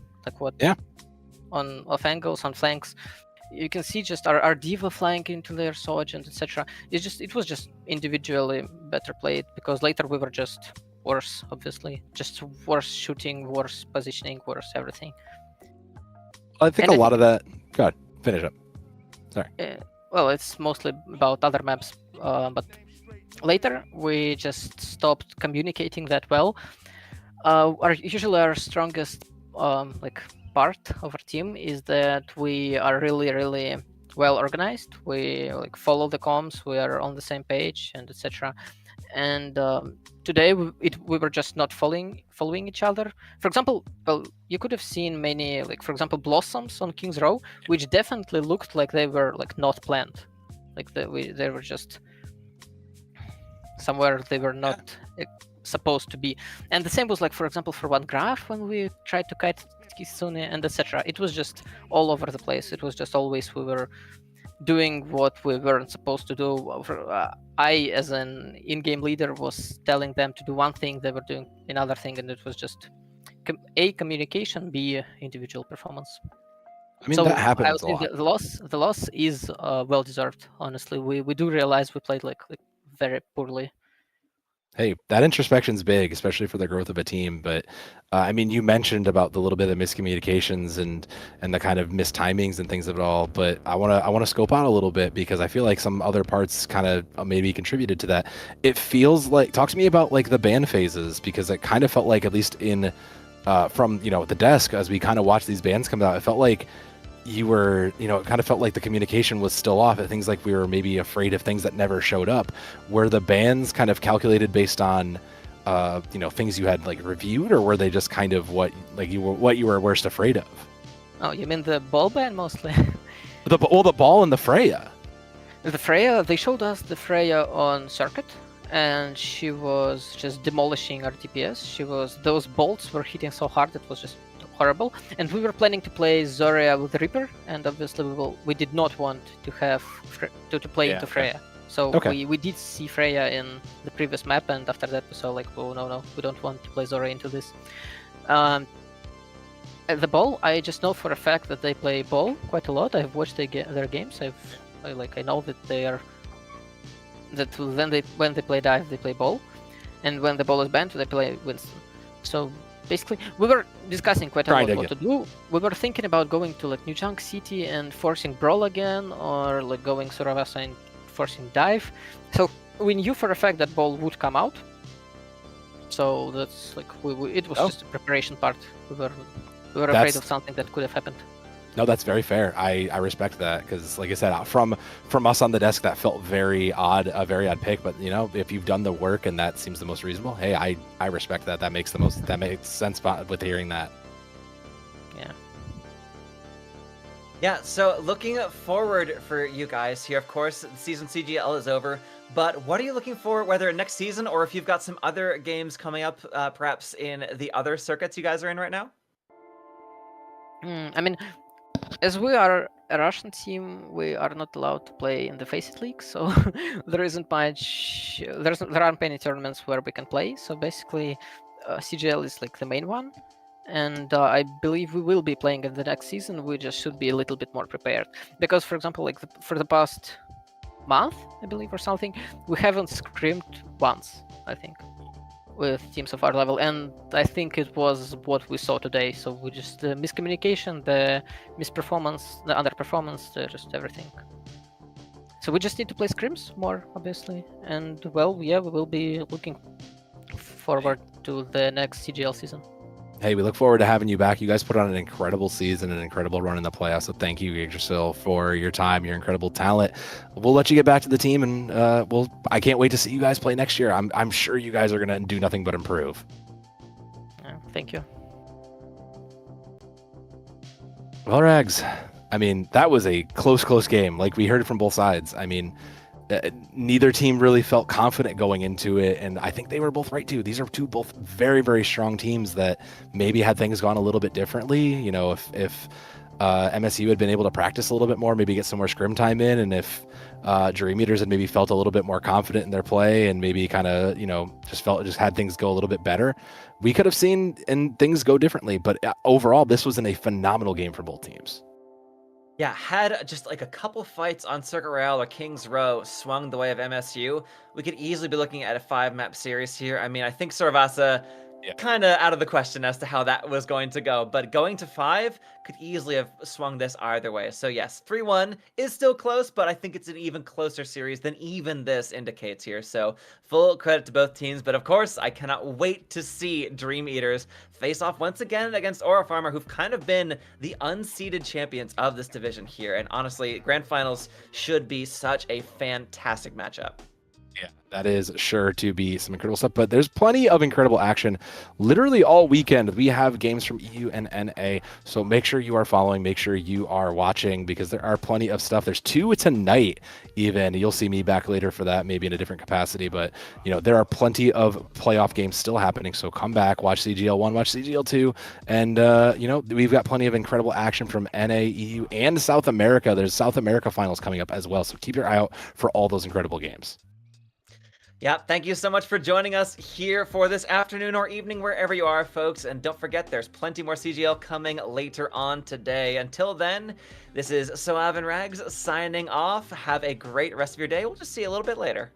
off angles, on flanks. You can see just our Diva flying into their Sojant, etc. It was just individually better played, because later we were just worse, obviously. Just worse shooting, worse positioning, worse everything. I think a lot of that... Go ahead, finish up. Sorry. Well, it's mostly about other maps, but later we just stopped communicating that well. Usually our strongest part of our team is that we are really, really well organized. We follow the comms, we are on the same page, and etc. And today we were just not following each other. For example, well, you could have seen many, for example, blossoms on King's Row, which definitely looked like they were not planned, they were just somewhere they were not supposed to be. And the same was for example, for one graph when we tried to kite Kitsune and etc. It was just all over the place. It was just always we were doing what we weren't supposed to do. I, as an in-game leader, was telling them to do one thing, they were doing another thing, and it was just A, communication, B, individual performance. I mean, so that happens I would a say lot. the loss is well deserved. Honestly, we do realize we played very poorly. Hey, that introspection's big, especially for the growth of a team. But I mean, you mentioned about the little bit of miscommunications and the kind of mistimings and things of it all. But I wanna scope out a little bit, because I feel like some other parts kind of maybe contributed to that. It feels like, talk to me about the ban phases, because it kind of felt like, at least in from the desk, as we kind of watched these bans come out, it felt like you were, it kind of felt like the communication was still off. Things like we were maybe afraid of things that never showed up. Were the bans kind of calculated based on, things you had reviewed, or were they just kind of what you were worst afraid of? Oh, you mean the ball ban mostly? The ball and the Freya. The Freya, they showed us the Freya on circuit, and she was just demolishing our DPS. Those bolts were hitting so hard, it was just horrible. And we were planning to play Zorya with Reaper, and obviously we did not want to have to play into Freya. So we did see Freya in the previous map, and after that we saw oh no, we don't want to play Zorya into this. The ball, I just know for a fact that they play ball quite a lot. I've watched their games. I know that they are when they play dive they play ball, and when the ball is banned they play Winston. So basically, we were discussing quite a lot what to do. We were thinking about going to New Chunk City and forcing Brawl again, or going Suravasa and forcing Dive. So we knew for a fact that Ball would come out. So that's it was just a preparation part. We were afraid of something that could have happened. No, that's very fair. I respect that, because like I said, from us on the desk, that felt very odd, a very odd pick. But if you've done the work and that seems the most reasonable, hey, I respect that. That makes sense with hearing that. Yeah. Yeah. So looking forward for you guys here, of course, season CGL is over. But what are you looking for, whether next season or if you've got some other games coming up, perhaps in the other circuits you guys are in right now? I mean, as we are a Russian team, we are not allowed to play in the Faceit League, so there isn't much. There aren't many tournaments where we can play. So basically, CGL is the main one, and I believe we will be playing in the next season. We just should be a little bit more prepared because, for example, like for the past month, I believe, or something, we haven't scrimmed once, I think, with teams of our level, and I think it was what we saw today. So we just the miscommunication, the misperformance, the underperformance, just everything. So we just need to play scrims more, obviously, and well, yeah, we will be looking forward to the next CGL season. Hey, we look forward to having you back. You guys put on an incredible season, an incredible run in the playoffs. So thank you, Yggdrasil, for your time, your incredible talent. We'll let you get back to the team, and I can't wait to see you guys play next year. I'm sure you guys are gonna do nothing but improve. Thank you. Well, Rags, I mean, that was a close game. Like, we heard it from both sides. I mean, neither team really felt confident going into it, and I think they were both right too. These are both very, very strong teams that maybe had things gone a little bit differently. You know, if MSU had been able to practice a little bit more, maybe get some more scrim time in, and if Dream Eaters had maybe felt a little bit more confident in their play and maybe kind of, you know, just had things go a little bit better, we could have seen and things go differently. But overall, this was a phenomenal game for both teams. Yeah, had just like a couple fights on Circuit Royale or King's Row swung the way of MSU, we could easily be looking at a 5-map series here. I mean, I think Sorvasa kind of out of the question as to how that was going to go, but going to 5 could easily have swung this either way. So yes, 3-1 is still close, but I think it's an even closer series than even this indicates here. So full credit to both teams, but of course, I cannot wait to see Dream Eaters face off once again against Aura Farmer, who've kind of been the unseeded champions of this division here. And honestly, Grand Finals should be such a fantastic matchup. Yeah, that is sure to be some incredible stuff, but there's plenty of incredible action literally all weekend. We have games from EU and NA, so make sure you are following, make sure you are watching, because there are plenty of stuff. There's 2 tonight even. You'll see me back later for that, maybe in a different capacity, but you know, there are plenty of playoff games still happening, so come back, watch CGL 1, watch CGL 2, and you know, we've got plenty of incredible action from NA, EU, and South America. There's South America finals coming up as well, so keep your eye out for all those incredible games. Yeah, thank you so much for joining us here for this afternoon or evening, wherever you are, folks. And don't forget, there's plenty more CGL coming later on today. Until then, this is Soav and Rags signing off. Have a great rest of your day. We'll just see you a little bit later.